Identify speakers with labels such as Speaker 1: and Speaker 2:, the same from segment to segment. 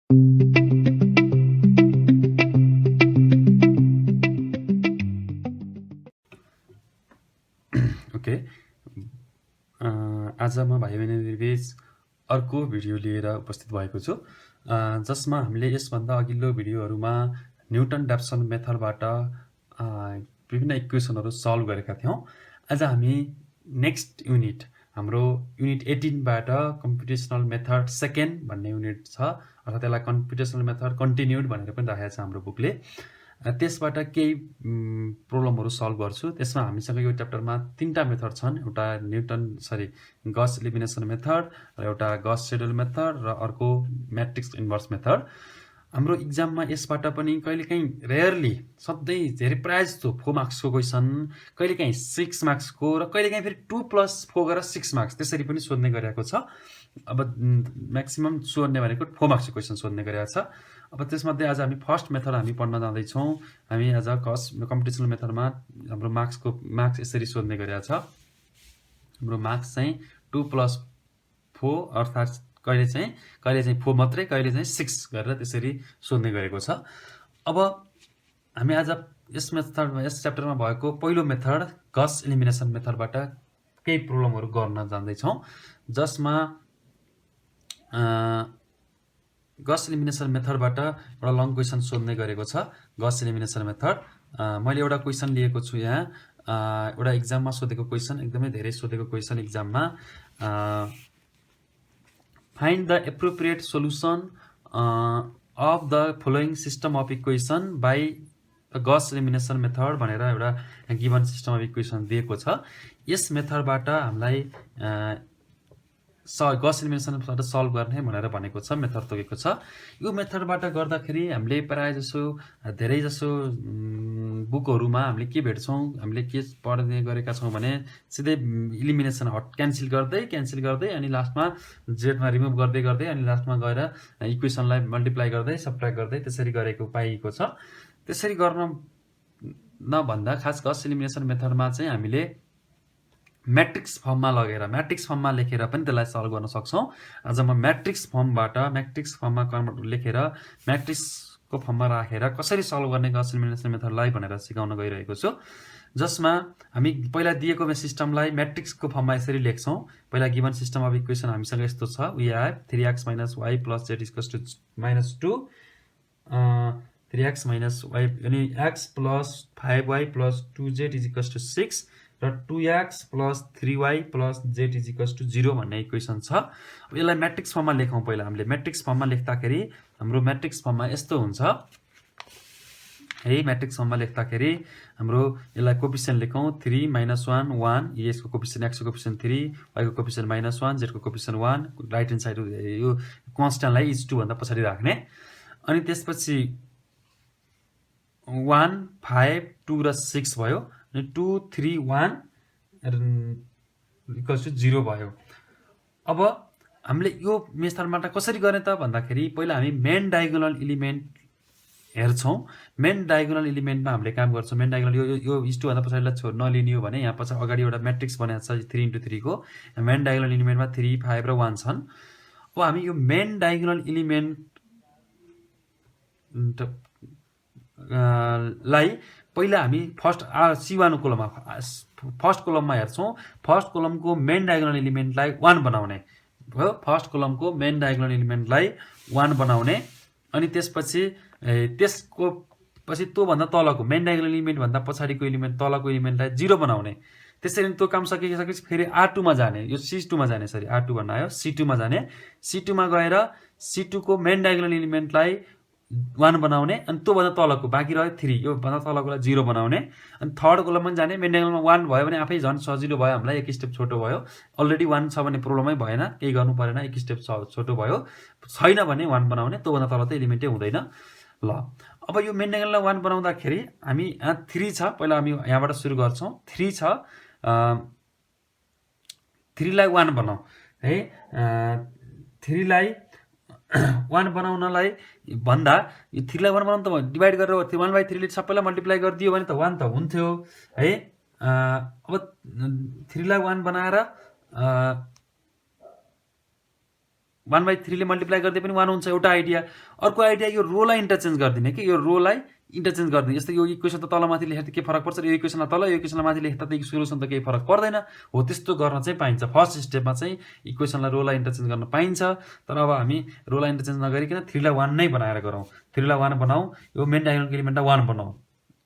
Speaker 1: Okay, आज म भाइ बहिनीहरुबीच अर्को भिडियो लिएर उपस्थित भएको छु, जसमा हामीले यसभन्दा अघिल्लो भिडियोहरूमा न्युटन ड्याप्सन मेथडबाट विभिन्न इक्वेसनहरू सल्भ गरेका थियौँ। आज हामी नेक्स्ट युनिट, हाम्रो युनिट 18 बाट कम्प्युटेसनल मेथड सेकेन्ड भन्ने युनिट छ, अर्थात् त्यसलाई कम्प्युटेसनल मेथड कन्टिन्युड भनेर पनि राखेको छ हाम्रो बुकले। त्यसबाट केही प्रब्लमहरू सल्भ गर्छु। त्यसमा हामीसँग यो च्याप्टरमा 3टा मेथड छन्, एउटा गस एलिमिनेसन मेथड, र एउटा गस सेड्युल मेथड, र अर्को म्याट्रिक्स इन्भर्स मेथड। हाम्रो इक्जाममा यसबाट पनि कहिलेकाहीँ रेयरली, सधैँ धेरै प्रायः जस्तो 4 मार्क्सको क्वेसन, कहिलेकाहीँ 6 मार्क्सको, र कहिलेकाहीँ फेरि 2+4 गरेर 6 मार्क्स त्यसरी पनि सोध्ने गरेको छ। अब म्याक्सिमम सोध्ने भनेको 4 मार्क्सको क्वेसन सोध्ने गरेको छ। अब त्यसमध्ये आज हामी फर्स्ट मेथड हामी पढ्न जाँदैछौँ। हामी आज कम्प्युटेसनल मेथडमा हाम्रो मार्क्स यसरी सोध्ने गरेको छ। हाम्रो मार्क्स चाहिँ 2+4 अर्थात् कहिले चाहिँ 4 मात्रै, कहिले चाहिँ 6 गरेर त्यसरी सोध्ने गरेको छ। अब हामी आज यस च्याप्टरमा भएको पहिलो मेथड गस एलिमिनेसन मेथडबाट केही प्रब्लमहरू गर्न जाँदैछौँ, जसमा गस एलिमिनेसन मेथडबाट एउटा लङ क्वेसन सोध्ने गरेको छ। गस एलिमिनेसन मेथड मैले एउटा क्वेसन लिएको छु यहाँ, एउटा इक्जाममा सोधेको क्वेसन, एकदमै धेरै सोधेको क्वेसन इक्जाममा। Find the appropriate solution of the following system of equation by Gauss elimination method भनेर एउटा गिभन सिस्टम अफ इक्वेसन दिएको छ। यस मेथडबाट हामीलाई गस एलिमिनेसनबाट सल्भ गर्ने भनेर भनेको छ, मेथड तोकेको छ। यो मेथडबाट गर्दाखेरि हामीले प्रायः जसो धेरै जसो बुकहरूमा हामीले के भेट्छौँ, हामीले के पढ्ने गरेका छौँ भने सिधै इलिमिनेसन क्यान्सल गर्दै अनि लास्टमा जेडमा रिमुभ गर्दै अनि लास्टमा गएर इक्वेसनलाई मल्टिप्लाई गर्दै सबट्र्याक्ट गर्दै त्यसरी गरेको पाइएको छ। त्यसरी गर्न नभन्दा खास गस एलिमिनेसन मेथडमा चाहिँ हामीले म्याट्रिक्स फर्ममा लेखेर पनि त्यसलाई सल्भ गर्न सक्छौँ। आज म म्याट्रिक्स फर्ममा लेखेर म्याट्रिक्सको फर्ममा राखेर कसरी सल्भ गर्ने गस एलिमिनेसन मेथडलाई भनेर सिकाउन गइरहेको छु, जसमा हामी पहिला दिएको सिस्टमलाई म्याट्रिक्सको फर्ममा यसरी लेख्छौँ। पहिला गिभन सिस्टम अफ इक्वेसन हामीसँग यस्तो छ, we have 3x - y + z = -2, 3x - y अनि x + 5y + 2z = 6, र 2x + 3y + z = 0 भन्ने इक्वेसन छ। अब यसलाई म्याट्रिक्स फर्ममा लेखौँ। पहिला हामीले म्याट्रिक्स फर्ममा लेख्दाखेरि हाम्रो म्याट्रिक्स फर्ममा यस्तो हुन्छ है। म्याट्रिक्स फर्ममा लेख्दाखेरि हाम्रो यसलाई कोफिसिएन्ट लेखौँ, 3 - 1 1, यसको कोफिसिएन्ट, x को कोफिसिएन्ट 3, y को कोफिसिएन्ट -1, z को कोफिसिएन्ट 1, राइट ह्यान्ड साइड यो कन्स्ट्यान्टलाई is 2 भन्दा पछाडि राख्ने। अनि त्यसपछि 1 5 2 र 6 भयो, अनि 2 3 1 = 0 भयो। अब हामीले यो मेथडबाट कसरी गर्ने त भन्दाखेरि पहिला हामी मेन डायगोनल एलिमेन्ट हेर्छौँ। मेन डायगोनल एलिमेन्टमा हामीले काम गर्छौँ। मेन डायगोनल यो is 2 भन्दा पछाडिलाई नलिने हो भने यहाँ पछाडि अगाडि एउटा म्याट्रिक्स बनाएको छ 3 × 3 को। मेन डायगोनल एलिमेन्टमा 3 5 र 1 छन्। अब हामी यो मेन डायगोनल एलिमेन्ट लाई पहिला हामी फर्स्ट C1 कोलममा हेर्छौँ। फर्स्ट कोलमको मेन डायगोनल एलिमेन्टलाई 1 बनाउने भयो। फर्स्ट कोलमको मेन डायगोनल एलिमेन्टलाई 1 बनाउने, अनि त्यसपछि त्यसको पछि त्योभन्दा तलको मेन डायगोनल एलिमेन्ट भन्दा पछाडिको एलिमेन्ट तलको एलिमेन्टलाई 0 बनाउने। त्यसरी त्यो काम सकिसकेपछि फेरि R2 मा जाने, यो C2 मा जाने, सरी R2 भन्न आयो, C2 मा जाने। C2 मा गएर C2 को मेन डायगोनल एलिमेन्टलाई 1 बनाउने, अनि त्योभन्दा तलको बाँकी रह्यो 3, यो भन्दा तलकोलाई 0 बनाउने। अनि थर्ड कोलममा जाने, मेन डायगोनलमा 1 भयो भने आफै झन् सजिलो भयो, हामीलाई एक स्टेप छोटो भयो। अलरेडी 1 छ भने प्रब्लमै भएन, केही गर्नु परेन, एक स्टेप छोटो भयो। छैन भने 1 बनाउने, त्योभन्दा तल त एलिमेन्टै हुँदैन। ल अब यो मेन डायगोनललाई 1 बनाउँदाखेरि हामी यहाँ 3 छ, पहिला हामी यहाँबाट सुरु गर्छौँ। 3 छ, 3 लाई 1 बनाऊ है। 3 लाई 1 बनाउनलाई भन्दा यो 3 लाई 1 बनाउन त डिभाइड गरेर 1/3 ले सबैलाई मल्टिप्लाई गरिदियो भने त 1 त हुन्थ्यो है। अब 3 लाई 1 बनाएर 1/3 ले मल्टिप्लाई गर्दै पनि 1 हुन्छ एउटा आइडिया। अर्को आइडिया यो रोलाई इन्टरचेन्ज गरिदिने कि यो रोलाई इन्टरचेन्ज गरिदिने। जस्तै यो इक्वेसन त तल माथि लेख्दा के फरक पर्छ, यो इक्वेसनलाई तल यो इक्वेसनलाई माथि लेख्दा त सोल्युसन त केही फरक पर्दैन हो। त्यस्तो गर्न चाहिँ पाइन्छ। फर्स्ट स्टेपमा चाहिँ इक्वेसनलाई रोलाई इन्टरचेन्ज गर्न पाइन्छ। तर अब हामी रोलाई इन्टरचेन्ज नगरिकन 3 लाई 1 नै बनाएर गरौँ। 3 लाई 1 बनाऊ, यो मेन डायगोनलको एलिमेन्टलाई 1 बनाऊ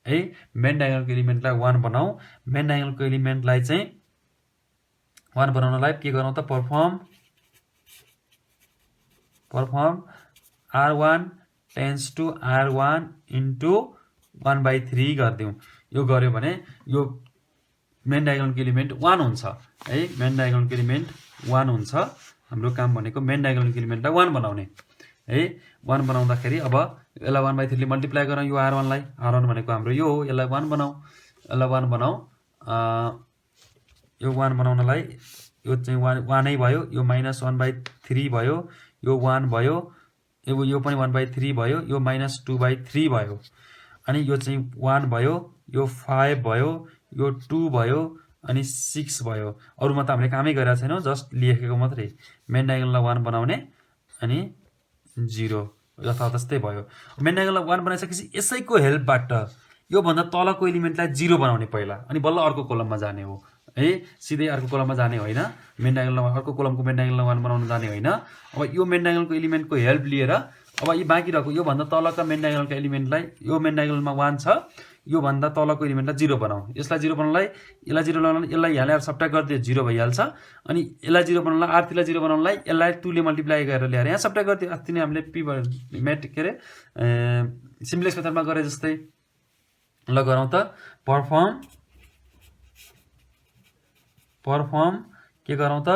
Speaker 1: है। मेन डायगोनलको एलिमेन्टलाई 1 बनाऊ। मेन डायगोनलको एलिमेन्टलाई चाहिँ 1 बनाउनलाई के गरौँ त, perform R1 tense to R1 into 1/3 गरिदिउँ। यो गर्यो भने यो मेन डायगोनलको एलिमेन्ट 1 हुन्छ है। मेन डायगोनलको एलिमेन्ट 1 हुन्छ। हाम्रो काम भनेको मेन डायगोनलको एलिमेन्टलाई 1 बनाउने है। 1 बनाउँदाखेरि अब यसलाई 1/3 ले मल्टिप्लाई गरौँ यो R1 लाई। R1 भनेको हाम्रो यो हो, यसलाई 1 बनाऊ। यसलाई 1 बनाऊ। यो 1 बनाउनलाई यो चाहिँ 1 नै भयो। यो -1/3 भयो, यो 1 भयो, यो पनि 1/3 भयो, यो -2/3 भयो। अनि यो चाहिँ 1 भयो, यो 5 भयो, यो 2 भयो, अनि 6 भयो। अरूमा त हामीले कामै गरेका छैनौँ, जस्ट लेखेको मात्रै। मेन डायगोनललाई 1 बनाउने अनि 0 जस्तै भयो। मेन डायगोनललाई 1 बनाइसकेपछि यसैको हेल्पबाट योभन्दा तलको एलिमेन्टलाई 0 बनाउने पहिला, अनि बल्ल अर्को कोलममा जाने हो है। सिधै अर्को कोलममा जाने होइन। मेन डायगोनलमा अर्को कोलमको मेन डायगोनललाई 1 बनाउन जाने होइन। अब यो मेन डायगोनलको एलिमेन्टको हेल्प लिएर अब यी बाँकी रहेको योभन्दा तलका मेन डायगोनलको एलिमेन्टलाई, यो मेन डायगोनलमा 1 छ, योभन्दा तलको एलिमेन्टलाई 0 बनाऊ। यसलाई 0 बनाउनलाई यसलाई 0 बनाउन यसलाई यहाँ ल्याएर सब्ट्र्याक्ट गरिदियो 0 भइहाल्छ। अनि यसलाई 0 बनाउनलाई R3 लाई 0 बनाउनलाई यसलाई 2 ले मल्टिप्लाई गरेर ल्याएर यहाँ सब्ट्र्याक्ट गरिदियो। अस्ति नै हामीले के अरे सिम्प्लेक्स मेथडमा गरे जस्तै। ल गरौँ त। परफर्म के गरौँ त,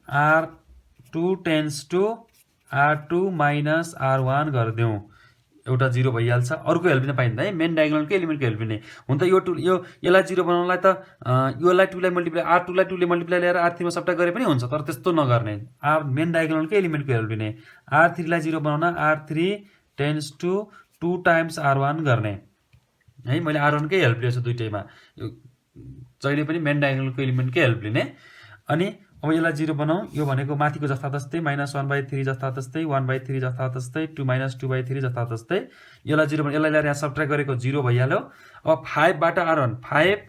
Speaker 1: R2 tends to R2 minus R1 गरिदिउँ। एउटा 0 भइहाल्छ। अरूको हेल्प लिन पाइँदैन है, मेन डायगोनलको एलिमेन्टको हेल्प लिने। हुन त यसलाई 0 बनाउनलाई त योलाई 2 लाई मल्टिप्लाई R2 लाई 2 ले मल्टिप्लाई ल्याएर R3 मा सब्ट्र्याक्ट गरे पनि हुन्छ, तर त्यस्तो नगर्ने। मेन डायगोनलको एलिमेन्टको हेल्प लिने। R3 लाई 0 बनाउन R3 tends to 2 times R1 गर्ने है। मैले R1 कै हेल्प लिएको छु दुईटैमा। जहिले पनि मेन डायगोनलको एलिमेन्टकै हेल्प लिने। अनि अब यसलाई 0 बनाऊ। यो भनेको माथिको जस्ता जस्तै -1/3 जस्ता जस्तै, 1/3 जस्ता जस्तै, 2 - 2/3 जस्ता जस्तै। यसलाई 0 बनाऊ। यसलाई ल्याएर यहाँ सब्ट्र्याक्ट गरेको 0 भइहाल्यो। अब 5 बाट R1, 5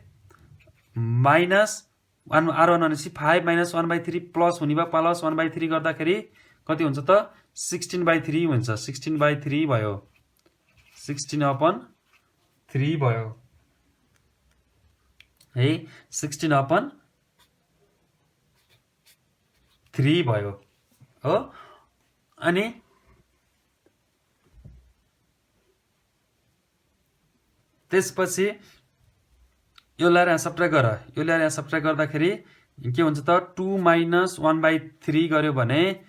Speaker 1: माइनस 1 R1 भनेपछि 5 - 1/3 प्लस हुने भयो। प्लस 1/3 गर्दाखेरि कति हुन्छ त, 16/3 हुन्छ। 16/3 भयो। 16/3 भयो है। 16/3 भयो हो। अनि त्यसपछि यो ल्याएर यहाँ सब्ट्र्याक्ट गर। यो ल्याएर यहाँ सब्ट्र्याक्ट गर्दाखेरि के हुन्छ त, 2 - 1/3 गर्यो भने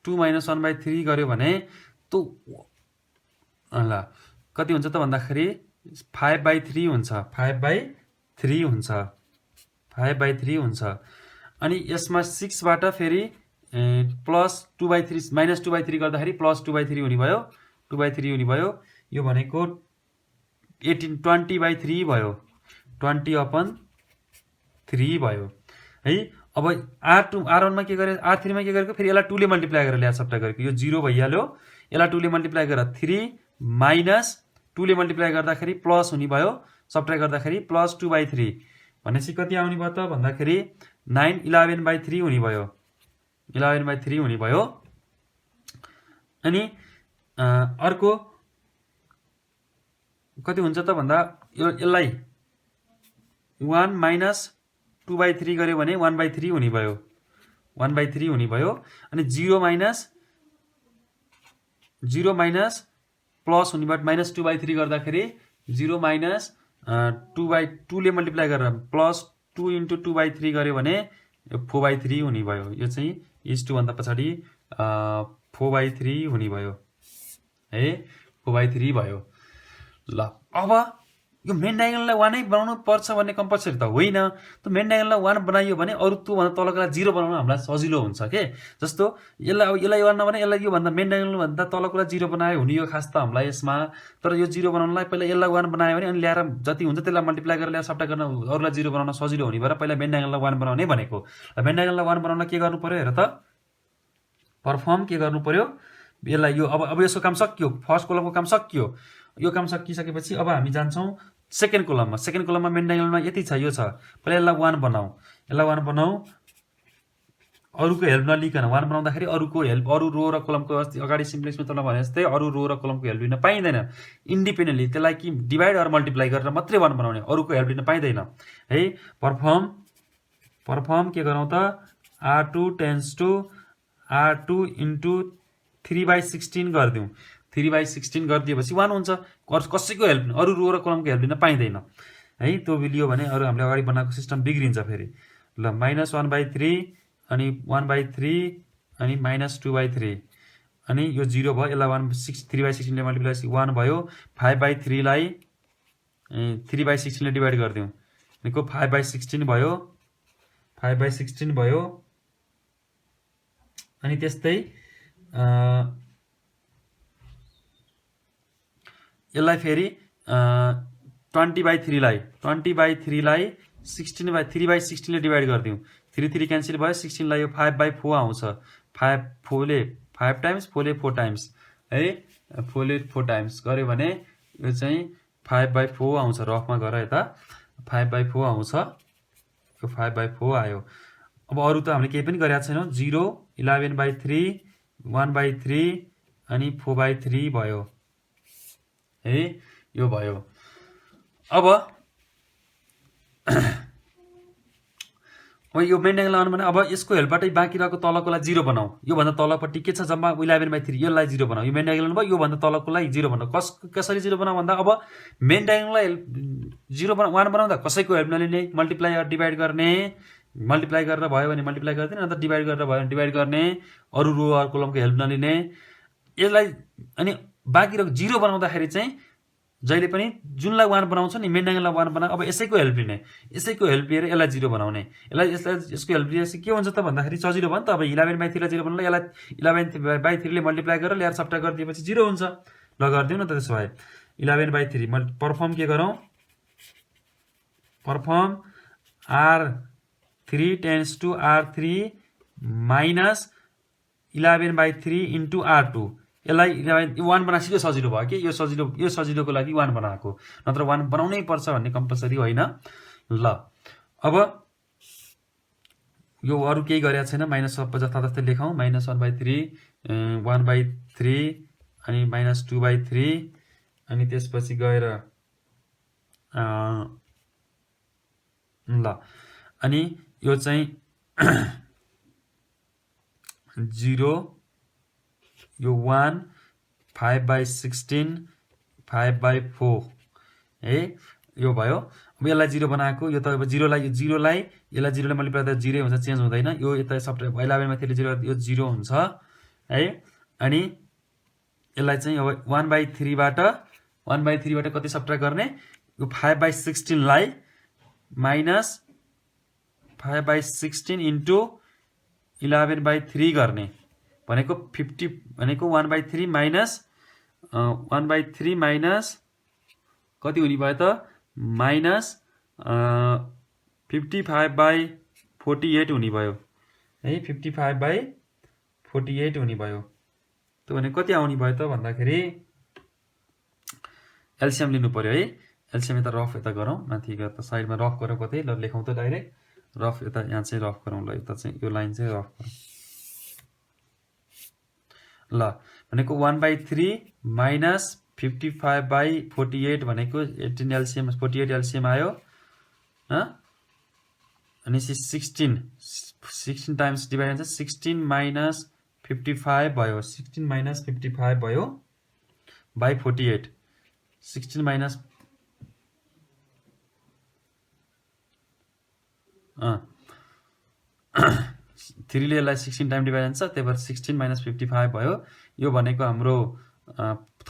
Speaker 1: 2 - 1/3 गर्यो भने त ल कति हुन्छ त भन्दाखेरि 5/3 हुन्छ। 5/3 हुन्छ। 5/3 हुन्छ। अनि यसमा 6 बाट फेरि प्लस 2/3 -2/3 गर्दाखेरि प्लस 2/3 हुने भयो। 2/3 हुने भयो। यो भनेको 20/3 भयो। 20/3 भयो है। अब R1 मा के गरे, R3 मा के गरेको, फेरि यसलाई 2 ले मल्टिप्लाई गरेर ल्याएर सब्ट्र्याक्ट गरेको। यो 0 भइहाल्यो। यसलाई 2 ले मल्टिप्लाई गरेर 3 माइनस 2 ले मल्टिप्लाई गर्दाखेरि प्लस हुने भयो। सब्ट्र्याक्ट गर्दाखेरि प्लस 2/3 भनेपछि कति आउने भयो त भन्दाखेरि 9 11/3 हुने भयो। 11/3 हुने भयो। अनि अर्को कति हुन्छ त भन्दा यसलाई 1 माइनस 2/3 गर्यो भने 1/3 हुने भयो। 1/3 हुने भयो। अनि 0 माइनस प्लस हुने भयो। -2/3 गर्दाखेरि 0 माइनस 2 ले मल्टिप्लाई गरेर प्लस 2 × 2/3 गर्यो भने 4/3 हुने भयो। यो चाहिँ इज 2 भन्दा पछाडि 4/3 हुने भयो है। 4/3 भयो। ल अब यो मेन डायगोनललाई 1 नै बनाउनु पर्छ भन्ने कम्पल्सरी त होइन। त मेन डायगोनललाई 1 बनाइयो भने अरू त्योभन्दा तलकोलाई 0 बनाउन हामीलाई सजिलो हुन्छ के। जस्तो यसलाई 1 नबनाए यसलाई यो भन्दा मेन डायगोनल भन्दा तलकोलाई 0 बनायो हुने यो खास त हामीलाई यसमा। तर यो 0 बनाउनलाई पहिला यसलाई 1 बनायो भने अनि ल्याएर जति हुन्छ त्यसलाई मल्टिप्लाई गरेर ल्याएर सब्ट्र्याक्ट गर्न अरूलाई 0 बनाउन सजिलो हुने भएर पहिला मेन डायगोनललाई 1 बनाउने भनेको। मेन डायगोनललाई 1 बनाउन के गर्नु पर्यो हेर त, पर्फर्म के गर्नु पर्यो यसलाई यो अब यसको काम सकियो फर्स्ट कोलमको काम सकियो यो काम सकिसकेपछि अब हामी जान्छौँ सेकेन्ड कोलममा मेन डायगोनलमा यति छ यो छ पहिला यसलाई 1 बनाऊ अरूको हेल्प नलिकन 1 बनाउँदाखेरि अरूको हेल्प अरू रो र कोलमको अगाडि सिम्प्लेक्समा तल भने जस्तै अरू रो र कोलमको हेल्प लिन पाइँदैन इन्डिपेन्डेन्टली त्यसलाई कि डिभाइड अर मल्टिप्लाई गरेर मात्रै 1 बनाउने अरूको हेल्प लिन पाइँदैन है पर्फर्म के गरौँ त R2 tends to R2 into 3/16 गरिदिउँ 3/16 गरिदिएपछि 1 हुन्छ कसैको हेल्प अरू रो र कोलमको हेल्प लिन पाइँदैन है त्यो लियो भने अरू हामीले अगाडि बनाएको सिस्टम बिग्रिन्छ फेरि ल -1/3 अनि 1/3 अनि -2/3 अनि यो 0 भयो यसलाई 3/16 ले मल्टिप्लाई 1 भयो 5/3 लाई 3/16 ले डिभाइड गरिदिउँ भनेको 5/16 भयो 5/16 भयो अनि त्यस्तै यसलाई फेरि 20/3 लाई 3/16 ले डिभाइड गरिदिउँ 3 क्यान्सल भयो 16 लाई यो 5/4 आउँछ 5 ले 5 टाइम्स 4 ले 4 टाइम्स है 4 ले 4 टाइम्स गर्यो भने यो चाहिँ 5/4 आउँछ रफमा गएर यता 5/4 आउँछ यो 5/4 आयो अब अरू त हामीले केही पनि गरेका छैनौँ 0 11/3 1/3 अनि 4/3 भयो है यो भयो अब यो मेन डायगोनल भने अब यसको हेल्पबाटै बाँकी रहेको तलकोलाई 0 बनाऊ योभन्दा तलपट्टि के छ जम्मा 11/3 यसलाई 0 बनाऊ यो मेन डायगोनल भयो योभन्दा तलकोलाई 0 बनाऊ कसरी 0 बनाऊ भन्दा अब मेन डायगोनललाई 1 बनाउँदा कसैको हेल्प नलिने मल्टिप्लाई र डिभाइड गर्ने मल्टिप्लाई गरेर भयो भने मल्टिप्लाई गर्दैन अन्त डिभाइड गरेर भयो भने डिभाइड गर्ने अरू रो अरू कोलमको हेल्प नलिने यसलाई अनि बाँकी रहेको 0 बनाउँदाखेरि चाहिँ जहिले पनि जुनलाई 1 बनाउँछ नि मेन डायगोनललाई 1 बनाऊ अब यसैको हेल्प लिने यसैको हेल्प लिएर यसलाई 0 बनाउने यसको हेल्प लिएपछि के हुन्छ त भन्दाखेरि सजिलो भयो नि त अब 11/3 लाई 0 बनाउनलाई यसलाई 11/3 ले मल्टिप्लाई गरेर ल्याएर सबट्र्याक्ट गरिदिएपछि 0 हुन्छ ल गरिदिउँ न त त्यसो भए 11/3 पर्फर्म के गरौँ perform R3 tends to R3 minus 11/3 into R2 यसलाई 1 बनाएपछि सजिलो भयो कि यो सजिलोको लागि 1 बनाएको नत्र 1 बनाउनै पर्छ भन्ने कम्पलसरी होइन ल अब यो अरू केही गरेको छैन माइनस जताततै लेखौँ -1/3 1/3 अनि -2/3 अनि त्यसपछि गएर ल अनि यो चाहिँ 0 यो 1 5/16 5/4 है यो भयो अब यसलाई 0 बनाएको यो त अब 0 लाई यसलाई 0 ले मल्टिप्लाई गर्दा 0 हुन्छ चेन्ज हुँदैन यो यता सब 11/3 ले 0 यो 0 हुन्छ है अनि यसलाई चाहिँ अब 1/3 बाट कति सबट्र्याक्ट गर्ने यो 5/16 लाई माइनस 5/16 इन्टु 11/3 गर्ने भनेको 50 भनेको 1/3 माइनस 1/3 माइनस कति हुने भयो त माइनस 55/48 हुने भयो है 55/48 हुने भयो त्यो भने कति आउने भयो त भन्दाखेरि एलसीएम लिनु पर्यो है एलसीएम यता रफ यता गरौँ माथि त साइडमा रफ गरौँ कतै ल लेखौँ त डाइरेक्ट रफ यता यहाँ चाहिँ रफ गरौँ ल यता चाहिँ यो लाइन चाहिँ रफ गरौँ ल भनेको 1/3 माइनस 55/48 भनेको 18 एलसीएम 48 एलसीएम आयो अनि 16 टाइम्स डिभाइड हुन्छ 16 माइनस 55 भयो 16 माइनस 55 भयो बाई 48 16 माइनस 3 ले यसलाई 16 टाइम डिभाइड हुन्छ त्यही भएर 16 माइनस 55 भयो यो भनेको हाम्रो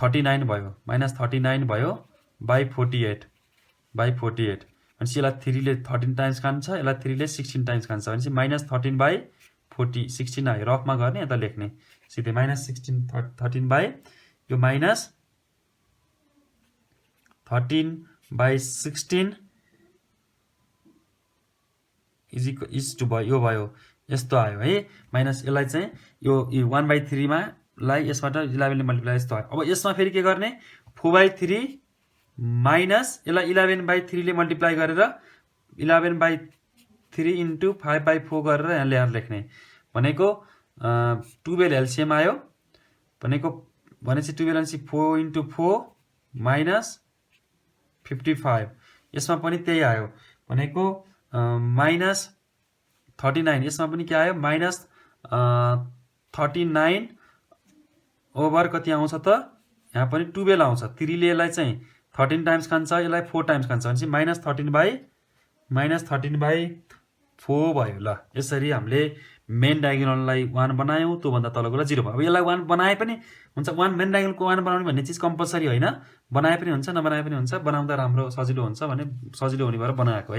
Speaker 1: 39 भयो -39 भयो बाई 48 अनि यसलाई 3 ले 13 टाइम्स खान्छ यसलाई 3 ले 16 टाइम्स खान्छ भनेपछि -13/16 आयो रफमा गर्ने यता लेख्ने सिधै -13 यो माइनस 13/16 इज टु भयो यो भयो यस्तो आयो है माइनस यसलाई चाहिँ यो 1/3 मा लाई यसबाट 11 ले मल्टिप्लाई यस्तो आयो। अब यसमा फेरि के गर्ने 4/3 माइनस यसलाई 11/3 ले मल्टिप्लाई गरेर 11/3 इन्टु 5/4 गरेर यहाँ ल्याएर लेख्ने भनेको 12 एलसिएम आयो भनेको भनेपछि 12 एलसिएम 4 इन्टु 4 माइनस 55 यसमा पनि त्यही आयो भनेको माइनस 39 यसमा पनि के आयो माइनस 39 ओभर कति आउँछ त यहाँ पनि 12 आउँछ 3 ले यसलाई चाहिँ 13 टाइम्स खान्छ यसलाई 4 टाइम्स खान्छ भनेपछि -13/4 भयो। ल यसरी हामीले मेन डायगोनललाई 1 बनायौं त्यो भन्दा तलको 0 भयो। अब यसलाई 1 बनाए पनि हुन्छ 1 मेन डायगोनलको 1 बनाउने भन्ने चीज कम्पलसरी हैन बनाए पनि हुन्छ नबनाए पनि हुन्छ बनाउँदा राम्रो सजिलो हुन्छ भने सजिलो हुने भएर बनाएको है।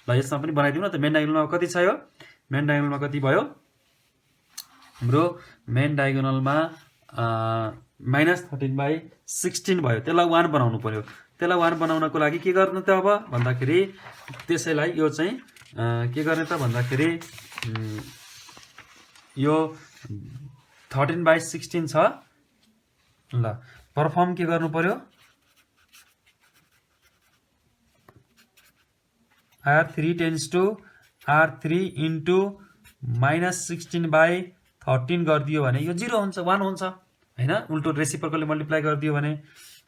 Speaker 1: ल यसमा पनि बनाइदिउँ न त मेन डायगोनलमा कति छ यो मेन डायगोनलमा कति भयो हाम्रो मेन डायगोनलमा -13/16 भयो त्यसलाई 1 बनाउनु पर्यो। त्यसलाई 1 बनाउनको लागि के गर्नु त अब भन्दाखेरि त्यसैलाई यो चाहिँ के गर्ने त भन्दाखेरि यो 13/16 छ। ल परफर्म के गर्नु पर्यो R3 tends to R3 into -16/13 गरिदियो भने यो 0 हुन्छ 1 हुन्छ हैन उल्टो रेसिप्रोकलले मल्टिप्लाई गरिदियो भने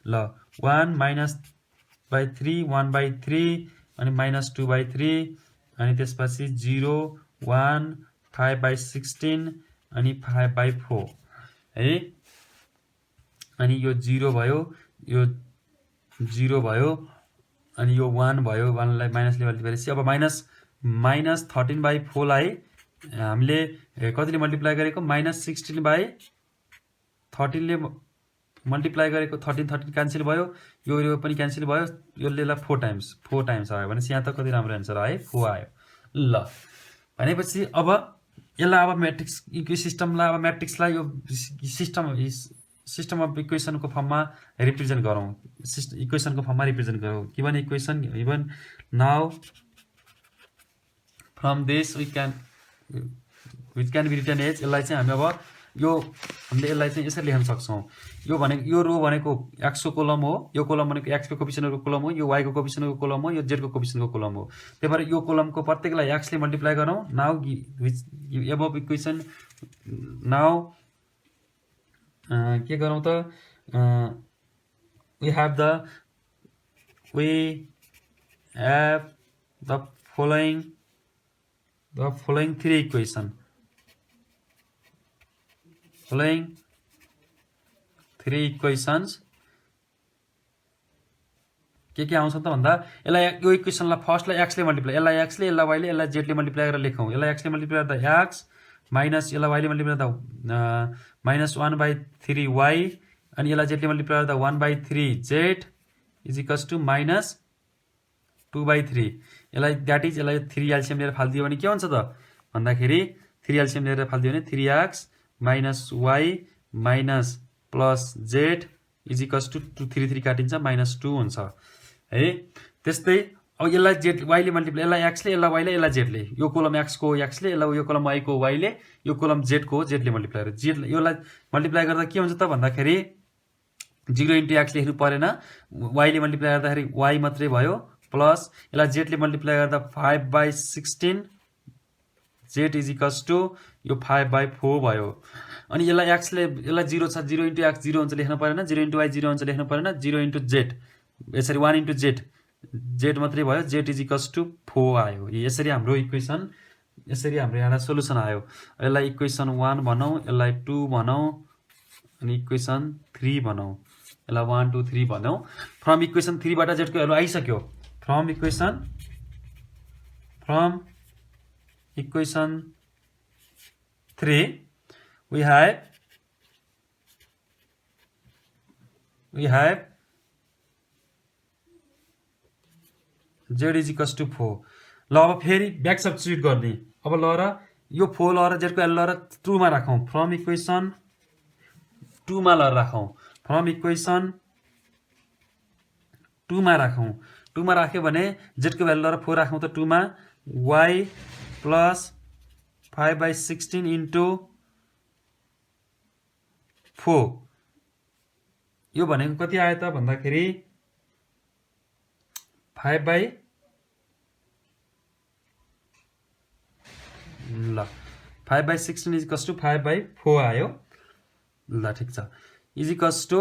Speaker 1: ल 1 -/3 1/3 अनि -2/3 अनि त्यसपछि 0 1 5/16 अनि 5/4 है अनि यो 0 भयो यो 0 भयो अनि यो 1 भयो 1 लाई माइनसले मल्टिप्लाई गरेपछि अब -13/4 लाई हामीले कतिले मल्टिप्लाई गरेको -16/13 ले मल्टिप्लाई गरेको 13 क्यान्सल भयो यो पनि क्यान्सल भयो यसले 4 टाइम्स आयो भनेपछि यहाँ त कति राम्रो आन्सर आयो 4 आयो। ल भनेपछि अब यसलाई अब म्याट्रिक्स सिस्टमलाई अब म्याट्रिक्सलाई यो सिस्टम अफ इक्वेसनको फर्ममा रिप्रेजेन्ट गरौँ इक्वेसनको फर्ममा रिप्रेजेन्ट गरौँ given equation given now from this we can be written as यसलाई चाहिँ हामी अब यो हामीले यसलाई चाहिँ यसरी लेख्न सक्छौं यो भनेको यो रो भनेको x को कोलम हो यो कोलम भनेको x को कोफिसिएन्टको कोलम हो यो y को कोफिसिएन्टको कोलम हो यो z को कोफिसिएन्टको कोलम हो त्यही भएर यो कोलमको प्रत्येकलाई x ले मल्टिप्लाई गरौँ नाउ अबव इक्वेसन नाउ के गरौँ त we have the following three equation के आउँछ त भन्दा यसलाई यो इक्वेसनलाई फर्स्टलाई x ले मल्टिप्लाई यसलाई x ले यसलाई y ले यसलाई z ले मल्टिप्लाई गरेर लेखौं यसलाई x ले मल्टिप्लाई गर्दा x माइनस यसलाई y ले मल्टिप्लाई गर्दा -1/3y अनि यसलाई z ले मल्टिप्लाई गर्दा 1/3z इज इक्वल्स टु -2/3 यसलाई दैट इज यसलाई 3 एलसीएम लिएर फाल्दियो भने के हुन्छ त भन्दाखेरि 3 एलसीएम लिएर फाल्दियो भने 3x -y -+z is equals to 3 काटिन्छ -2 हुन्छ है। त्यस्तै अब यसलाई z y ले मल्टिप्लाई यसलाई x ले यसलाई y ले यसलाई z ले यो कोलम x को x ले यसलाई यो कोलम y को y ले यो कोलम z को z ले मल्टिप्लाई गरेर z योलाई मल्टिप्लाई गर्दा के हुन्छ त भन्दाखेरि 0 * x लेख्नु परेन y ले मल्टिप्लाई गर्दाखेरि y मात्रै भयो प्लस यसलाई z ले मल्टिप्लाई गर्दा 5/16 z इज इक्वल्स टु यो 5/4 भयो अनि यसलाई x ले यसलाई 0 छ 0 * x 0 हुन्छ लेख्न परेन 0 * y 0 हुन्छ लेख्न परेन 0 * z यसरी 1 * z मात्रै भयो z इज इक्वल्स टु 4 आयो। यसरी हाम्रो इक्वेसन यसरी हाम्रो यहाँ सोलुसन आयो। यसलाई इक्वेसन 1 भनौं यसलाई 2 भनौं अनि इक्वेसन 3 भनौं यसलाई 1 2 3 भनौं फ्रम इक्वेसन 3 बाट z को भ्यालु आइसक्यो from equation 3 we have z is equals to 4 ल अब फेरि ब्याक सब्स्टिट्युट गर्ने अब ल र यो 4 ल र z को भ्यालु ल र 2 मा राखौं फ्रम इक्वेसन 2 मा ल राखौं फ्रम इक्वेसन 2 मा राखौं 2 मा राख्यो भने z को भ्यालु ल र 4 राखौं त 2 मा y + 5/16 इन्टु 4 यो भनेको कति आयो त भन्दाखेरि 5 by 16 इज इक्वल्स टु 5/4 आयो। ल ठिक छ, इज इक्वल्स टु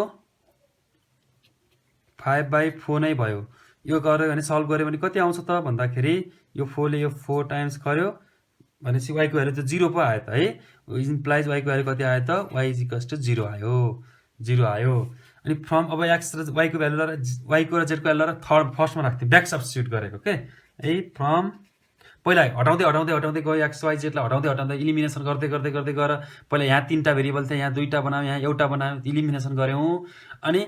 Speaker 1: 5/4 नै भयो। यो गर्यो भने सल्भ गर्यो भने कति आउँछ त भन्दाखेरि यो 4 ले यो 4 टाइम्स गर्यो भनेपछि y को भ्यालु त 0 पो आयो त है। इज इम्प्लाइज y को भ्यालु कति आयो त y इज इक्वल्स टु 0 आयो, 0 आयो। अनि फ्रम अब x र y को भ्यालु र y को र z को भ्यालु र थर्ड फर्स्टमा राख्थ्यो, ब्याक सब्स्टिट्युट गरेको के है। फ्रम पहिला हटाउँदै गयो x y z लाई हटाउँदै इलिमिनेसन गर्दै गएर पहिला यहाँ 3टा भेरिएबल थियो, यहाँ 2टा बनायो, यहाँ एउटा बनायो, इलिमिनेसन गर्यौं। अनि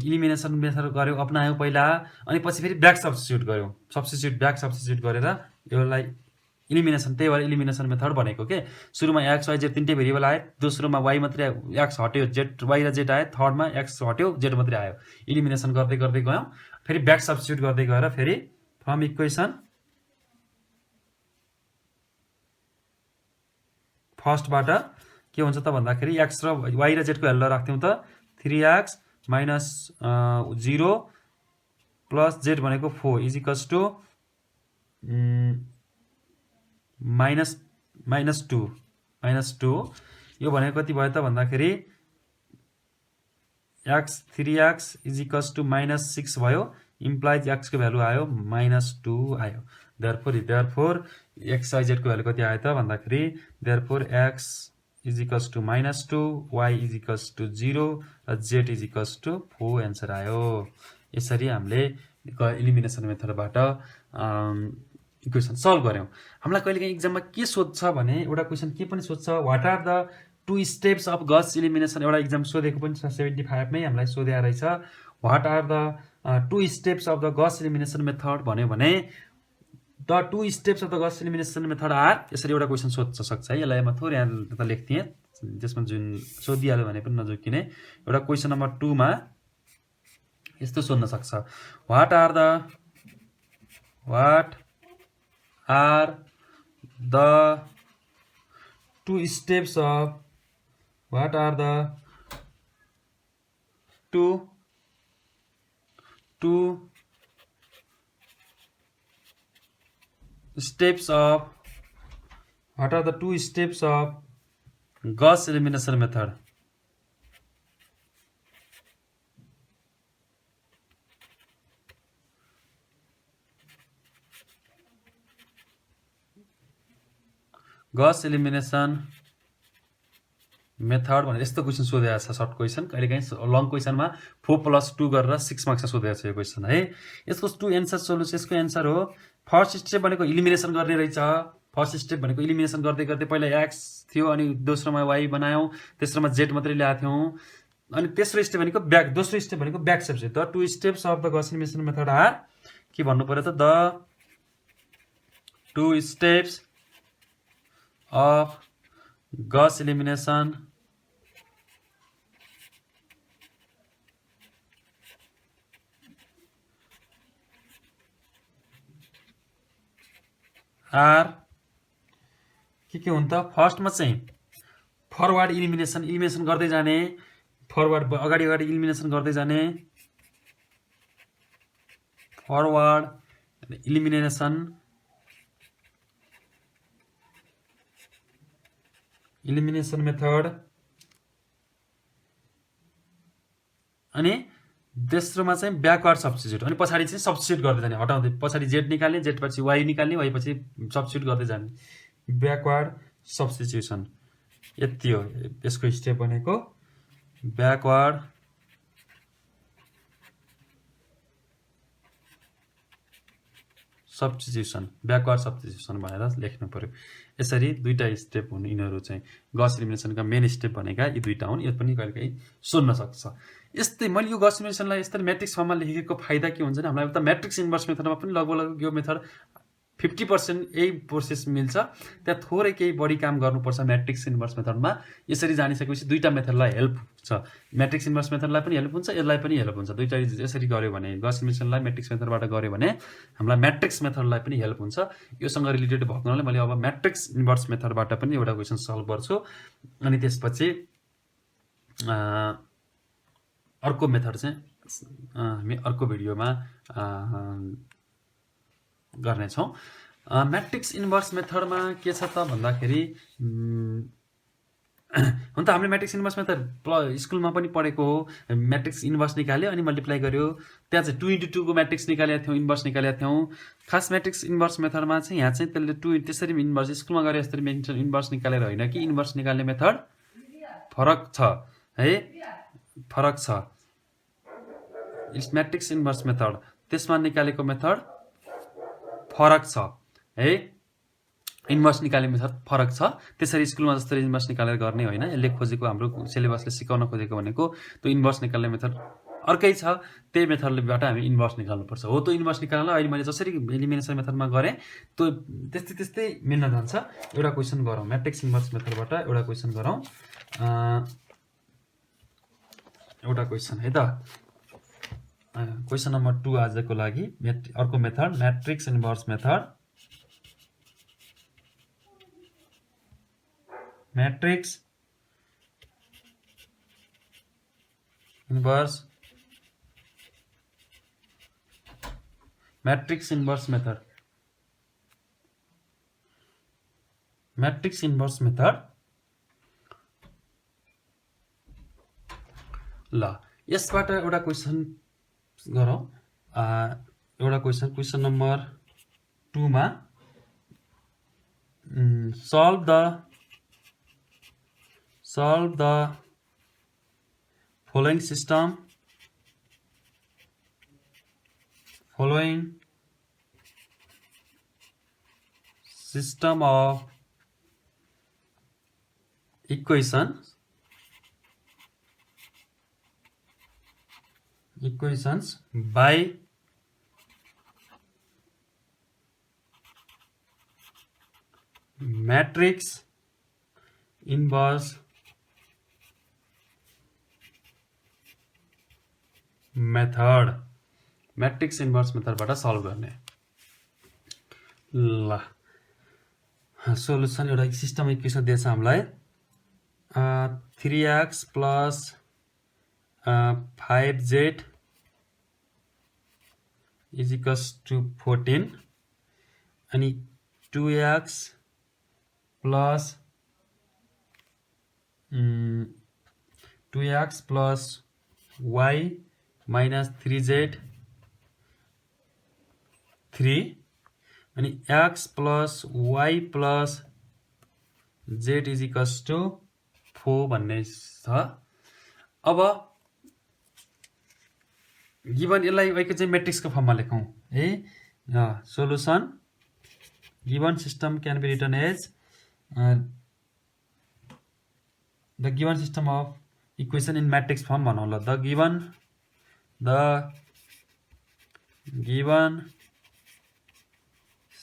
Speaker 1: इलिमिनेसन मेथड गर्यौं, अपनायौं पहिला, अनि पछि फेरि ब्याक सब्स्टिट्युट गर्यौं। ब्याक सब्स्टिट्युट गरेर यसलाई इलिमिनेसन, त्यही भएर इलिमिनेसन मेथड भनेको के। सुरुमा x y z तीनटै भेरिएबल आए, दोस्रोमा y मात्रै x हट्यो, z y र z आए, थर्डमा x हट्यो z मात्रै आयो। इलिमिनेसन गर्दै गयौं, फेरि ब्याक सब्स्टिट्युट गर्दै गएर फेरि फ्रम इक्वेसन फर्स्टबाट के हुन्छ त भन्दाखेरि x र y र z को भ्यालु राख्थ्यौं त 3x माइनस 0 प्लस z भनेको 4 इज इक्वल्स टु माइनस 2 यो भनेको कति भयो त भन्दाखेरि x 3x is equals to -6 भयो। इम्प्लाइज x को भ्यालु आयो -2 आयो। देयरफोर x y z को भ्यालु कति आयो त भन्दाखेरि therefore x is equals to -2, y is equals to 0 र z is equals to 4 answer आयो। यसरी हामीले इलिमिनेसन मेथडबाट इक्वेसन सल्भ गर्यौं। हामीलाई कहिलेकाहीँ एक्जाममा के सोध्छ भने एउटा क्वेसन के पनि सोध्छ, what are the 2 steps of Gauss elimination. एउटा एक्जाम सोधेको पनि छ 75 मै हामीलाई सोधेको रहेछ, what are the 2 steps of the Gauss elimination method भन्यो भने the 2 steps of the Gauss elimination method are, यसरी एउटा क्वेसन सोध्न सक्छ है। यसलाई म थोरै यहाँ लेख्दिएँ, त्यसमा जुन सोधिहाल्यो भने पनि नझुक्किने। एउटा क्वेसन नम्बर 2 मा यस्तो सोध्न सक्छ, what are the 2 steps of Gauss elimination method. Gauss elimination method भनेर यस्तो क्वेसन सोधेको छ, सर्ट क्वेसन। कहिलेकाहीँ लङ क्वेसनमा 4+2 गरेर 6 मार्क्समा सोधेको छ यो क्वेसन है। यसको 2 एन्सर सोल्युसन, यसको एन्सर हो फर्स्ट स्टेप भनेको इलिमिनेसन गर्ने रहेछ। फर्स्ट स्टेप भनेको इलिमिनेसन गर्दै पहिला x थियो, अनि दोस्रोमा y बनायौं, तेस्रोमा z मात्रै ल्याएको थियौं, अनि तेस्रो स्टेप भनेको ब्याक, दोस्रो स्टेप भनेको back substitute. The 2 steps of the Gauss elimination method are, के भन्नु पर्यो त, the 2 steps of Gauss elimination are के हुन्छ त, फर्स्टमा चाहिँ फरवर्ड इलिमिनेसन गर्दै जाने, फरवर्ड अगाडि इलिमिनेसन गर्दै जाने, फरवर्ड इलिमिनेसन मेथड। अनि तेस्रोमा चाहिँ ब्याकवर्ड सब्स्टिट्युट, अनि पछाडि चाहिँ सब्स्टिट्युट गर्दै जाने, हटाउँदै पछाडि z निकाल्ने, z पछि y निकाल्ने, y पछि सब्स्टिट्युट गर्दै जाने, ब्याकवर्ड सब्स्टिट्युसन। यति हो यसको स्टेप भनेको, ब्याकवर्ड सब्स्टिट्युसन भनेर लेख्नु पर्यो। यसरी दुईटा स्टेप हुन् यिनीहरू चाहिँ, गॉस एलिमिनेसनका मेन स्टेप भनेका यी दुईटा हुन्। यो पनि कहिलेकाहीँ सोध्न सक्छ। यस्तै मैले यो गॉस एलिमिनेसनलाई यसरी म्याट्रिक्स फर्ममा लेखेको फाइदा के हुन्छ भने, हामीलाई त म्याट्रिक्स इन्भर्स मेथडमा पनि लगभग यो मेथड 50% यही प्रोसेस मिल्छ, त्यहाँ थोरै केही बढी काम गर्नुपर्छ म्याट्रिक्स इन्भर्स मेथडमा। यसरी जानिसकेपछि दुईटा मेथडलाई हेल्प हुन्छ, म्याट्रिक्स इन्भर्स मेथडलाई पनि हेल्प हुन्छ, यसलाई पनि हेल्प हुन्छ। दुईटा यसरी गर्यो भने गस इलिमिनेसनलाई म्याट्रिक्स मेथडबाट गर्यो भने हामीलाई म्याट्रिक्स मेथडलाई पनि हेल्प हुन्छ। योसँग रिलेटेड भएको हुनाले मैले अब म्याट्रिक्स इन्भर्स मेथडबाट पनि एउटा क्वेसन सल्भ गर्छु। अनि त्यसपछि अर्को मेथड चाहिँ हामी अर्को भिडियोमा गर्नेछौँ। म्याट्रिक्स इन्भर्स मेथडमा के छ त भन्दाखेरि हुन त हामीले म्याट्रिक्स इन्भर्स मेथड स्कुलमा पनि पढेको हो। म्याट्रिक्स इन्भर्स निकाल्यो अनि मल्टिप्लाई गर्यो, त्यहाँ चाहिँ 2x2 को म्याट्रिक्स निकालेका थियौँ, इन्भर्स निकालेका थियौँ। खास म्याट्रिक्स इन्भर्स मेथडमा चाहिँ यहाँ चाहिँ त्यसले त्यसरी इन्भर्स स्कुलमा गरे जसरी इन्भर्स निकालेर होइन कि इन्भर्स निकाल्ने मेथड फरक छ है, फरक छ। म्याट्रिक्स इन्भर्स मेथड त्यसमा निकालेको मेथड फरक छ है, इन्भर्स निकाल्ने मेथड फरक छ। त्यसरी स्कुलमा जसरी इन्भर्स निकालेर गर्ने होइन, यसले खोजेको हाम्रो सिलेबसले सिकाउन खोजेको भनेको त्यो इन्भर्स निकाल्ने मेथड अर्कै छ। त्यही मेथडबाट हामी इन्भर्स निकाल्नुपर्छ हो। त्यो इन्भर्स निकाल्न अहिले मैले जसरी एलिमिनेसन मेथडमा गरेँ त्यो त्यस्तै मिल्न जान्छ। एउटा क्वेसन गरौँ म्याट्रिक्स इन्भर्स मेथडबाट, एउटा क्वेसन गरौँ, एउटा क्वेसन है त। क्वेसन नम्बर 2 आजको लागि अर्को method matrix inverse method. Matrix inverse method, matrix inverse method. ल यसबाट एउटा क्वेसन गरौँ, एउटा क्वेसन नम्बर 2 मा solve the following system of equations by matrix inverse method. Matrix inverse मेथडबाट सल्भ गर्ने। ल सोलुसन एउटा सिस्टम इक्वेसन दिएछ हामीलाई 3x plus 5z is equals to 14 अनि 2x plus y minus 3z 3 अनि x plus y plus z is equals to 4 भन्ने छ। अब गिवन यसलाई यको चाहिँ म्याट्रिक्सको फर्ममा लेखौँ है। Solution given system can be written as the given system of equation in matrix form भनौँ ल। The given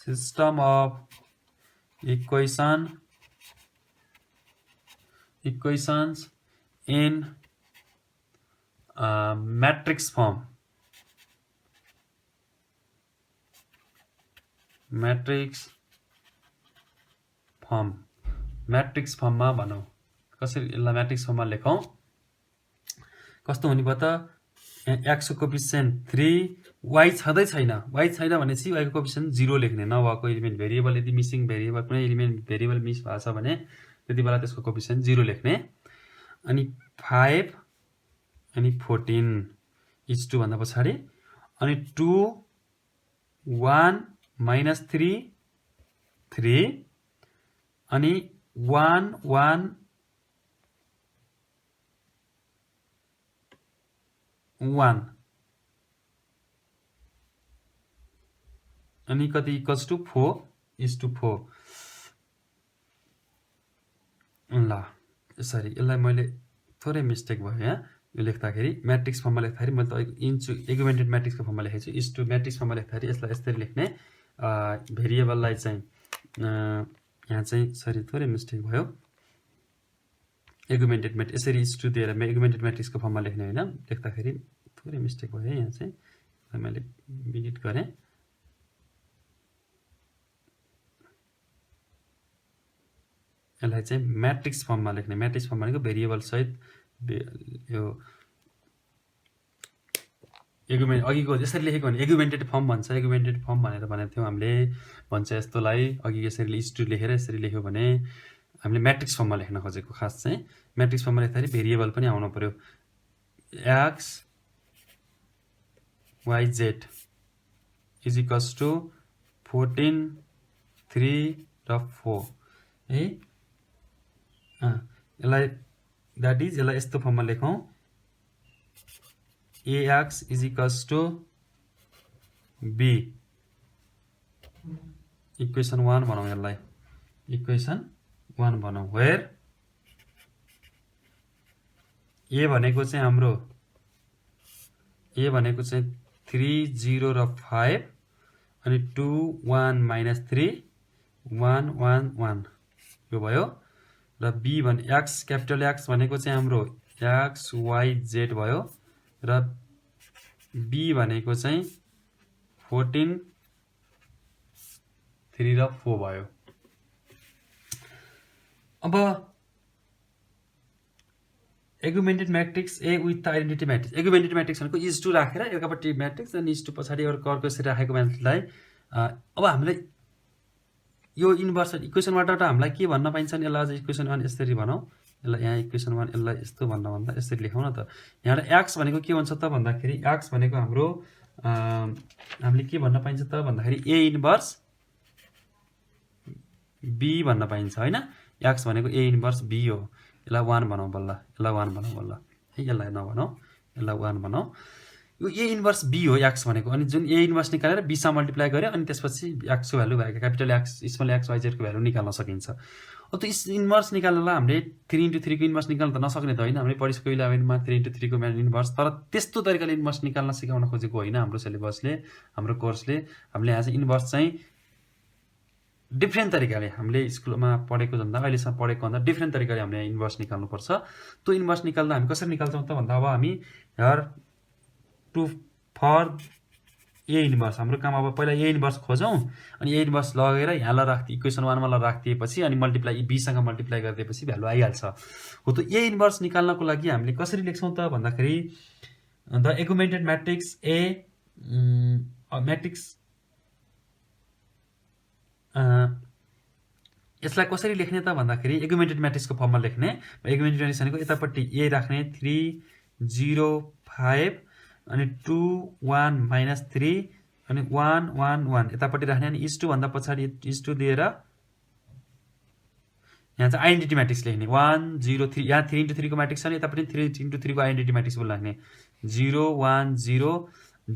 Speaker 1: system of equations in matrix form, म्याट्रिक्स फर्ममा भनौँ। कसरी यसलाई म्याट्रिक्स फर्ममा लेखौँ, कस्तो हुने भयो त, x को कोएफिसिएन्ट 3, y छँदै छैन, y छैन भनेपछि y को कोएफिसिएन्ट 0 लेख्ने, नभएको एलिमेन्ट भेरिएबल यदि मिसिङ भेरिएबल कुनै एलिमेन्ट भेरिएबल मिस भएको छ भने त्यति बेला त्यसको कोएफिसिएन्ट 0 लेख्ने। अनि 5 अनि 14 इच 2 भन्दा पछाडि अनि 2 1 minus 3 3 अनि 1 1 1 अनि कति इक्वल्स टु 4 इज टु 4। ल यसरी यसलाई मैले थोरै मिस्टेक भयो यहाँ यो लेख्दाखेरि, म्याट्रिक्स फर्ममा लेख्दाखेरि मैले त इन्टु एगुमेन्टेड म्याट्रिक्सको फर्ममा लेखेको छु। इज टु म्याट्रिक्स फर्ममा लेख्दाखेरि यसलाई यसरी लेख्ने भेरिएबललाई चाहिँ यहाँ चाहिँ सरी थोरै मिस्टेक भयो, एगुमेन्टेड म्याट्रिक्स यसरी इस्टु दिएर एगुमेन्टेड म्याट्रिक्सको फर्ममा लेख्ने होइन, लेख्दाखेरि थोरै मिस्टेक भयो है। यहाँ चाहिँ मैले डिलिट गरेँ। यसलाई चाहिँ म्याट्रिक्स फर्ममा लेख्ने, म्याट्रिक्स फर्म भनेको भेरिएबल सहित यो एगुमेन्ट अघिको यसरी लेखेको भने एगुमेन्टेड फर्म भन्छ। एगुमेन्टेड फर्म भनेर भनेको थियौँ हामीले, भन्छ यस्तोलाई अघि यसरी इस्टु लेखेर यसरी लेख्यो भने हामीले म्याट्रिक्स फर्ममा लेख्न खोजेको। खास चाहिँ म्याट्रिक्स फर्ममा लेख्दाखेरि भेरिएबल पनि आउनु पर्यो। X Y Z is equals to 14, 3 र 4 है। यसलाई द्याट इज यसलाई यस्तो फर्ममा लेखौँ, ax is equals to b, equation 1 भनौँ, यसलाई इक्वेसन 1 भनौँ। वेयर a भनेको चाहिँ हाम्रो a भनेको चाहिँ 3, 0 र 5 अनि 2, 1 - 3, 1, 1, 1 यो भयो। र b भने x क्यापिटल x भनेको चाहिँ हाम्रो x y z भयो र b भनेको चाहिँ 14, 3 र 4 भयो। अब augmented matrix A with identity matrix, augmented matrix भनेको इज टु राखेर एकापट्टि म्याट्रिक्स अनि इज टु पछाडि अर्को यसरी राखेको म्याट्रिक्सलाई अब हामीलाई यो इन्भर्स इक्वेसनबाट हामीलाई के भन्न पाइन्छ नि, यसलाई अझ इक्वेसन 1 यसरी भनौँ, यसलाई यहाँ इक्वेसन 1 यसलाई यस्तो भन्दा यसरी लेखौँ न त। यहाँ एक्स भनेको के भन्छ त भन्दाखेरि एक्स भनेको हाम्रो हामीले के भन्न पाइन्छ त भन्दाखेरि ए इन्भर्स बी भन्न पाइन्छ होइन। एक्स भनेको ए इन्भर्स बी हो। यसलाई 1 भनौँ बल्ल, यसलाई 1 भनौँ बल्ल है, यसलाई नभनौँ, यसलाई 1 भनौँ। यो ए इन्भर्स बी हो एक्स भनेको। अनि जुन ए इन्भर्स निकालेर बीसँग मल्टिप्लाई गऱ्यो अनि त्यसपछि एक्सको भ्यालु भएको capital X small X Y जेडको भ्यालु निकाल्न सकिन्छ। अब त्यो इन्भर्स निकाल्नलाई हामीले 3x3 को इन्भर्स निकाल्न त नसक्ने त होइन, हामीले पढिसक्यो 11 मा 3x3 को इन्भर्स। तर त्यस्तो तरिकाले इन्भर्स निकाल्न सिकाउन खोजेको होइन हाम्रो सिलेबसले, हाम्रो कोर्सले। हामीले यहाँ चाहिँ इन्भर्स चाहिँ डिफ्रेन्ट तरिकाले हामीले स्कुलमा पढेको भन्दा अहिलेसम्म पढेको भन्दा डिफ्रेन्ट तरिकाले हामीले इन्भर्स निकाल्नुपर्छ। त्यो इन्भर्स निकाल्दा हामी कसरी निकाल्छौँ त भन्दा अब हामी here to for A inverse हाम्रो काम अब पहिला ए इन्भर्स खोजौँ अनि ए इन्भर्स लगेर यहाँलाई राख्दै इक्वेसन 1 मा राखिदिएपछि अनि मल्टिप्लाई बीसँग मल्टिप्लाई गरिदिएपछि भ्यालु आइहाल्छ। हो त ए इन्भर्स निकाल्नको लागि हामीले कसरी लेख्छौँ त भन्दाखेरि द एगुमेन्टेड म्याट्रिक्स ए म्याट्रिक्स यसलाई कसरी लेख्ने त भन्दाखेरि एगुमेन्टेड म्याट्रिक्सको फर्ममा लेख्ने। एगुमेन्टेड म्याट्रिक्स भनेको यतापट्टि ए राख्ने 3, 0, 5 अनि 2, 1 - 3 अनि 1, 1, 1 यतापट्टि राख्ने अनि इज टु भन्दा पछाडि इज टु दिएर यहाँ चाहिँ आइडेन्टिटी म्याट्रिक्स लेख्ने 1, 0, 3 यहाँ 3x3 को म्याट्रिक्स छ नि यतापट्टि 3x3 को आइडेन्टिटी म्याट्रिक्स पनि राख्ने 0, 1, 0,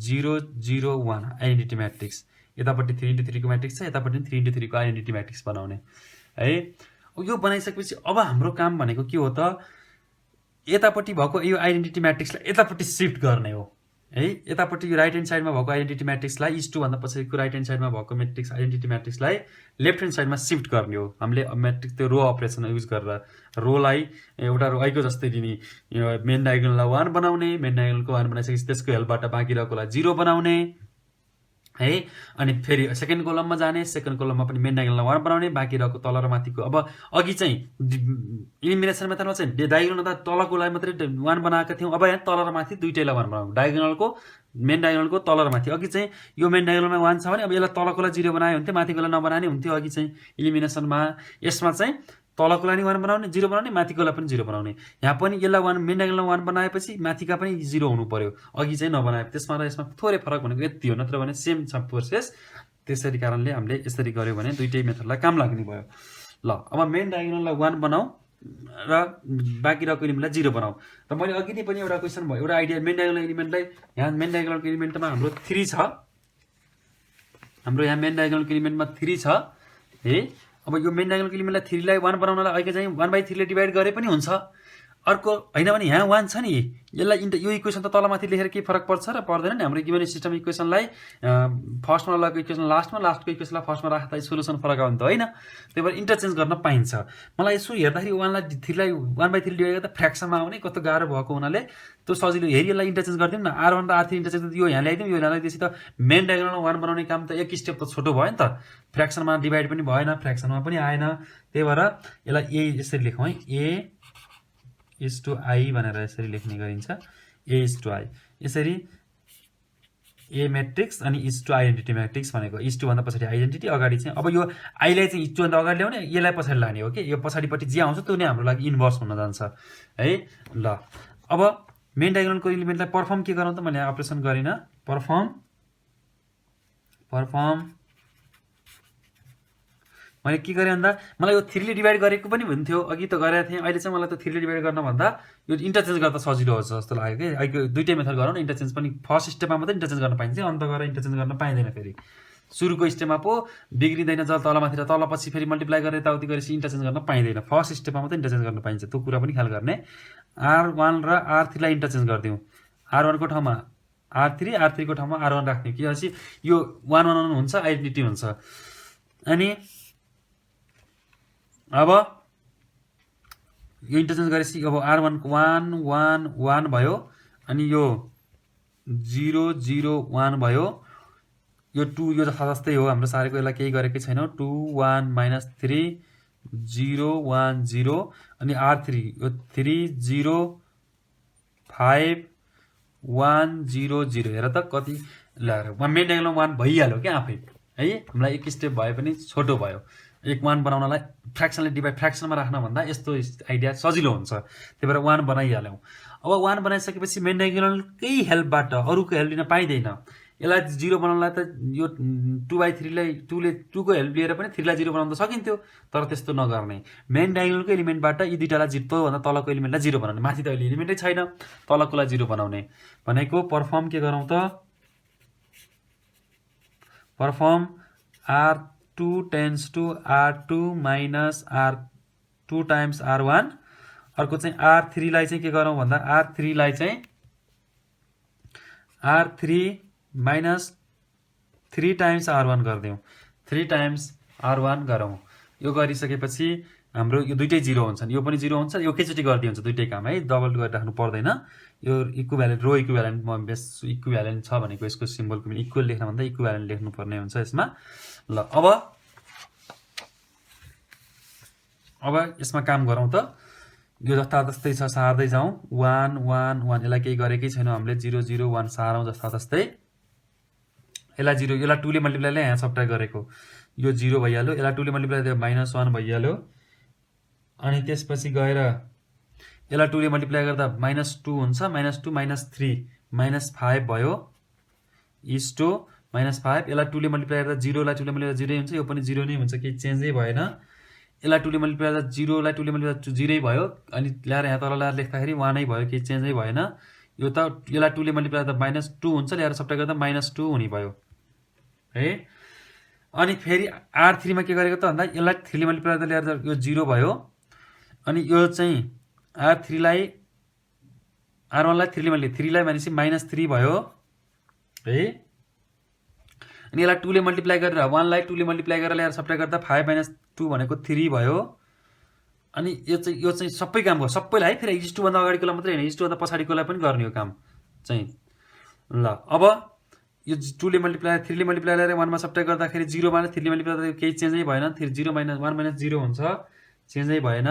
Speaker 1: 0, 0, 1 आइडेन्टिटी म्याट्रिक्स। यतापट्टि 3x3 को म्याट्रिक्स छ, यतापट्टि 3x3 को आइडेन्टिटी म्याट्रिक्स बनाउने है। यो बनाइसकेपछि अब हाम्रो काम भनेको के हो त, यतापट्टि भएको यो आइडेन्टिटी म्याट्रिक्सलाई यतापट्टि शिफ्ट गर्ने हो है। यतापट्टि राइट ह्यान्ड साइडमा भएको आइडेन्टिटी म्याट्रिक्सलाई इज टु भन्दा पछाडिको राइट ह्यान्ड साइडमा भएको म्याट्रिक्स आइडेन्टिटी म्याट्रिक्सलाई लेफ्ट ह्यान्ड साइडमा शिफ्ट गर्ने हो हामीले। म्याट्रिक्स त्यो रो अपरेसन युज गरेर रोलाई एउटा रो आइको जस्तै दिने, मेन डायगोनललाई 1 बनाउने, मेन डायगोनलको 1 बनाइसकेपछि त्यसको हेल्पबाट बाँकी रहेकोलाई 0 बनाउने है। अनि फेरि सेकेन्ड कोलममा जाने, सेकेन्ड कोलममा पनि मेन डायगोनललाई 1 बनाउने, बाँकी रहेको तल र माथिको। अब अघि चाहिँ इलिमिनेसन मेथडमा चाहिँ डायगोनल त तलकोलाई मात्रै 1 बनाएका थियौँ, अब यहाँ तल र माथि दुईटैलाई 1 बनाउँ, डायगोनलको मेन डायगोनलको तल र माथि। अघि चाहिँ यो मेन डायगोनलमा 1 छ भने अब यसलाई तलकोलाई 0 बनायो हुन्थ्यो, माथिकोलाई नबनाने हुन्थ्यो। अघि चाहिँ इलिमिनेसनमा यसमा चाहिँ तलकोलाई नि 1 बनाउने, 0 बनाउने, माथिकोलाई पनि 0 बनाउने। यहाँ पनि यसलाई 1 मेन डायगोनलमा 1 बनाएपछि माथिका पनि 0 हुनु पर्यो, अघि चाहिँ नबनाए। त्यसमा र यसमा थोरै फरक भनेको यति हो, नत्र भने सेम छ प्रोसेस। त्यसरी कारणले हामीले यसरी गर्यो भने दुईटै मेथडलाई काम लाग्ने भयो। ल अब मेन डायगोनललाई 1 बनाऊ र बाँकी रहेको एलिमेन्टलाई 0 बनाऊ। र मैले अघि नै पनि एउटा क्वेसन भयो, एउटा आइडिया मेन डायगोनल एलिमेन्टलाई यहाँ मेन डायगोनलको एलिमेन्टमा हाम्रो 3 छ, हाम्रो यहाँ मेन डायगोनलको एलिमेन्टमा 3 छ है। अब यो मेन डायगोनलको एलिमेन्टलाई 3 लाई 1 बनाउनलाई अहिले चाहिँ 1/3 ले डिभाइड गरे पनि हुन्छ। अर्को होइन भने यहाँ 1 छ नि, यसलाई यो इक्वेसन त तलमाथि लेखेर के फरक पर्छ र पर्दैन नि। हाम्रो गिभन सिस्टम इक्वेसनलाई फर्स्टमा लगेको इक्वेसन लास्टमा, लास्टको इक्वेसनलाई फर्स्टमा राख्दा सोल्युसन फरक आयो नि त होइन। त्यही भएर इन्टरचेन्ज गर्न पाइन्छ। मलाई यसो हेर्दाखेरि 1लाई 3लाई 1/3 डिभाइड गर्दा फ्र्याक्सनमा आउने कस्तो गाह्रो भएको हुनाले त्यो सजिलो हेरी यसलाई इन्टरचेन्ज गरिदिउँ न। R1 र R3 इन्टरचेन्ज यो यहाँ ल्याइदिउँ, यो ल्याइदिएपछि त मेन डायगोनलमा 1 बनाउने काम त एक स्टेप त छोटो भयो नि त। फ्र्याक्सनमा डिभाइड पनि भएन, फ्र्याक्सनमा पनि आएन। त्यही भएर यसलाई यसरी लेखौँ है, A:I भनेर यसरी लेख्ने गरिन्छ। A:I यसरी A म्याट्रिक्स अनि इज टु आइडेन्टिटी म्याट्रिक्स भनेको इज टु भन्दा पछाडि आइडेन्टिटी, अगाडि चाहिँ अब यो आईलाई चाहिँ इज टु भन्दा अगाडि ल्याउने, यसलाई पछाडि लाने हो कि। यो पछाडिपट्टि जे आउँछ त्यो नै हाम्रो लागि इन्भर्स हुन जान्छ है। ल अब मेन डायगोनलको इलिमेन्टलाई पर्फर्म के गरौँ त, मैले अपरेसन गरिनँ। पर्फर्म मैले के गरेँ भन्दा मलाई यो 3ले डिभाइड गरेको पनि हुन्थ्यो, अघि त गरेको थिएँ। अहिले चाहिँ मलाई त 3ले डिभाइड गर्न भन्दा यो इन्टरचेन्ज गर्दा सजिलो हुन्छ जस्तो लाग्यो कि। अहिले दुइटै मेथड गरौँ न, इन्टरचेन्ज पनि फर्स्ट स्टेपमा मात्रै इन्टरचेन्ज गर्न पाइन्छ, अन्त गएर इन्टरचेन्ज गर्न पाइँदैन। फेरि सुरुको स्टेपमा पो बिग्रिँदैन, जब तलमाथि र तलपछि फेरि मल्टिप्लाई गरेर यताउति गरेपछि इन्टरचेन्ज गर्न पाइँदैन। फर्स्ट स्टेपमा मात्रै इन्टरचेन्ज गर्न पाइन्छ, त्यो कुरा पनि ख्याल गर्ने। R1 र R3लाई इन्टरचेन्ज गरिदिउँ। R1 को ठाउँमा R3, R3 को ठाउँमा R1 राख्ने, किनभने यो 1 हुन्छ, आइडेन्टिटी हुन्छ। अनि अब यो इन्टरचेन्ज गरेपछि अब R1 को 1 1 1 भयो, अनि यो 0 0 1 भयो, यो 2 यो जस्तै हो हाम्रो सारेको, यसलाई केही गरेकै छैनौँ। 2 1 -3 0 1 0, अनि R3 यो 3 0 5 1 0 0। हेर त कति ल्याएर मेन डायगोनलमा 1 भइहाल्यो क्या आफै है। हामीलाई एक स्टेप भए पनि छोटो भयो। एक 1 बनाउनलाई फ्र्याक्सनले डिभाइड फ्र्याक्सनमा राख्न भन्दा यस्तो आइडिया सजिलो हुन्छ। त्यही भएर 1 बनाइहाल्यौँ। अब 1 बनाइसकेपछि मेन डायगोनलकै हेल्पबाट अरूको हेल्प लिन पाइँदैन। यसलाई 0 बनाउनलाई त यो 2/3लाई 2को हेल्प लिएर पनि 3लाई 0 बनाउन त सकिन्थ्यो, तर त्यस्तो नगर्ने। मेन डायगोनलको एलिमेन्टबाट यी दुईटालाई भन्दा तलको एलिमेन्टलाई 0 बनाउने। माथि त अहिले एलिमेन्टै छैन, तलकोलाई 0 बनाउने भनेको पर्फर्म के गरौँ त, perform R2 tends to R2 minus R2 times R1। अर्को चाहिँ R3लाई चाहिँ के गरौँ भन्दा R3लाई चाहिँ R3 माइनस 3 टाइम्स R1 गरिदिउँ। 3 टाइम्स R1 गरौँ। यो गरिसकेपछि हाम्रो यो दुइटै 0 हुन्छन्, यो पनि 0 हुन्छ, यो एकैचोटि गरिदिए हुन्छ दुइटै काम है, डबल गरिराख्नु पर्दैन। यो इक्विभ्यालेन्ट रो इक्विभ्यालेन्ट बेस इक्विभ्यालेन्ट छ भनेको यसको सिम्बलको पनि इक्वल लेख्न भन्दा इक्विभ्यालेन्ट लेख्नुपर्ने हुन्छ यसमा। ल अब यसमा काम गरौँ त। यो जस्तै छ, सार्दै जाउँ। 1 1 1, यसलाई केही गरेकै छैनौँ हामीले, 0 0 1 सारौँ जस्तै। यसलाई 0, यसलाई 2ले मल्टिप्लाई यहाँ सब्ट्र्याक्ट गरेको, यो 0 भइहाल्यो। यसलाई 2ले मल्टिप्लाई -1 भइहाल्यो। अनि त्यसपछि गएर यसलाई 2ले मल्टिप्लाई गर्दा -2 हुन्छ, -2 -3 -5 भयो, इज टु -5। यसलाई 2ले मल्टिप्लाई गर्दा 0लाई 2ले मल्टिप्लाई 0 हुन्छ, यो पनि 0 नै हुन्छ, केही चेन्जै भएन। यसलाई 2ले मल्टिप्लाई गर्दा 0लाई 2ले मल्टिप्लाई 0 भयो, अनि ल्याएर यहाँ तल ल्याएर लेख्दाखेरि 1 नै भयो, केही चेन्जै भएन। यो त यसलाई 2ले मल्टिप्लाई गर्दा -2 हुन्छ, ल्याएर सब्ट्र्याक्ट गर्दा -2 हुने भयो है। अनि फेरि R3मा के गरेको त भन्दा यसलाई 3ले मल्टिप्लाई गर्दा ल्याएर यो 0 भयो, अनि यो चाहिँ R1लाई 3ले मल्टिप्लाई 3लाई भनेपछि -3 भयो है। अनि यसलाई 2ले मल्टिप्लाई गरेर 1लाई 2ले मल्टिप्लाई गरेर ल्याएर सब्ट्र्याक्ट गर्दा 5 - 2 भनेको 3 भयो। अनि यो चाहिँ सबै काम भयो, सबैलाई है। फेरि इज टु भन्दा अगाडिकोलाई मात्रै होइन, इज टु भन्दा पछाडिकोलाई पनि गर्ने हो काम चाहिँ। ल अब यो 2ले मल्टिप्लाई 3ले मल्टिप्लाई गरेर 1मा सब्ट्र्याक्ट गर्दाखेरि 0 - 3ले मल्टिप्लाई गर्दा केही चेन्जै भएन, 0 - 1 - 0 हुन्छ, चेन्जै भएन।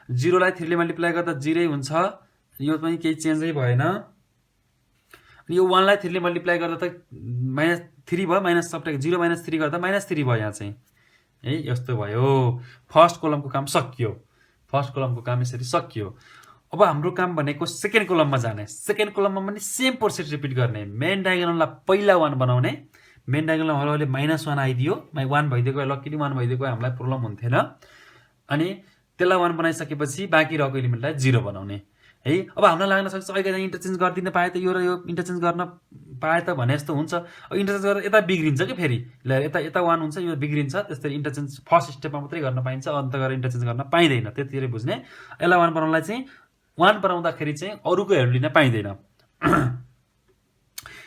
Speaker 1: 0लाई 3ले मल्टिप्लाई गर्दा 0 हुन्छ, यो पनि केही चेन्जै भएन। अनि यो 1लाई 3ले मल्टिप्लाई गर्दा त -3 भयो, माइनस सब्ट्र्याक्ट 0 - 3 गर्दा -3 भयो यहाँ चाहिँ है। यस्तो भयो, फर्स्ट कोलमको काम सकियो। फर्स्ट कोलमको काम यसरी सकियो। अब हाम्रो काम भनेको सेकेन्ड कोलममा जाने। सेकेन्ड कोलममा पनि सेम प्रोसेस रिपिट गर्ने। मेन डायगोनललाई पहिला 1 बनाउने, मेन डायगोनलमा हौले -1 आइदियो, 1 भइदिएको, लक्कीली 1 भइदिएको, हामीलाई प्रब्लम हुन्थेन। अनि त्यसलाई 1 बनाइसकेपछि बाँकी रहेको एलिमेन्टलाई 0 बनाउने है। अब हामीलाई लाग्न सक्छ अहिले इन्टरचेन्ज गरिदिन पाए त यो र यो इन्टरचेन्ज गर्न पाए त भने जस्तो हुन्छ। अब इन्टरचेन्ज गरेर यता बिग्रिन्छ कि फेरि, ल यता 1 हुन्छ, यो बिग्रिन्छ। त्यस्तै इन्टरचेन्ज फर्स्ट स्टेपमा मात्रै गर्न पाइन्छ, अन्त गरेर इन्टरचेन्ज गर्न पाइँदैन, त्यतिखेर बुझ्ने। यसलाई 1 बनाउनलाई चाहिँ 1 बनाउँदाखेरि चाहिँ अरूको हेल्प लिन पाइँदैन।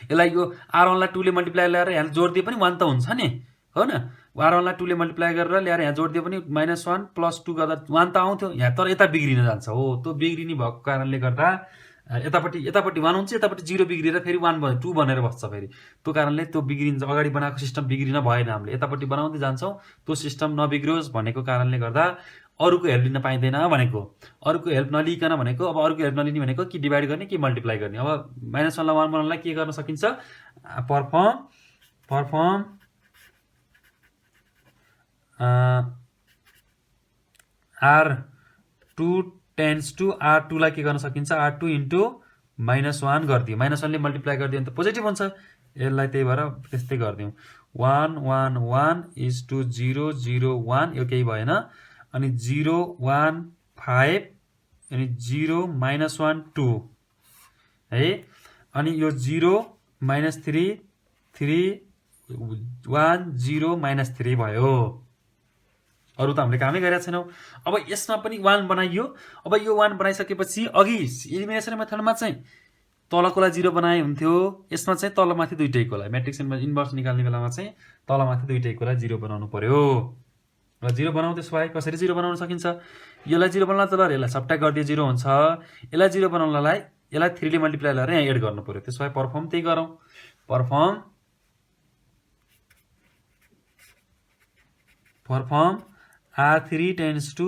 Speaker 1: यसलाई यो R1 लाई 2 ले मल्टिप्लाई ल्याएर यहाँ जोडिदिए पनि 1 त हुन्छ नि, हो न? R1 लाई 2 ले मल्टिप्लाई गरेर ल्याएर यहाँ जोडिदिए पनि -1 + 2 गर्दा 1 त आउँथ्यो यहाँ, तर यता बिग्रिन जान्छ। हो, त्यो बिग्रिने भएको कारणले गर्दा यतापट्टि 1 हुन्छ, यतापट्टि 0 बिग्रिएर फेरि 2 बनेर बस्छ फेरि। त्यो कारणले त्यो बिग्रिन्छ, अगाडि बनाएको सिस्टम बिग्रिन भएन। हामीले यतापट्टि बनाउँदै जान्छौँ, त्यो सिस्टम नबिग्रोस् भनेको कारणले गर्दा अरूको हेल्प लिन पाइँदैन भनेको। अरूको हेल्प नलिकन भनेको, अब अरूको हेल्प नलिने भनेको कि डिभाइड गर्ने कि मल्टिप्लाई गर्ने। अब -1 लाई 1 बनाउनलाई के गर्न सकिन्छ? Perform R2 tends to R2 लाई के गर्न सकिन्छ? R2 इन्टु -1 गरिदियो। -1 ले मल्टिप्लाई गरिदियो भने त पोजिटिभ हुन्छ, यसलाई त्यही भएर त्यस्तै गरिदिउँ। 1 1 1 इज टु 0 0 1, यो केही भएन। अनि 0 1 5 अनि 0 -1 2 है। अनि यो 0 -3 3 1 0 -3 भयो। अरू त हामीले कामै गरेका छैनौँ। अब यसमा पनि 1 बनाइयो। अब यो 1 बनाइसकेपछि अघि इलिमिनेसन मेथडमा चाहिँ तलकोलाई 0 बनाए हुन्थ्यो, यसमा चाहिँ तलमाथि दुईटैकोलाई म्याट्रिक्स इन्भर्स निकाल्ने बेलामा चाहिँ तलमाथि दुईटैकोलाई 0 बनाउनु पर्यो। र 0 बनाउँ त्यसो भए कसरी 0 बनाउन सकिन्छ? यसलाई 0 बनाउन त ल यसलाई सब्ट्र्याक्ट गरिदियो 0 हुन्छ। यसलाई 0 बनाउनलाई यसलाई 3 ले मल्टिप्लाई गरेर यहाँ एड गर्नु पर्यो। त्यसो भए परफर्म त्यही गरौँ। Perform R3 tends to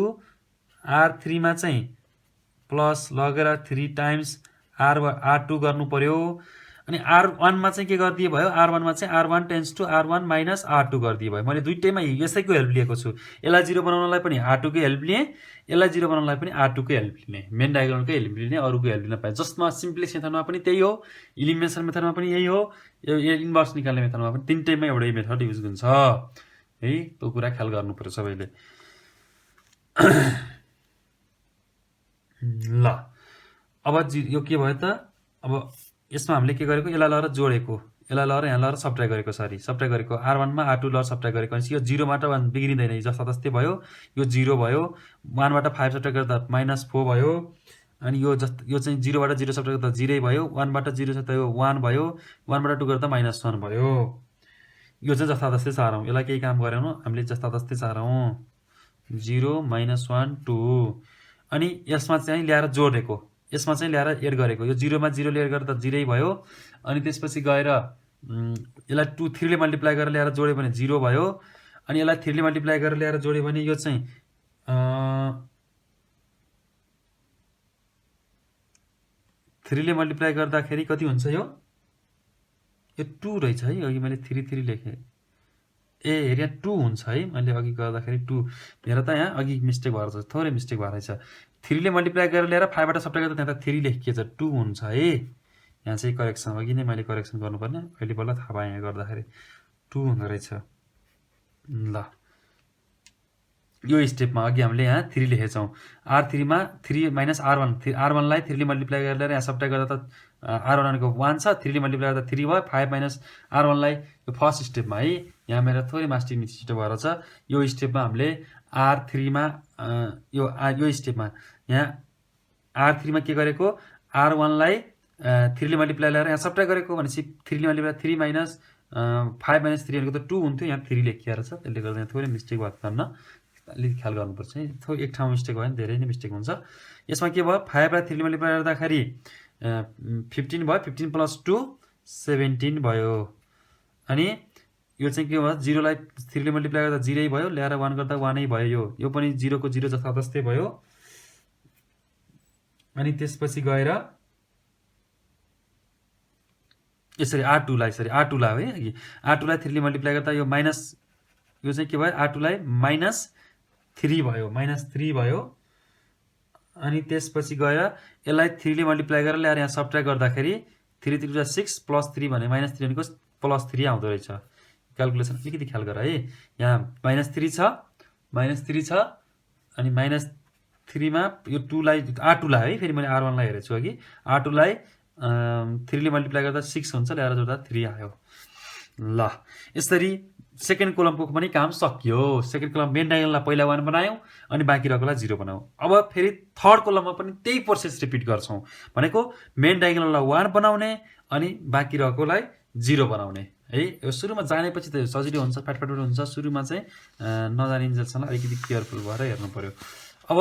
Speaker 1: R3 मा चाहिँ प्लस लगेर 3 टाइम्स R2 गर्नु पर्यो। अनि R1 मा चाहिँ के गरिदिए भयो? R1 मा चाहिँ R1 tense to R1 minus R2 गरिदिए भयो। मैले दुईटैमा यसैको हेल्प लिएको छु। यसलाई 0 बनाउनलाई पनि R2 को हेल्प लिएँ, यसलाई 0 बनाउनलाई पनि R2 को हेल्प लिने, मेन डायगोनलको हेल्प लिने, अरूको हेल्प लिन पाएँ। जसमा सिम्प्लेक्स मेथडमा पनि त्यही हो, इलिमिनेसन मेथडमा पनि यही हो, यो इन्भर्स निकाल्ने मेथडमा पनि तीनटैमा एउटै मेथड युज हुन्छ है। त्यो कुरा ख्याल गर्नु पर्यो सबैले। ल अब यो के भयो त? अब यसमा हामीले के गरेको? यसलाई लगेर जोडेको, यसलाई लगेर यहाँ लगेर सब्ट्र्याक्ट गरेको, सब्ट्र्याक्ट गरेको। R1 मा R2 लगेर सब्ट्र्याक्ट गरेको। अनि यो 0 बाट 1 बिग्रिँदैन, जस्ता तस्तै भयो। यो 0 भयो। 1 बाट 5 सब्ट्र्याक्ट गर्दा -4 भयो। अनि यो चाहिँ 0 बाट 0 सब्ट्र्याक्ट गर्दा 0 भयो। 1 बाट 0 छ त यो 1 भयो। 1 बाट 2 गर्दा -1 भयो। यो चाहिँ जस्ता तस्तै सारौँ, यसलाई केही काम गरेनौँ हामीले, जस्ता तस्तै सारौँ। 0 -1 2। अनि यसमा चाहिँ ल्याएर जोडेको, यसमा चाहिँ ल्याएर एड गरेको। यो 0 मा 0 ले एड गर्दा 0 भयो। अनि त्यसपछि गएर यसलाई 3 ले मल्टिप्लाई गरेर ल्याएर जोड्यो भने 0 भयो। अनि यसलाई 3 ले मल्टिप्लाई गरेर ल्याएर जोड्यो भने यो चाहिँ 3 ले मल्टिप्लाई गर्दाखेरि कति हुन्छ? यो 2 रहेछ है। अघि मैले 3 लेखेँ, हेर यहाँ 2 हुन्छ है। मैले अघि गर्दाखेरि 2 हेर त, यहाँ अघि मिस्टेक भएर छ, थोरै मिस्टेक भएर रहेछ। 3 ले मल्टिप्लाई गरेर ल्याएर 5 बाट सब्ट्र्याक्ट गर्दा त्यहाँ त 3 लेखिएछ, 2 हुन्छ है। यहाँ चाहिँ करेक्सन, अघि नै मैले करेक्सन गर्नुपर्ने, अहिले बल्ल थाहा पाएँ यहाँ गर्दाखेरि 2 हुँदो रहेछ। ल यो स्टेपमा अघि हामीले यहाँ 3 लेखेछौँ। R3 मा 3 माइनस R1, R1 लाई 3 ले मल्टिप्लाई गरेर यहाँ सब्ट्र्याक्ट गर्दा त R1 को 1 छ, 3 ले मल्टिप्लाई गर्दा 3 भयो। 5 माइनस R1 लाई यो फर्स्ट स्टेपमा है। यहाँ मेरो थोरै मास्टर मिस्टेक भएर छ। यो स्टेपमा हामीले R3 मा यो स्टेपमा यहाँ R3 मा के गरेको? R1 लाई 3 ले मल्टिप्लाई गरेर यहाँ सब्ट्र्याक्ट गरेको, भनेपछि 3 ले मल्टिप्लाई 3 माइनस 5 माइनस 3 भनेको त 2 हुन्थ्यो, यहाँ 3 लेखिएर छ। त्यसले गर्दा यहाँ थोरै मिस्टेक भएको कारण अलिक ख्याल गर्नुपर्छ है। एक ठाउँ मिस्टेक भयो भने धेरै नै मिस्टेक हुन्छ। यसमा के भयो? 5 लाई 3 ले मल्टिप्लाई गर्दाखेरि 15 भयो। 15 प्लस 2 17 भयो। अनि यो चाहिँ के भयो? 0 लाई 3 ले मल्टिप्लाई गर्दा 0 भयो, ल्याएर 1 गर्दा 1 नै भयो। यो पनि 0 को 0 जस्ता तस्तै भयो। अनि त्यसपछि गएर यसरी R2 लाई है अघि R2 लाई 3 ले मल्टिप्लाई गर्दा यो माइनस, यो चाहिँ के भयो? R2 लाई -3 भयो, -3 भयो। अनि त्यसपछि गएर यसलाई 3 ले मल्टिप्लाई गरेर ल्याएर यहाँ सब्ट्र्याक्ट गर्दाखेरि 3 3 6 प्लस 3 भने -3 भनेको +3 आउँदो रहेछ। क्यालकुलेसन अलिकति ख्याल गर है। यहाँ -3 छ, -3 छ। अनि -3 मा यो 2 लाई R2 लाई है, फेरि मैले R1 लाई हेरेछु अघि। R2 लाई 3 ले मल्टिप्लाई गर्दा 6 हुन्छ, ल्याएर जोड्दा 3 आयो। ल यसरी सेकेन्ड कोलमको पनि काम सकियो। सेकेन्ड कोलम मेन डायगोनललाई पहिला 1 बनायौँ अनि बाँकी रहेकोलाई 0 बनायौँ। अब फेरि थर्ड कोलममा पनि त्यही प्रोसेस रिपिट गर्छौँ, भनेको मेन डायगोनललाई 1 बनाउने अनि बाँकी रहेकोलाई 0 बनाउने है। यो सुरुमा जानेपछि त सजिलो हुन्छ, फ्याटफ्याट हुन्छ। सुरुमा चाहिँ नजानिन्जेलसम्म अलिकति केयरफुल भएर हेर्नु पर्यो। अब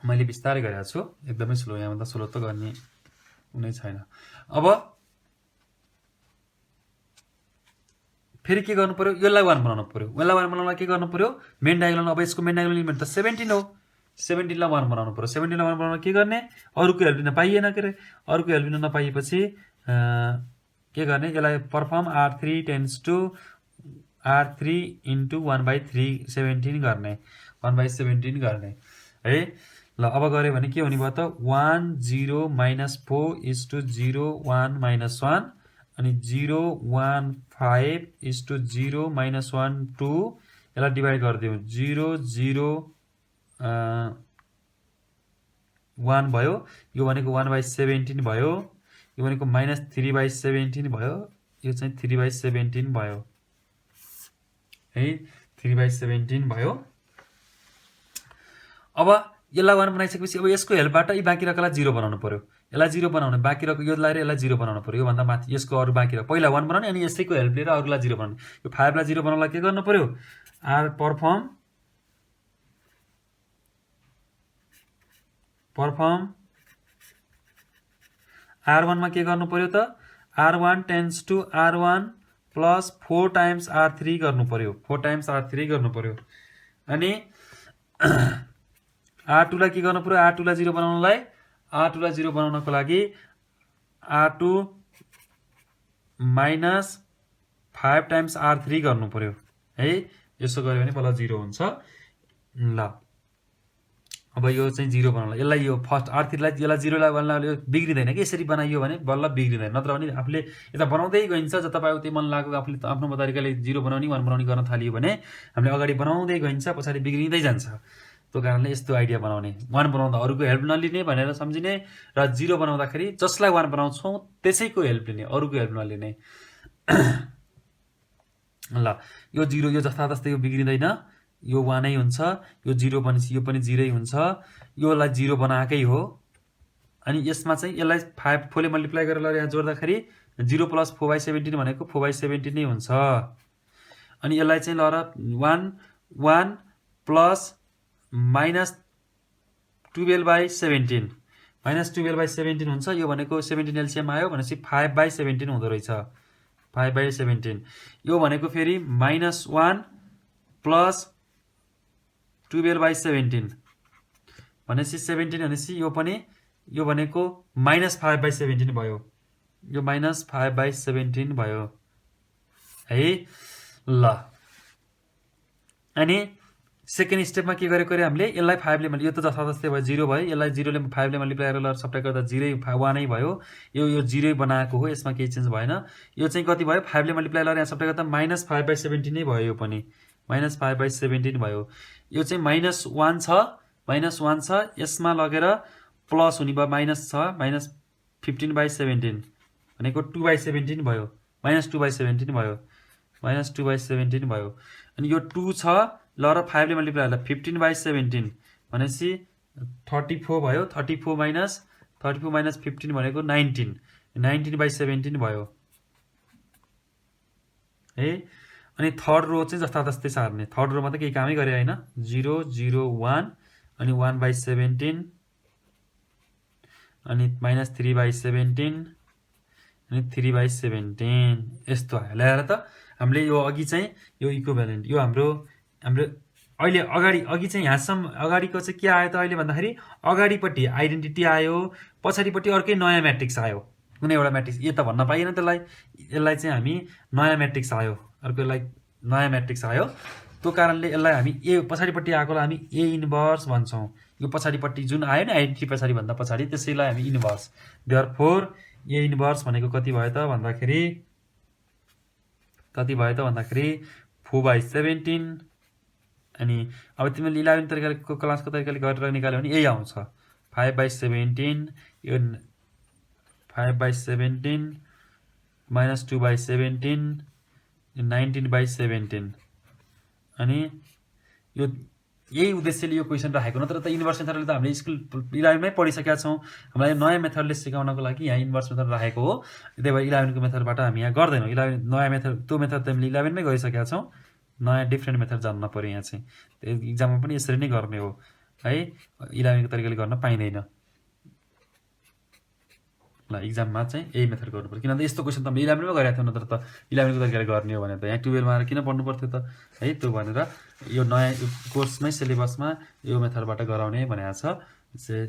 Speaker 1: मैले बिस्तारै गरेको छु, एकदमै स्लो, यहाँभन्दा स्लो त गर्ने कुनै छैन। अब फेरि के गर्नु पर्यो, यसलाई 1 बनाउनु पर्यो। यसलाई 1 बनाउनलाई के गर्नु पर्यो, मेन डायगोनल, अब यसको मेन डायगोनल एलिमेन्ट त 17 हो, 17 लाई 1 बनाउनु पर्यो। 17 लाई 1 बनाउन के गर्ने, अरूको हेल्प लिन पाइएन के अरे। अरूको हेल्प लिन नपाइएपछि के गर्ने, यसलाई perform R3 tends to R3 into 1/3 17 गर्ने, 1/17 गर्ने है। ल अब गऱ्यो भने के हुने भयो त, 1 0 -4 इज टु 0 1 -1 अनि 0 1 5 इज टु 0 -1 2। यसलाई डिभाइड गरिदिउँ, 0 0 1 भयो, यो भनेको 1/17 भयो, यो भनेको -3/17 भयो, यो चाहिँ 3/17 भयो है, 3/17 भयो। अब यसलाई 1 बनाइसकेपछि अब यसको हेल्पबाट यी बाँकी रहेकोलाई 0 बनाउनु पर्यो। यसलाई 0 बनाउने, बाँकी रहेको यसलाई र यसलाई 0 बनाउनु पर्यो। योभन्दा माथि यसको अरू बाँकी रहेको पहिला 1 बनाउने अनि यसैको हेल्प लिएर अरूलाई 0 बनाउने। यो 5 लाई 0 बनाउनलाई के गर्नु पर्यो, पर्फर्म R1 मा के गर्नु पर्यो त, R1 tense to R1 plus 4 times R3 गर्नु पर्यो, 4 टाइम्स R3 गर्नु पर्यो। अनि R2 लाई के गर्नु पर्यो, R2 लाई 0 बनाउनलाई, R2 लाई 0 बनाउनको लागि R2 माइनस 5 टाइम्स R3 गर्नु पर्यो है। यसो गर्यो भने बल्ल 0 हुन्छ। ल अब यो चाहिँ 0 बनाउनलाई, यसलाई यो फर्स्ट R3 लाई, यसलाई 0 लाई 1 लाई बिग्रिँदैन कि, यसरी बनाइयो भने बल्ल बिग्रिँदैन। नत्र भने आफूले यता बनाउँदै गइन्छ, जता पायो त्यही मन लागेको आफूले आफ्नो तरिकाले 0 बनाउने 1 बनाउने गर्न थालियो भने हामीले अगाडि बनाउँदै गइन्छ, पछाडि बिग्रिँदै जान्छ। त्यो कारणले यस्तो आइडिया बनाउने, 1 बनाउँदा अरूको हेल्प नलिने भनेर सम्झिने, र 0 बनाउँदाखेरि जसलाई 1 बनाउँछौँ त्यसैको हेल्प लिने, अरूको हेल्प नलिने। ल यो 0 यो जस्तातस्तै यो बिग्रिँदैन, यो 1 नै हुन्छ, यो 0 भनेपछि यो पनि 0 हुन्छ, योलाई 0 बनाएकै हो। अनि यसमा चाहिँ यसलाई 5 4 ले मल्टिप्लाई गरेर यहाँ जोड्दाखेरि 0 प्लस 4/17 भनेको 4/17 नै हुन्छ। अनि यसलाई चाहिँ ल र 1 1 प्लस -12/17 -12/17 हुन्छ। यो भनेको 17 एलसिएम आयो भनेपछि 5/17 हुँदो रहेछ, 5/17। यो भनेको फेरि -1 प्लस 12/17 भनेपछि 17 भनेपछि यो पनि, यो भनेको -5/17 भयो, यो -5/17 भयो है। ल अनि सेकेन्ड स्टेपमा के गरेको अरे हामीले, यसलाई 5 ले, यो त जस्तातस्तै भयो, 0 भयो, यसलाई 0 ले 5 ले मल्टिप्लाई गरेर सबै गर्दा 0 1 नै भयो, यो 0 बनाएको हो, यसमा केही चेन्ज भएन। यो चाहिँ कति भयो, 5 ले मल्टिप्लाई गरेर यहाँ सबै गर्दा -5/17 नै भयो, यो पनि -5/17 भयो। यो चाहिँ -1 छ, -1 छ, यसमा लगेर प्लस हुने भयो, माइनस छ, -15/17 भनेको 2/17 भयो, -2/17 भयो, -2/17 भयो। अनि यो 2 छ, ल र 5 ले मल्टिप्लाई गर्दा 15/17 भनेपछि 34 भयो, 34 माइनस 15 भनेको 19/17 भयो है। अनि थर्ड रो चाहिँ जस्तातस्तै सार्ने, थर्ड रोमा त केही कामै गरे होइन, 0 0 1 अनि 1/17 अनि -3/17 अनि 3/17 यस्तो आयो। ल्याएर त हामीले यो अघि चाहिँ यो इक्विभ्यालेन्ट, यो हाम्रो अहिले अघि चाहिँ यहाँसम्म अगाडिको चाहिँ के आयो त अहिले भन्दाखेरि, अगाडिपट्टि आइडेन्टिटी आयो, पछाडिपट्टि अर्कै नयाँ म्याट्रिक्स आयो, कुनै एउटा म्याट्रिक्स, ए त भन्न पाइएन त्यसलाई, यसलाई चाहिँ हामी नयाँ म्याट्रिक्स आयो, अर्को यसलाई नयाँ म्याट्रिक्स आयो। त्यो कारणले यसलाई हामी ए पछाडिपट्टि आएकोलाई हामी ए इन्भर्स भन्छौँ। यो पछाडिपट्टि जुन आयो नि आइडेन्टिटी पछाडि भन्दा पछाडि, त्यसैलाई हामी इन्भर्स। देयरफोर ए इन्भर्स भनेको कति भयो त भन्दाखेरि, 4/17 अनि अब तिमीले 11 तरिकाको क्लासको तरिकाले गरेर निकाल्यो भने यही आउँछ, 5/17, यो 5/17 -2/17 19/17 अनि यो यही उद्देश्यले यो क्वेसन राखेको, नत्र त इन्भर्स मेथडले त हामीले स्कुल 11मै पढिसकेका छौँ। हामीलाई नयाँ मेथडले सिकाउनको लागि यहाँ इन्भर्स मेथड राखेको हो। त्यही भएर 11को मेथडबाट हामी यहाँ गर्दैनौँ। 11 नयाँ मेथड, त्यो मेथड त हामीले 11मै गरिसकेका छौँ। नयाँ डिफ्रेन्ट मेथड जान्न पर्यो यहाँ चाहिँ। इक्जाममा पनि यसरी नै गर्ने हो है, 11को तरिकाले गर्न पाइँदैन। ल इक्जाममा चाहिँ यही मेथड गर्नु पर्यो, किनभने यस्तो क्वेसन त हामीले 11मै गरेका थियौँ, नत्र त 11को तरिकाले गर्ने हो भने त यहाँ 12मा आएर किन पढ्नु पर्थ्यो त है। त्यो भनेर यो नयाँ कोर्समै सिलेबसमा यो मेथडबाट गराउने भनेको छ।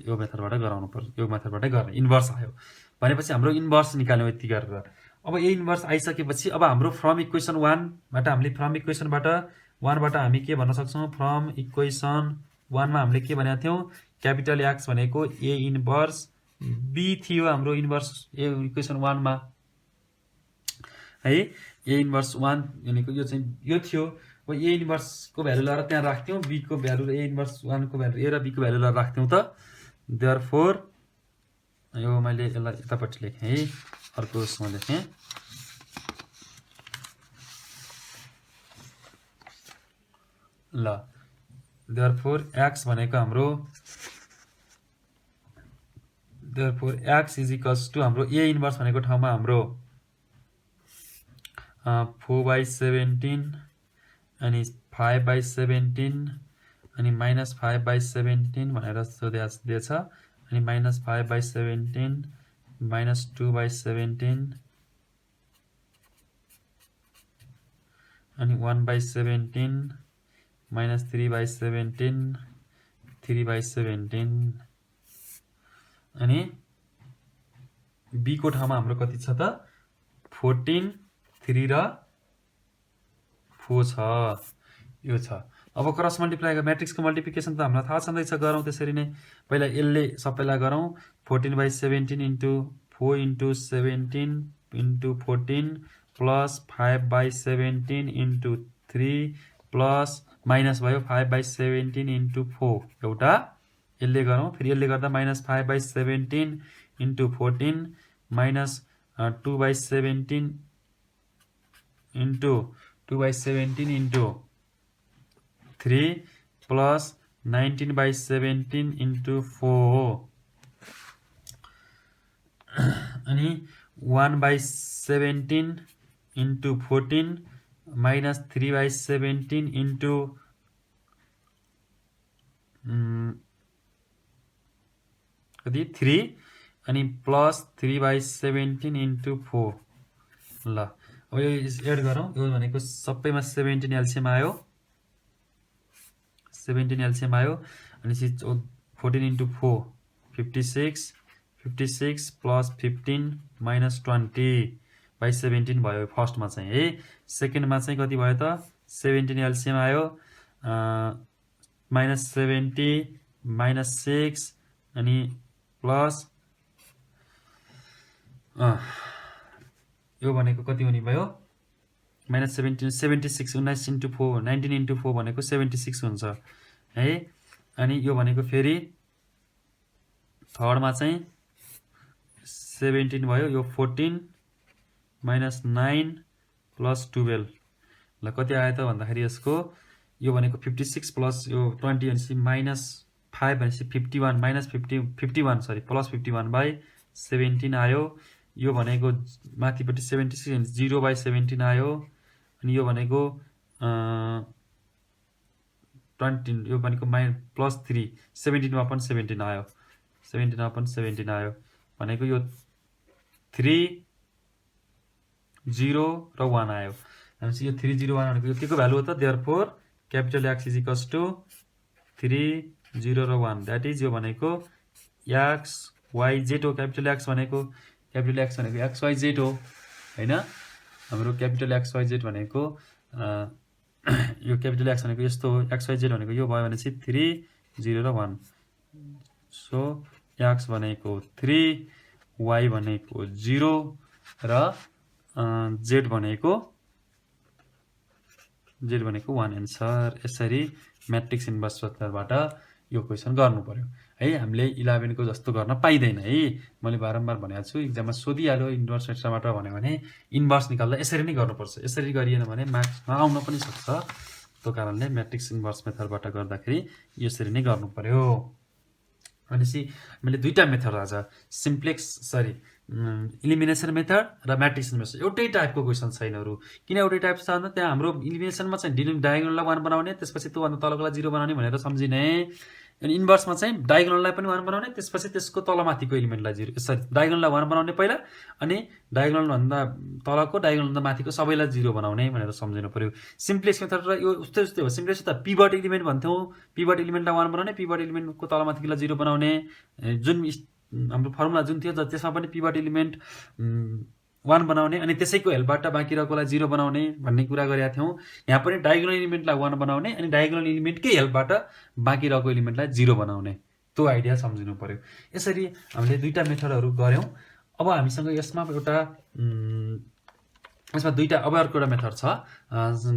Speaker 1: यो मेथडबाट गराउनु पर्यो, यो मेथडबाटै गर्ने। इन्भर्स आयो भनेपछि हाम्रो इन्भर्स निकाल्यौँ यति गरेर। अब यो इन्भर्स आइसकेपछि अब हाम्रो फ्रम इक्वेसन 1बाट हामीले फ्रम इक्वेसनबाट 1बाट हामी के भन्न सक्छौँ, फ्रम इक्वेसन 1मा हामीले के भनेका थियौँ, क्यापिटल एक्स भनेको ए इन्भर्स बी थियो हाम्रो इन्भर्स ए इक्वेसन 1मा है। ए इन्भर्स 1 भनेको यो चाहिँ यो थियो। अब ए इन्भर्सको भ्यालु लगाएर त्यहाँ राख्थ्यौँ, बीको भ्यालु ए इन्भर्स 1को भ्यालु ए र बीको भ्यालु लगाएर राख्थ्यौँ त। देयरफोर यो मैले यसलाई यतापट्टि लेखेँ है, अर्को उसमा लेखेँ। ल देयरफोर एक्स भनेको हाम्रो therefore X is equals to हाम्रो ए इन्भर्स भनेको ठाउँमा हाम्रो 4/17 अनि 5/17 अनि -5/17 भनेर दिएछ। अनि -5/17 -2/17 अनि 1/17 -3/17 3/17 अनि बी को ठाउँमा हाम्रो कति छ त, 14 3 र 4 छ, यो छ। अब क्रस मल्टिप्लाई म्याट्रिक्सको मल्टिप्लिकेसन त हामीलाई थाहा छँदैछ, गरौँ त्यसरी नै। पहिला यसले सबैलाई गरौँ, 14/17 into 4 into 17 into 14 plus 5/17 into 3 plus minus भयो 5/17 इन्टु 4 एउटा यसले गरौँ। फेरि यसले गर्दा -5/17 into 14 minus 2/17 into 2/17 into 3 plus 19/17 into 4 अनि 1/17 इन्टु 14 माइनस 3/17 इन्टु कति 3 अनि प्लस 3/17 इन्टु 4। ल अब यो एड गरौँ। यो भनेको सबैमा 17 एलसिएम आयो, 17 एलसिएम आयो। अनि 14 इन्टु 4 56 56 प्लस 15 माइनस 20/17 भयो फर्स्टमा चाहिँ है। सेकेन्डमा चाहिँ कति भयो त, 17 एलसिएम आयो, -70 -6 अनि प्लस यो भनेको कति हुने भयो, -17 76 19 इन्टु 4 19 इन्टु 4 भनेको 76 हुन्छ है। अनि यो भनेको फेरि थर्डमा चाहिँ 17 भयो, यो 14 -9 प्लस 12। ल कति आयो त भन्दाखेरि यसको यो भनेको 56 प्लस यो 20 भनेपछि -5 भनेपछि 51 -51 सरी प्लस 51/17 आयो। यो भनेको माथिपट्टि 76 0/17 आयो। अनि यो भनेको 20 यो भनेको प्लस 3 17/17 आयो, 17/17 आयो भनेको यो 3 0 र 1 आयो। भनेपछि यो 3 0 1 भनेको यो के को भ्यालु हो त, therefore capital X is equals to 3 0 र 1, द्याट इज यो भनेको एक्स वाइ जेड हो। क्यापिटल एक्स भनेको एक्स वाइ जेड हो हैन। हाम्रो क्यापिटल एक्स वाइ जेड भनेको यो क्यापिटल एक्स भनेको यस्तो हो, एक्स वाइ जेड भनेको यो भयो भनेपछि 3 0 र 1। सो एक्स भनेको 3 वाइ भनेको 0 र जेड भनेको 1 एन्सर। यसरी म्याट्रिक्स इन्भर्स मेथडबाट यो क्वेसन गर्नु पर्यो है हामीले 11 को जस्तो गर्न पाइदैन है। मैले बारम्बार भनेको छु, इक्जाममा सोधिहाल्यो इन्भर्स एक्स्ट्राबाट भन्यो भने इन्भर्स निकाल्दा यसरी नै गर्नुपर्छ। यसरी गरिएन भने मार्क्समा आउन पनि सक्छ। त्यो कारणले म्याट्रिक्स इन्भर्स मेथडबाट गर्दाखेरि यसरी नै गर्नु पर्यो। भनेपछि मैले दुईटा मेथड आज इलिमिनेसन मेथड र म्याट्रिक्स मेथड। एउटै टाइपको क्वेसन छ यिनीहरू। किन एउटै टाइप छ भन्दा त्यहाँ हाम्रो इलिमिनेसनमा चाहिँ डायगोनललाई 1 बनाउने, त्यसपछि त्योभन्दा तलकोलाई 0 बनाउने भनेर सम्झिने। अनि इन्भर्समा चाहिँ डायगोनललाई पनि 1 बनाउने, त्यसपछि त्यसको तलमाथिको एलिमेन्टलाई 0 डायगोनललाई 1 बनाउने पहिला, अनि डायगोनलभन्दा तलको डायगोनलभन्दा माथिको सबैलाई 0 बनाउने भनेर सम्झिनु पर्यो। सिम्प्लेक्स मेथड र यो उस्तै उस्तै हो। सिम्प्लेक्स त पिभट एलिमेन्ट भन्थ्यौँ, पिभट एलिमेन्टलाई 1 बनाउने, पिभट एलिमेन्टको तलमाथिकोलाई 0 बनाउने। जुन हाम्रो फर्मुला जुन थियो त्यसमा पनि पिभट एलिमेन्ट 1 बनाउने अनि त्यसैको हेल्पबाट बाँकी रहेकोलाई 0 बनाउने भन्ने कुरा गरेका थियौँ। यहाँ पनि डायगोनल एलिमेन्टलाई 1 बनाउने अनि डायगोनल एलिमेन्टकै हेल्पबाट बाँकी रहेको एलिमेन्टलाई 0 बनाउने, त्यो आइडिया सम्झिनु पर्यो। यसरी हामीले दुईटा मेथडहरू गऱ्यौँ। अब हामीसँग यसमा दुईटा अब अर्को एउटा मेथड छ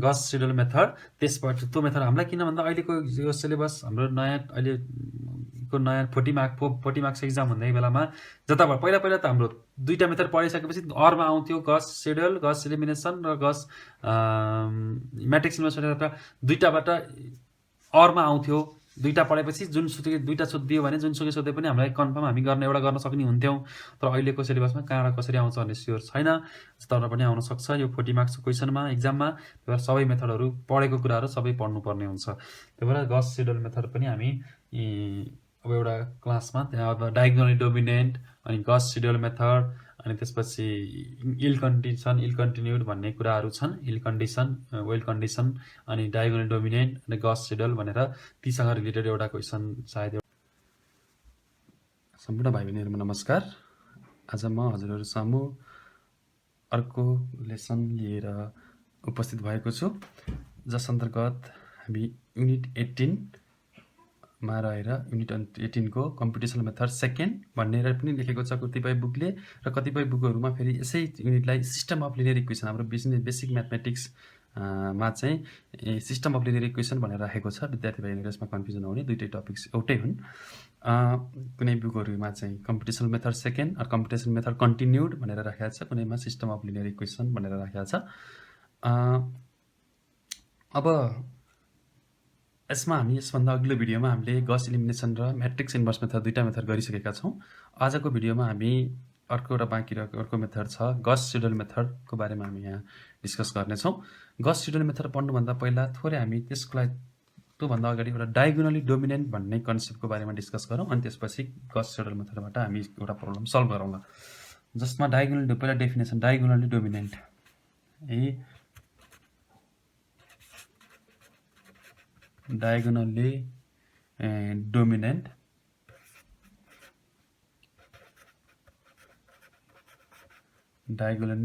Speaker 1: गस सिडल मेथड। त्यसबाट त्यो मेथड हामीलाई किन भन्दा अहिलेको यो सिलेबस हाम्रो अहिलेको नयाँ 40 मार्क्स एक्जाम हुने बेलामा जताबाट पहिला त हाम्रो दुईटा मेथड पढिसकेपछि अरमा आउँथ्यो गस सिडल, गस इलिमिनेसन र गस म्याट्रिक्स इन्भर्सबाट दुईटाबाट अरमा आउँथ्यो। दुईटा पढेपछि जुनसुकै दुईटा सोधियो भने जुनसुकै सोधे पनि हामीलाई कन्फर्म हामी गर्न सक्ने हुन्थ्यौँ। तर अहिलेको सिलेबसमा कहाँबाट कसरी आउँछ भन्ने स्योर छैन। तर पनि आउन सक्छ यो 40 मार्क्सको क्वेसनमा एक्जाममा। त्यही भएर सबै मेथडहरू पढेको कुराहरू सबै पढ्नुपर्ने हुन्छ। त्यही भएर गस सिडल मेथड पनि हामी अब एउटा क्लासमा त्यहाँ अब डायगोनली डोमिनेन्ट अनि गस सिडल मेथड अनि त्यसपछि इल कन्टिन्युड भन्ने कुराहरू छन्। इल कन्डिसन, वेल कन्डिसन अनि डायगोनल डोमिनेन्ट अनि गस सिडल भनेर तीसँग रिलेटेड एउटा क्वेसन सायद। सम्पूर्ण भाइ बहिनीहरूमा नमस्कार। आज म हजुरहरू सामु अर्को लेसन लिएर उपस्थित भएको छु, जस अन्तर्गत हामी युनिट 18 मा रहेर युनिट 18 को कम्पिटिसनल मेथड सेकेन्ड भनेर पनि लेखेको छ कतिपय बुकले, र कतिपय बुकहरूमा फेरि यसै युनिटलाई सिस्टम अफ लिनियर इक्वेसन, हाम्रो बेसिक म्याथमेटिक्स मा चाहिँ सिस्टम अफ लिनियर इक्वेसन भनेर राखेको छ। विद्यार्थी भाइहरू यसमा कन्फ्युजन हुने, दुईटै टपिक्स एउटै हुन्। कुनै बुकहरूमा चाहिँ कम्पिटिसनल मेथड सेकेन्ड र कम्पिटिसनल मेथड कन्टिन्युड भनेर राखेको छ, कुनैमा सिस्टम अफ लिनियर इक्वेसन भनेर राखेको छ। अब यसमा हामी यसभन्दा अघिल्लो भिडियोमा हामीले गस इलिमिनेसन र म्याट्रिक्स इन्भर्स मेथड दुईटा मेथड गरिसकेका छौँ। आजको भिडियोमा हामी अर्को एउटा बाँकी रहेको अर्को मेथड छ गस सिडल मेथडको बारेमा हामी यहाँ डिस्कस गर्नेछौँ। गस सिडल मेथड पढ्नुभन्दा पहिला थोरै हामी त्योभन्दा अगाडि एउटा डायगोनली डोमिनेन्ट भन्ने कन्सेप्टको बारेमा डिस्कस गरौँ, अनि त्यसपछि गस सिडल मेथडबाट हामी एउटा प्रब्लम सल्भ गरौँला, जसमा पहिला definition diagonally dominant diagonally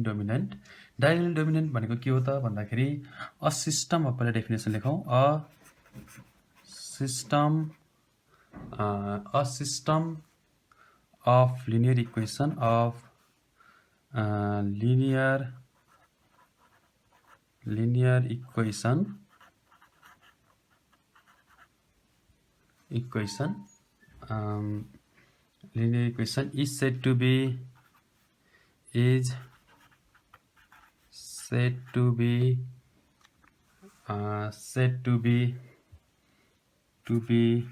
Speaker 1: dominant भनेको के हो त भन्दाखेरि अ सिस्टम अफ, पहिला डेफिनेसन लेखौँ, a system of linear equation of linear equation is said to be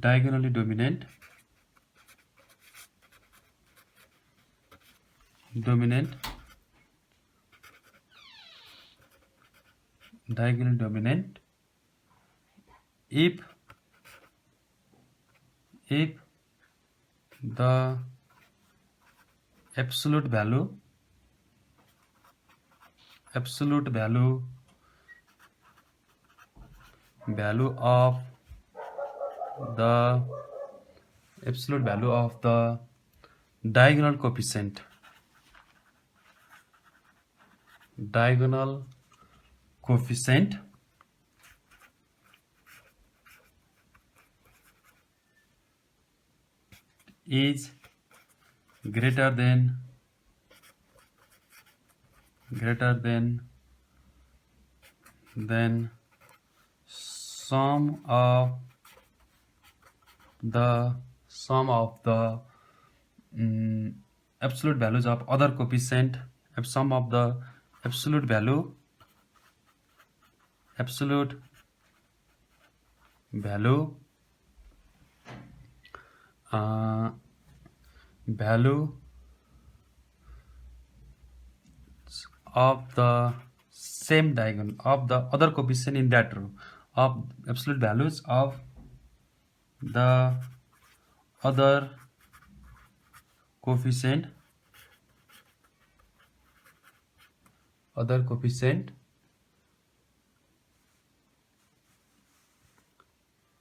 Speaker 1: diagonally dominant if the absolute value of the diagonal coefficient is greater than sum of the sum of the absolute values of other coefficient, sum of the absolute value value of the same diagonal of the other coefficient in that row, of absolute values of the other coefficient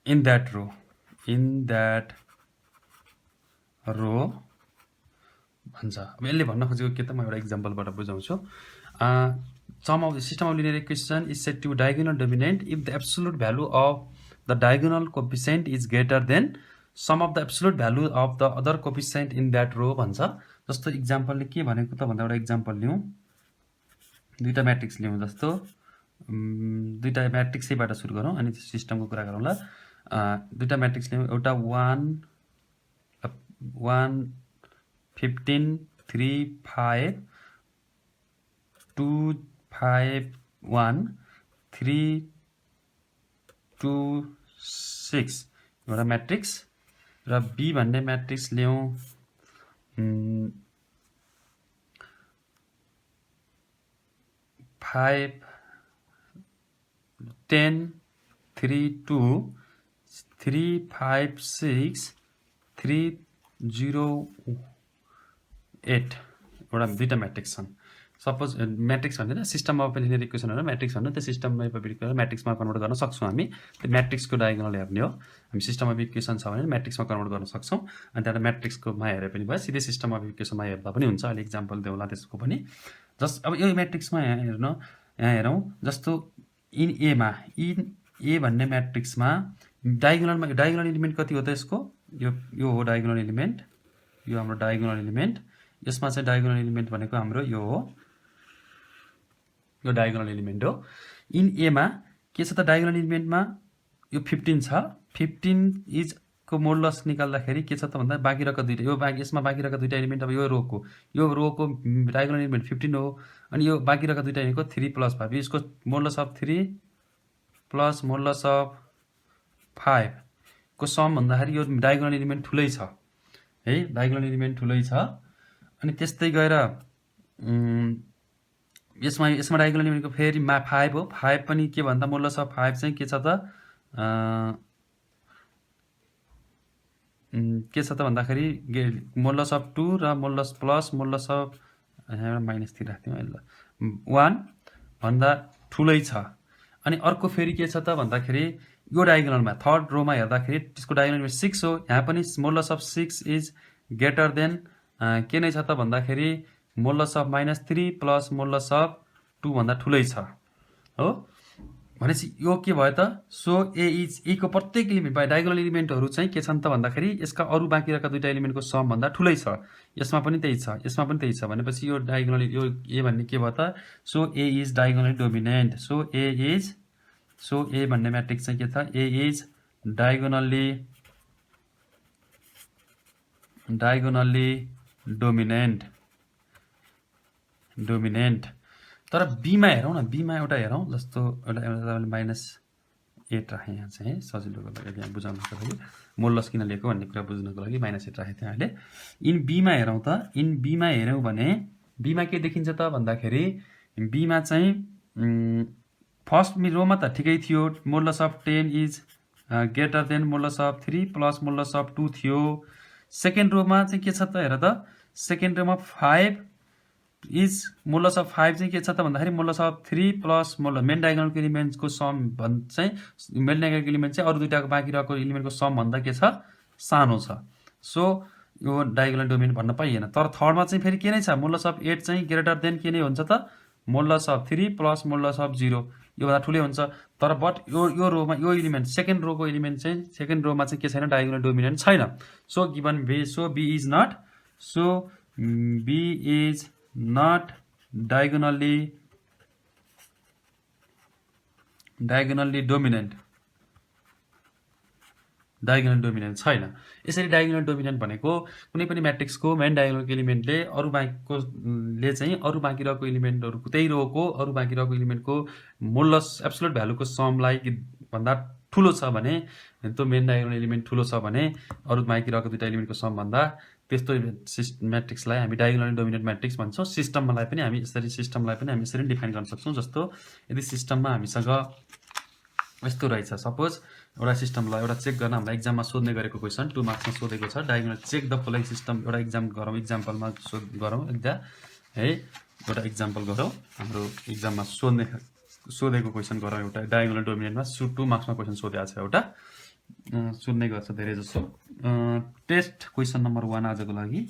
Speaker 1: in that row भन्छ। अब यसले भन्न खोजेको के त, म एउटा इक्जाम्पलबाट बुझाउँछु। Sum of the system of linear equation is set to diagonal dominant if the absolute value of the diagonal coefficient is greater than sum of the absolute value of the other coefficient in that row भन्छ। जस्तो इक्जाम्पलले के भनेको त भन्दा एउटा example लिउँ, दुईवटा matrix लिउँ। जस्तो दुईवटा म्याट्रिक्सैबाट सुरु गरौँ अनि सिस्टमको कुरा गरौँ ल। दुईवटा म्याट्रिक्स लिउँ, एउटा 1 15 3 5 2 5 1 3 2 6 एउटा म्याट्रिक्स, र बी भन्ने म्याट्रिक्स ल्याउँ 5 10 3 2 3 5 6 3 0 8 एउटा दुईवटा म्याट्रिक्स छन्। सपोज म्याट्रिक्स भन्दैन, सिस्टम अफ लिनियर इक्वेसनहरू म्याट्रिक्स भन्नु, त्यो सिस्टममा म्याट्रिक्समा कन्भर्ट गर्न सक्छौँ हामी। त्यो म्याट्रिक्सको डायगोनल हेर्ने हो हामी। सिस्टम अफ इक्वेसन छ भने म्याट्रिक्समा कन्भर्ट गर्न सक्छौँ, अनि त्यहाँबाट म्याट्रिक्सकोमा हेरे पनि भयो, सिधै सिस्टम अफ इक्वेसनमा हेर्दा पनि हुन्छ। अहिले इक्जाम्पल देऊँला त्यसको पनि। अब यो म्याट्रिक्समा यहाँ हेरौँ, जस्तो इन ए भन्ने म्याट्रिक्समा डायगोनल इलिमेन्ट कति हो त यसको? यो हो डायगोनल इलिमेन्ट, यो हाम्रो डायगोनल इलिमेन्ट। यसमा चाहिँ डायगोनल इलिमेन्ट भनेको हाम्रो यो हो, यो डायगोनल इलिमेन्ट हो। इन एमा के छ त, डायगोनल इलिमेन्टमा यो 15 छ। 15 इज को मोडलस निकाल्दाखेरि के छ त भन्दा बाँकी रहेको दुईटा, यसमा बाँकी रहेको दुईटा इलिमेन्ट, अब यो रोको डायगोनल इलिमेन्ट 15 हो, अनि यो बाँकी रहेको दुईटा इलिमेन्टको 3 + 5, यसको modulus of 3 plus modulus of 5 को सम भन्दाखेरि यो डायगोनल इलिमेन्ट ठुलै छ है, डायगोनल इलिमेन्ट ठुलै छ। अनि त्यस्तै गएर यसमा डायगोनल इलिमेन्टको फेरि 5 हो। 5 पनि के भन्दा मोडलस अफ 5 चाहिँ के छ त भन्दाखेरि मोडलस अफ 2 र मोडलस प्लस मोडलस अफ यहाँ माइनस तिर राख्थ्यौँ ल 1 भन्दा ठुलै छ। अनि अर्को फेरि के छ त भन्दाखेरि यो डायगोनलमा थर्ड रोमा हेर्दाखेरि त्यसको डायगोनल 6 हो। यहाँ पनि modulus of 6 is greater then के नै छ त भन्दाखेरि modulus of -3 plus modulus of 2 भन्दा ठुलै छ हो। भनेपछि यो के भयो त, सो ए को प्रत्येक इलिमेन्ट डायगोनल इलिमेन्टहरू चाहिँ के छन् त भन्दाखेरि यसका अरू बाँकी रहेका दुईटा इलिमेन्टको सम भन्दा ठुलै छ। यसमा पनि त्यही छ, यसमा पनि त्यही छ। भनेपछि यो डायगोनल यो ए भन्ने के भयो त, so A is diagonally dominant. So A भन्ने म्याट्रिक्स चाहिँ के छ, ए इज डायगोनली डोमिनेन्ट। तर बीमा हेरौँ न, बीमा एउटा हेरौँ, जस्तो एउटा तपाईँले -8 राखेँ यहाँ चाहिँ सजिलोको लागि, यहाँ बुझाउनको लागि, मोडलस किन लिएको भन्ने कुरा बुझ्नको लागि -8 राखेँ त्यहाँ अहिले। इन बीमा हेरौँ त, इन बीमा हेऱ्यौँ भने बीमा के देखिन्छ त भन्दाखेरि बीमा चाहिँ फर्स्ट रोमा त ठिकै थियो, modulus of 10 is greater then modulus of 3 plus modulus of 2 थियो। सेकेन्ड रोमा चाहिँ के छ त हेर त, सेकेन्ड रोमा 5 इज मोडलस अफ 5 चाहिँ के छ त भन्दाखेरि मोडलस अफ 3 प्लस मेन डायगोनलको इलिमेन्टको सम चाहिँ मेन डायगोनलको इलिमेन्ट चाहिँ अरू दुईटाको बाँकी रहेको इलिमेन्टको सम भन्दा के छ, सानो छ। सो यो डायगोनल डोमिनेन्ट भन्न पाइएन। तर थर्डमा चाहिँ फेरि के नै छ, मोडलस अफ 8 चाहिँ ग्रेटर देन के नै हुन्छ त, modulus of 3 plus modulus of 0, यो भन्दा ठुलै हुन्छ। तर बट यो रोमा यो इलिमेन्ट सेकेन्ड रोको इलिमेन्ट चाहिँ सेकेन्ड रोमा चाहिँ के छैन, डायगोनल डोमिनेन्ट छैन। So given B, so B is not diagonally dominant. Diagonal dominant छैन। यसरी डायगोनल डोमिनेन्ट भनेको कुनै पनि म्याट्रिक्सको मेन डायगोनलको एलिमेन्टले अरू बाँकीको ले चाहिँ अरू बाँकी रहेको एलिमेन्टहरूको त्यही रोको अरू बाँकी रहेको एलिमेन्टको मोडलस एब्सोल्युट भ्यालुको समलाई भन्दा ठुलो छ भने त्यो मेन डायगोनल एलिमेन्ट ठुलो छ भने अरू बाँकी रहेको दुईटा एलिमेन्टको सम भन्दा त्यस्तो म्याट्रिक्सलाई हामी डायगोनल डोमिनेन्ट म्याट्रिक्स भन्छौँ। सिस्टमलाई पनि हामी यसरी डिफाइन गर्न सक्छौँ। जस्तो यदि सिस्टममा हामीसँग यस्तो रहेछ, सपोज एउटा सिस्टमलाई एउटा चेक गर्न हामीलाई एक्जाममा सोध्ने गरेको क्वेसन 2 मार्क्समा सोधेको छ, diagonal check the following system. एउटा इक्जाम्पलमा गरौँ है, एउटा इक्जाम्पल गरौँ, हाम्रो एक्जाममा सोधेको क्वेसन गरौँ। एउटा डायगोनल डोमिनेन्टमा 2 मार्क्समा क्वेसन सोधेको छ, एउटा सोध्ने गर्छ धेरै जसो। टेस्ट क्वेसन नम्बर 1 आजको लागि।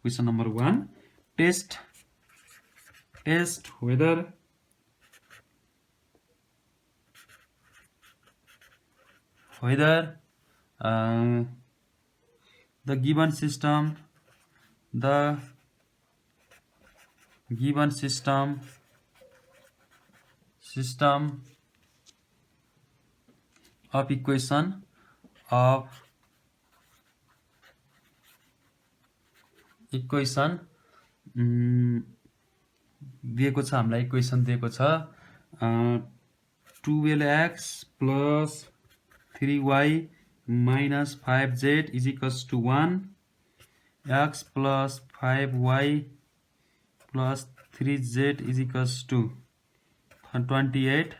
Speaker 1: Question number 1, test whether the given system of equation दिएको छ, हामीलाई इक्वेसन दिएको छ 12x plus 3y minus 5z is equals to 1, x plus 5y plus 3z is equals to 28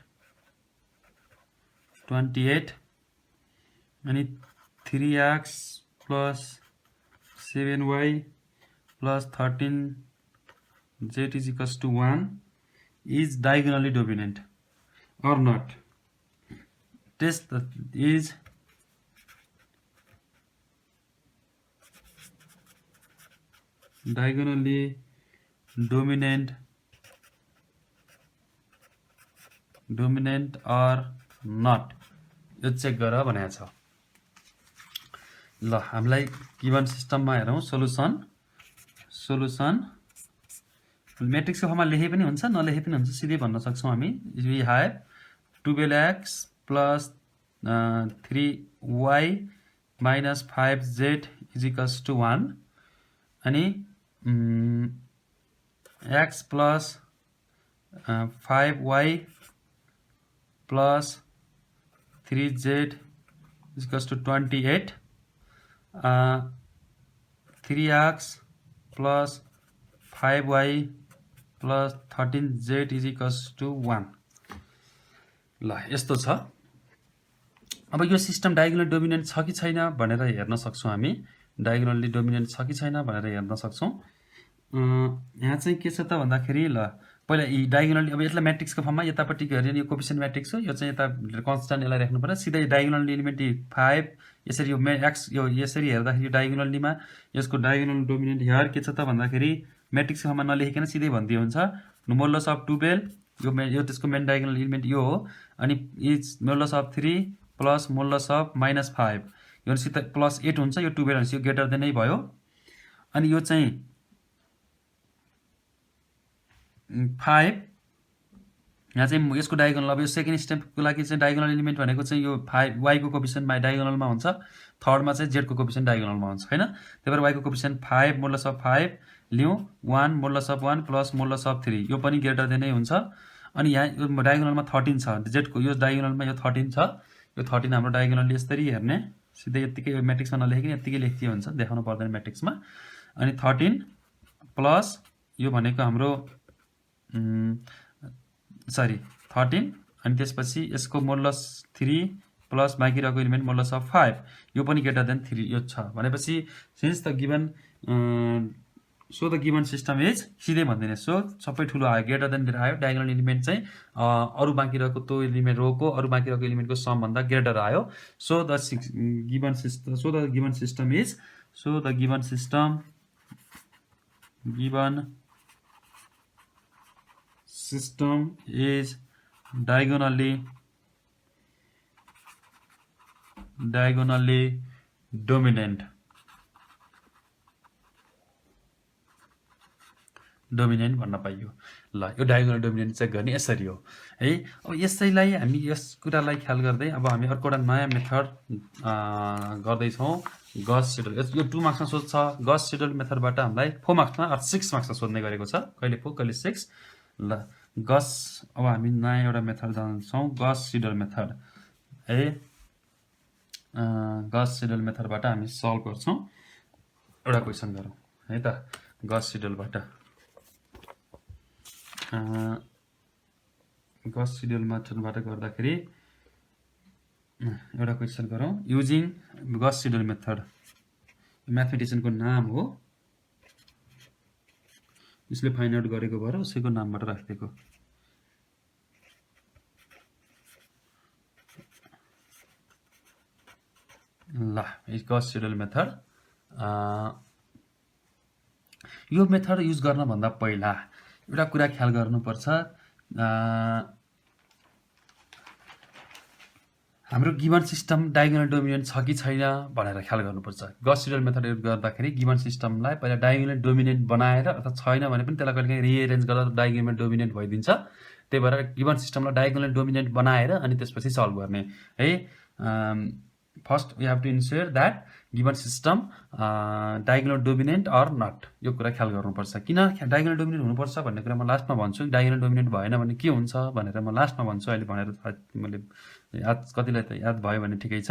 Speaker 1: and 3x plus 7y plus 13z is equals to 1 is diagonally dominant or not. Test is diagonally dominant or not, यो check गर भनेको छ। ल हामीलाई given सिस्टममा हेरौँ। Solution म्याट्रिक्सको फर्ममा लेखे पनि हुन्छ नलेखे पनि हुन्छ, सिधै भन्न सक्छौँ हामी। We have 12x plus 3y minus 5z is equals to 1 अनि x plus 5y plus 3z is equals to 28, 3x plus 5y plus 13z is equals to 1। ल यस्तो छ। अब यो सिस्टम डायगोनल डोमिनेन्ट छ कि छैन भनेर हेर्न सक्छौँ हामी। डायगोनल्ली डोमिनेन्ट छ कि छैन भनेर हेर्न सक्छौँ। यहाँ चाहिँ के छ त भन्दाखेरि, ल पहिला यी डायगोनल्ली, अब यसलाई म्याट्रिक्सको फर्ममा यतापट्टि हेऱ्यो भने यो कोफिसिएन्ट म्याट्रिक्स हो, यो चाहिँ यता कन्स्ट्यान्ट यसलाई राख्नु पर्यो। सिधै डायगोनल एलिमेन्ट 5 यसरी यो एक्स यो यसरी हेर्दाखेरि यो डायगोनल्लीमा यसको डायगोनल डोमिनेन्ट यहाँ के छ त भन्दाखेरि म्याट्रिक्सको फर्ममा नलेखिकन सिधै भनिदियो हुन्छ। मोडुलस अफ 12 यो त्यसको मेन डायगोनल एलिमेन्ट यो हो, अनि is modulus of 3 plus modulus of -5 यो सिधै +8 हुन्छ। यो 12 हुन्छ, यो ग्रेटर देन नै भयो। अनि यो चाहिँ 5 यहाँ चाहिँ यसको डायगोनल, अब यो सेकेन्ड स्टेपको लागि चाहिँ डायगोनल एलिमेन्ट भनेको चाहिँ यो 5 वाईको कोफिसिएन्ट डायगोनलमा हुन्छ, थर्डमा चाहिँ जेडको कोफिसिएन्ट डायगोनलमा हुन्छ हैन। त्यही भएर वाईको कोफिसिएन्ट 5 मोडुलस अफ 5 लियौँ, 1 modulus of 1 plus modulus of 3 यो पनि ग्रेटर देन नै हुन्छ। अनि यहाँ यो डायगोनलमा 13 छ, जेडको यो डायगोनलमा यो 13 छ। यो 13 हाम्रो डायगोनलले यसरी हेर्ने, सिधै यतिकै म्याट्रिक्समा नलेखिकन यतिकै लेख्दियो हुन्छ, देखाउनु पर्दैन म्याट्रिक्समा। अनि 13 प्लस यो भनेको हाम्रो 13 अनि त्यसपछि यसको मोडुलस 3 प्लस बाँकी रहेको एलिमेन्ट मोडुलस अफ 5 यो पनि ग्रेटर देन 3 यो छ भनेपछि since the given so the given system is सिधै भन्दिने। सो सबै ठुलो आयो, ग्रेटर देन आयो, डायगोनल एलिमेन्ट चाहिँ अरू बाँकी रहेको त्यो एलिमेन्ट रोको अरू बाँकी रहेको एलिमेन्टको सम भन्दा ग्रेटर आयो। So the given system is diagonally dominant dominant भन्न पाइयो। ल यो डायगोनल डोमिनेन्ट चेक गर्ने यसरी हो है। अब यसैलाई हामी यस कुरालाई ख्याल गर्दै अब हामी अर्को एउटा नयाँ मेथड गर्दैछौँ गस सिडल। यो 2 मार्क्समा सोध्छ। गस सिडल मेथडबाट हामीलाई 4 मार्क्समा अर्थात् 6 मार्क्समा सोध्ने गरेको छ, कहिले 4 कहिले 6। ल गस अब हामी नयाँ एउटा मेथड जान्छौँ गस सिडल मेथड है। गस सिडल मेथडबाट हामी सल्भ गर्छौँ। एउटा क्वेसन गरौँ है त गस सिडलबाट। गस सिडल मेथडबाट गर्दाखेरि एउटा क्वेसन गरौँ युजिङ गस सिडल मेथड। म्याथमेटिसियनको नाम हो, उसले फाइन्ड आउट गरेको भएर उसैको नामबाट राखिदिएको। ल गस सिडल मेथड। यो मेथड युज गर्नभन्दा पहिला एउटा कुरा ख्याल गर्नुपर्छ, हाम्रो गिभन सिस्टम डायगोनल डोमिनेन्ट छ कि छैन भनेर ख्याल गर्नुपर्छ। गस सिडल मेथड युज गर्दाखेरि गिभन सिस्टमलाई पहिला डायगोनल डोमिनेन्ट बनाएर अथवा छैन भने पनि त्यसलाई कहिलेकाहीँ रिएरेन्ज गर्दा डायगोनल डोमिनेन्ट भइदिन्छ। त्यही भएर गिभन सिस्टमलाई डायगोनल डोमिनेन्ट बनाएर अनि त्यसपछि सल्भ गर्ने है। First we have to ensure that given system diagonal dominant or not, यो कुरा ख्याल गर्नुपर्छ। किन डायगोनल डोमिनेन्ट हुनुपर्छ भन्ने कुरा म लास्टमा भन्छु। डायगोनल डोमिनेन्ट भएन भने के हुन्छ भनेर म लास्टमा भन्छु। अहिले भनेर मैले याद कतिलाई त याद भयो भने ठिकै छ,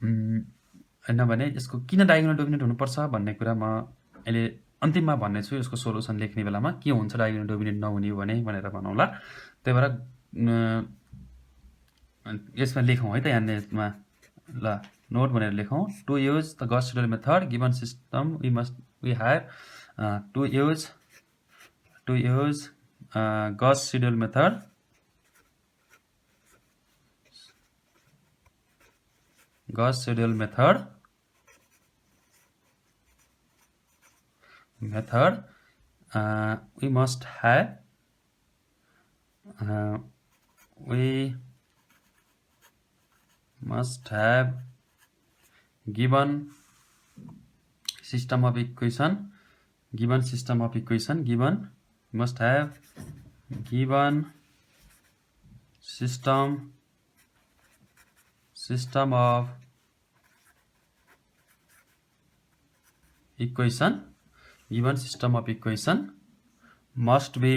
Speaker 1: होइन भने यसको किन डायगोनल डोमिनेन्ट हुनुपर्छ भन्ने कुरा म अहिले अन्तिममा भन्ने छु। यसको सोल्युसन लेख्ने बेलामा के हुन्छ डायगोनल डोमिनेन्ट नहुने भने भनेर भनौँला। त्यही भएर यसमा लेखौँ है त यहाँमा। ल नोट भनेर लेखौँ to use the Gauss Seidel method given system we have to use Gauss Seidel method we must have given system of equation must have given system of equation must be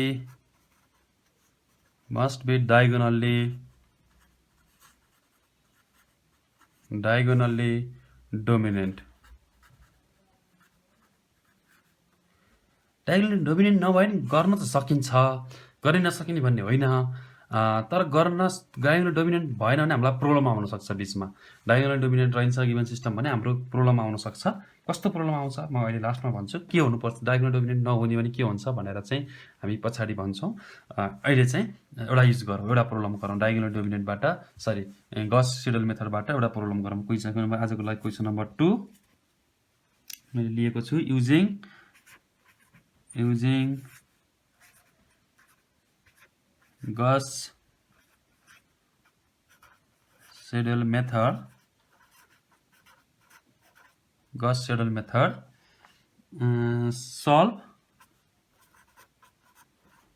Speaker 1: diagonally dominant। Diagonal dominant नभए नि गर्न त सकिन्छ, गर्न नसकिने भन्ने होइन। तर डायगोनल डोमिनेन्ट भएन भने हामीलाई प्रब्लम आउन सक्छ बिचमा। डायगोनल डोमिनेन्ट रहन्छ गिभन सिस्टम भने हाम्रो प्रब्लम आउन सक्छ। कस्तो प्रब्लम आउँछ म अहिले लास्टमा भन्छु। के हुनुपर्छ डायगोनल डोमिनेन्ट नहुने भने के हुन्छ भनेर चाहिँ हामी पछाडि भन्छौँ। अहिले चाहिँ एउटा युज गरौँ, एउटा प्रब्लम गरौँ डायगोनल डोमिनेन्टबाट, सरी गस सिडल मेथडबाट एउटा प्रब्लम गरौँ। क्वेसन नम्बर आजको लागि क्वेसन नम्बर 2 मैले लिएको छु युजिङ गस सिडल मेथड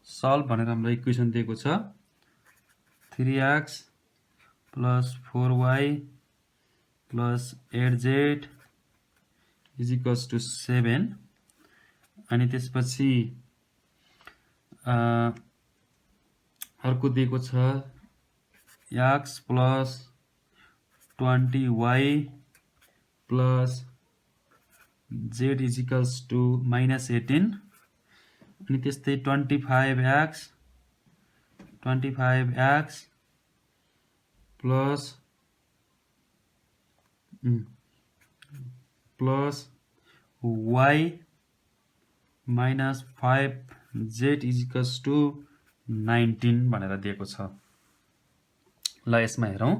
Speaker 1: सल्भ भनेर हामीलाई इक्वेसन दिएको छ 3x + 4y + 8z = 7। अनि त्यसपछि अर्को दिएको छ x + 20y + z = -18। अनि त्यस्तै 25x plus y - 5z = 19 भनेर दिएको छ। ल यसमा हेरौँ।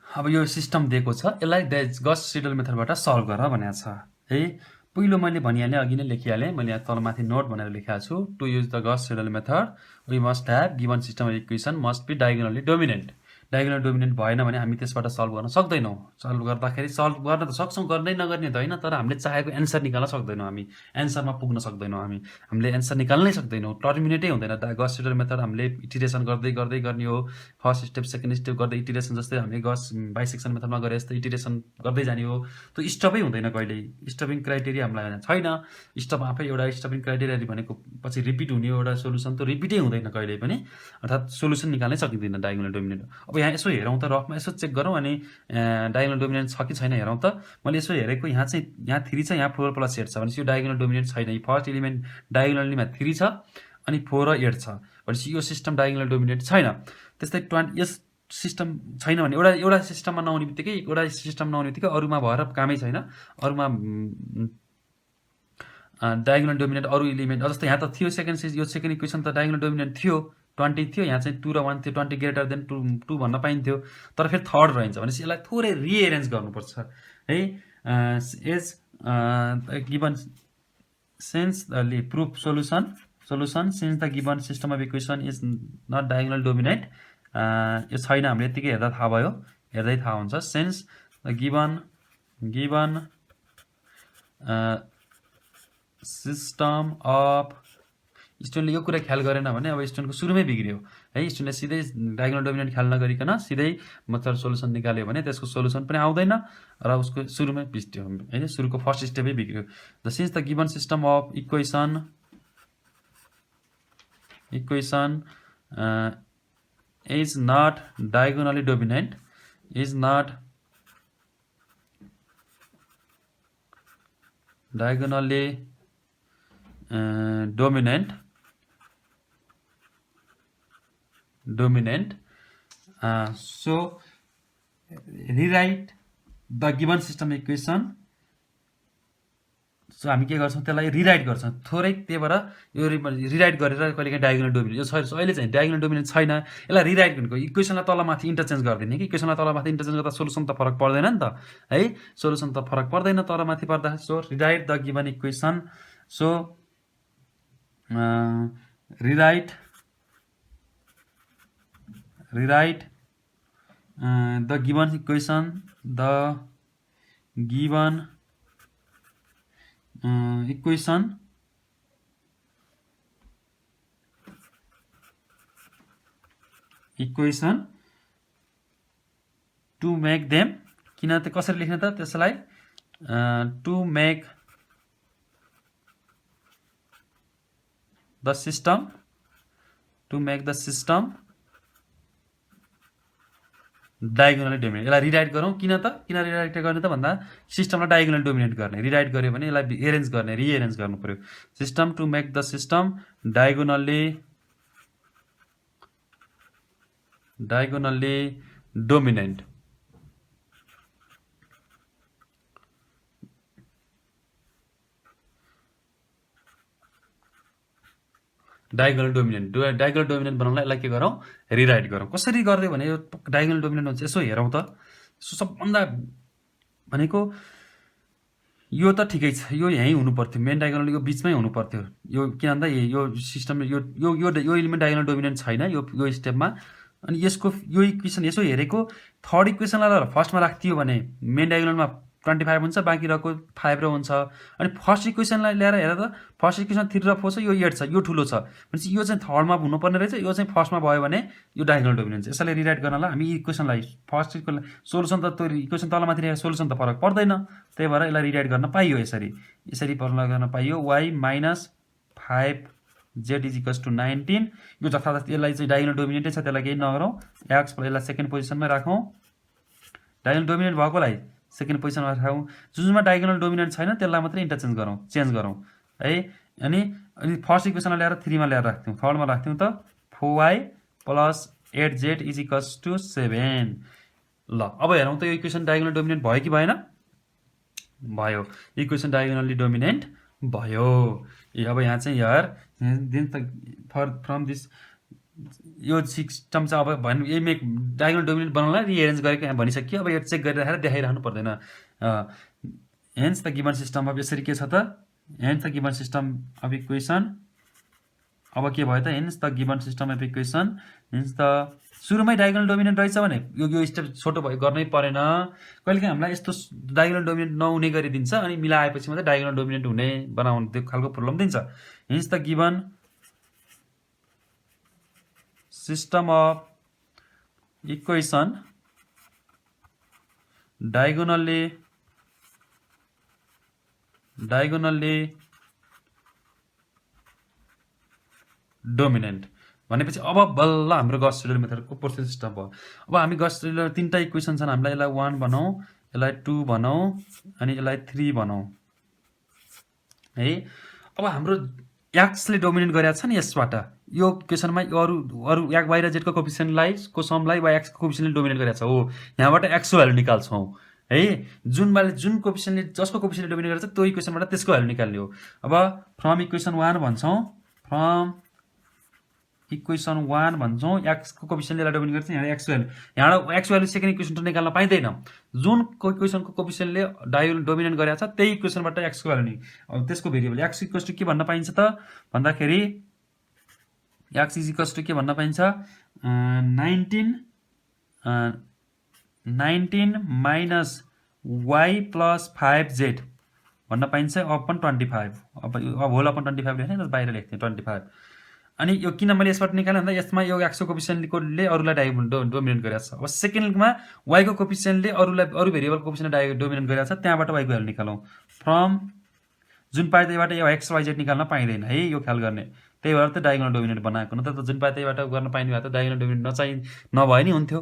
Speaker 1: अब यो सिस्टम दिएको छ, यसलाई गस सिडल मेथडबाट सल्भ गर भनेको छ है। पहिलो मैले भनिहालेँ, अघि नै लेखिहालेँ मैले, यहाँ तलमाथि नोट भनेर लेखेको छु। To use the Gauss Seidel method we must have given system of equation must be diagonally dominant. Diagonal dominant भएन भने हामी त्यसबाट सल्भ गर्न सक्दैनौँ। सल्भ गर्दाखेरि सल्भ गर्न त सक्छौँ, गर्नै नगर्ने त होइन, तर हामीले चाहेको एन्सर निकाल्न सक्दैनौँ, हामी एन्सरमा पुग्न सक्दैनौँ, हामीले एन्सर निकाल्नै सक्दैनौँ, टर्मिनेटै हुँदैन। गस सिडल मेथड हामीले इटिरेसन गर्दै गर्दै गर्ने हो, फर्स्ट स्टेप सेकेन्ड स्टेप गर्दै इटिरेसन, जस्तै हामीले गस बाइसेक्सन मेथडमा गरे जस्तै इटिरेसन गर्दै जाने हो। त्यो स्टपै हुँदैन कहिल्यै, स्टपिङ क्राइटेरिया हामीलाई छैन। स्टप आफै एउटा स्टपिङ क्राइटेरिया भनेको पछि रिपिट हुने एउटा सोल्युसन, त रिपिटै हुँदैन कहिल्यै पनि, अर्थात् सोल्युसन निकाल्नै सकिँदैन डायगोनल डोमिनेन्ट। अब यहाँ यसो हेरौँ त, रफमा यसो चेक गरौँ अनि डायगोनल डोमिनेन्ट छ कि छैन हेरौँ त। मैले यसो हेरेको यहाँ 3 छ, यहाँ 4 + 8 छ भनेपछि यो डायगोनल डोमिनेन्ट छैन। यो फर्स्ट एलिमेन्ट डायगोनलीमा 3 छ अनि 4 र 8 छ भनेपछि यो सिस्टम डायगोनल डोमिनेन्ट छैन। त्यस्तै यस सिस्टम छैन भने एउटा सिस्टममा नहुने बित्तिकै अरूमा भएर कामै छैन। अरूमा डायगोनल डोमिनेन्ट अरू एलिमेन्ट, जस्तै यहाँ त थियो यो सेकेन्ड इक्वेसन त डायगोनल डोमिनेन्ट थियो, 20 थियो, यहाँ चाहिँ 2 र 1 थियो, 20 ग्रेटर देन 2 भन्न पाइन्थ्यो, तर फेरि थर्ड रहन्छ भनेपछि यसलाई थोरै रिएरेन्ज गर्नुपर्छ है। As given since the proof solution since the given system of equation is not diagonal dominant, यो छैन हामीले यतिकै हेर्दा थाहा भयो, हेर्दै थाहा हुन्छ। Since the given system of, स्टुडेन्टले यो कुरा ख्याल गरेन भने अब स्टुडेन्टको सुरुमै बिग्रियो है। स्टुडेन्टले सिधै डायगोनल डोमिनेन्ट ख्याल नगरिकन सिधै मतलब सोल्युसन निकाल्यो भने त्यसको सोल्युसन पनि आउँदैन र उसको सुरुमै बिग्रियो होइन, सुरुको फर्स्ट स्टेपै बिग्रियो। The since the given system of equation is not diagonally dominant, dominant, so rewrite the given system equation। So हामी के गर्छौँ, त्यसलाई रिराइट गर्छौँ थोरै, त्यही भएर यो रिराइट गरेर कहिलेकाहीँ डायगोनल डोमिनेन्ट, यो अहिले चाहिँ डायगोनल डोमिनेन्ट छैन, यसलाई रिराइट गर्नुको इक्वेसनलाई तलमाथि इन्टरचेन्ज गरिदिने कि इक्वेसनलाई तलमाथि इन्टरचेन्ज गर्दा सोल्युसन त फरक पर्दैन नि त है, सोल्युसन त फरक पर्दैन तलमाथि पर्दा। So rewrite the given equation, so rewrite the given equation, equation to make them, किन त कसरी लेख्ने त त्यसलाई, to make the system diagonally dominant. यसलाई रिराइट गरौँ, किन रिराइट गर्ने त भन्दा सिस्टमलाई डायगोनल डोमिनेन्ट गर्ने, रिराइट गर्यो भने यसलाई रिएरेन्ज गर्नु पर्यो। System to make the system diagonally dominant. Diagonal dominant बनाउनलाई यसलाई के गरौँ, रिराइट गरौँ। कसरी गर्दै भने यो डायगोनल डोमिनेन्ट हुन्छ यसो हेरौँ त। सबभन्दा भनेको यो त ठिकै छ, यो यहीँ हुनु पर्थ्यो, मेन डायगोनल यो बिचमै हुनु पर्थ्यो, यो किन भन्दा यो सिस्टम यो एलिमेन्ट डायगोनल डोमिनेन्ट छैन यो स्टेपमा। अनि यसको यो इक्वेसन यसो हेरेको, थर्ड इक्वेसनलाई फर्स्टमा राख्थ्यो भने मेन डायगोनलमा 25 हुन्छ, बाँकी रहेको 5 र हुन्छ। अनि फर्स्ट इक्वेसनलाई ल्याएर हेर त, फर्स्ट इक्वेसन 3 र 4 छ, यो 8 छ, यो ठुलो छ भनेपछि यो चाहिँ थर्डमा हुनुपर्ने रहेछ, यो चाहिँ फर्स्टमा भयो भने यो डायगोनल डोमिनेन्ट। यसैले रिराइट गर्नलाई हामी इक्वेसनलाई फर्स्ट सोल्युसन त त्यो इक्वेसन तलमाथि राखेको सोल्युसन त फरक पर्दैन, त्यही भएर यसलाई रिराइट गर्न पाइयो, यसरी गर्न पाइयो। y - 5z = 19, यो जथातथी यसलाई चाहिँ डायगोनल डोमिनेन्टै छ, त्यसलाई केही नगरौँ। x यसलाई सेकेन्ड पोजिसनमै राखौँ, डायगोनल डोमिनेन्ट भएकोलाई सेकेन्ड पोजिसनमा राखौँ, जुनमा डायगोनल डोमिनेन्ट छैन त्यसलाई मात्रै चेन्ज गरौँ है। अनि फर्स्ट इक्वेसनलाई ल्याएर 3 मा ल्याएर राख्थ्यौँ, थर्डमा राख्थ्यौँ त 4y + 8z = 7। ल अब हेरौँ त यो इक्वेसन डायगोनल डोमिनेन्ट भयो कि भएन, भयो, इक्वेसन डायगोनली डोमिनेन्ट भयो। अब यहाँ चाहिँ फ्रम दिस यो सिस्टम चाहिँ अब यही मेक डायगोनल डोमिनेन्ट बनाउनलाई रिएरेन्ज गरेको यहाँ भनिसकियो। अब यो चेक गरिराखेर देखाइरहनु पर्दैन। Hence the given system of, यसरी के छ त, hence the given system of equation अब के भयो त hence the given system of equation hence the सुरुमै डायगोनल डोमिनेन्ट रहेछ भने यो स्टेप छोटो भयो गर्नै परेन कहिलेकाहीँ हामीलाई यस्तो डायगोनल डोमिनेन्ट नहुने गरिदिन्छ अनि मिलाएपछि मात्रै डायगोनल डोमिनेन्ट हुने बनाउने त्यो खालको प्रब्लम दिन्छ hence the given system of equation diagonally dominant भनेपछि अब बल्ल हाम्रो गस सिडल मेथडको प्रोसेस सिस्टम भयो अब हामी गस सिडल तीनटा इक्वेसन छन् हामीलाई यसलाई 1 बनाऊ यसलाई 2 बनाऊ अनि यसलाई 3 बनाऊ है अब हाम्रो एक्सले डोमिनेट गरेको छ नि यसबाट यो इक्वेसनमा अरु एक बाहिर जेडको कोफिसिएन्टलाई को समलाई वा एक्सको कोफिसिएन्टले डोमिनेट गरेको छ हो यहाँबाट एक्सको भ्यालु निकाल्छौं है जुन कोफिसिएन्टले जसको कोफिसिएन्टले डोमिनेट गरेको छ त्यो इक्वेसनबाट त्यसको भ्यालु निकाल्ने हो अब फ्रम इक्वेसन 1 भन्छौं फ्रम इक्वेसन 1 भन्छौं एक्स को कोफिसिएन्टले डोमिनेट गर्छ यहाँ एक्स भ्यालु यहाँ एक्स भ्यालु सेकेन्ड इक्वेसन निकाल्न पाइदैन जुन इक्वेसनको कोफिसिएन्टले डोमिनेट गरेको छ त्यही इक्वेसनबाट एक्स को भ्यालु नि अब त्यसको भेरिएबल एक्स इक्वल्स टु के भन्न पाइन्छ त भन्दाखेरि एक्स इज इक्वल्स टु के भन्न पाइन्छ 19 माइनस y प्लस 5z भन्न पाइन्छ अपन 25 अब होल अपन 25 लेख्ने र बाहिर लेख्ने 25 अनि यो किन मैले यसबाट निकाले भन्दा यसमा यो x को कोफिसिएन्टले अरुलाई डोमिनेट गरेको छ अब सेकेन्डमा y को कोफिसिएन्टले अरु भेरिएबल कोफिसिएन्टले डोमिनेट गरेको छ त्यहाँबाट y को भ्यालु निकालौं फ्रम जुन पाए त्यहीबाट यो x y z निकाल्न पाइदैन है यो ख्याल गर्ने त्यही भएर त डायगोनल डोमिनेट बनाएको न त जुन पाए त्यहीबाट गर्न पाइने भए त डायगोनल डोमिनेट नभए नि हुन्थ्यो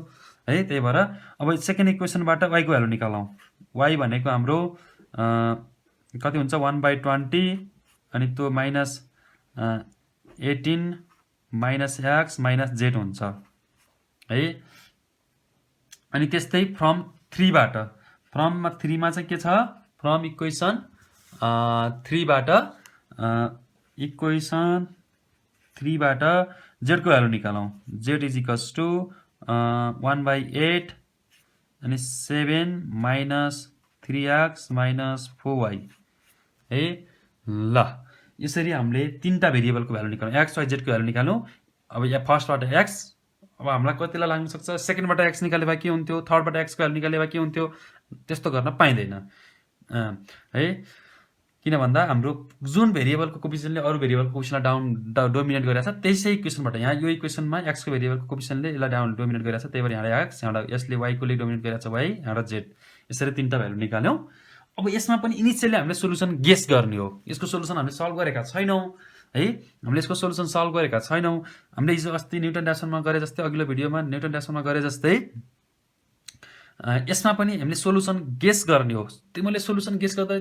Speaker 1: है त्यही भएर अब सेकेन्ड इक्वेसनबाट y को भ्यालु निकालौं y भनेको हाम्रो कति हुन्छ 1/20 अनि त्यो minus 18 minus x minus z हुन्छ है अनि त्यस्तै फ्रम 3 बाट फ्रम 3 मा चाहिँ के छ फ्रम इक्वेसन 3 बाट इक्वेसन 3 बाट z को भ्यालु निकालौं z इज इक्वल्स टु 1/8 अनि 7 माइनस 3x माइनस 4y है ल यसरी हामीले तीनटा भेरिएबलको भ्यालु निकाल्नु x y z को भ्यालु निकाल्नु अब यहाँ फर्स्टबाट x अब हामीलाई कतिलाई लाग्न सक्छ सेकेन्डबाट x निकाले भए के हुन्थ्यो थर्डबाट x को भ्यालु निकाले भए के हुन्थ्यो त्यस्तो गर्न पाइदैन है किन भन्दा हाम्रो जुन भेरिएबलको कोफिसिएन्टले अरु भेरिएबलको कोफिसिएन्टलाई डोमिनेट गरेको छ त्यसै इक्वेसनबाट यहाँ यो इक्वेसनमा x को भेरिएबलको कोफिसिएन्टले यसलाई डोमिनेट गरेको छ त्यही भएर यहाँ x यहाँ यसले y को ले डोमिनेट गरेको छ y यहाँ z यसरी तीनटा भ्यालु निकाल्यौ अब यसमा पनि इनिशियली हामीले सोलुसन गेस गर्ने हो यसको सोलुसन हामीले सल्भ गरेका छैनौं है हामीले यसको सोलुसन सल्भ गरेका छैनौं हामीले हिजो अस्ति न्युटन ड्यासनमा गरे जस्तै अघिल्लो भिडियोमा न्युटन ड्यासनमा गरे जस्तै यसमा पनि हामीले सोलुसन गेस गर्ने हो तिमीले सोलुसन गेस गर्दा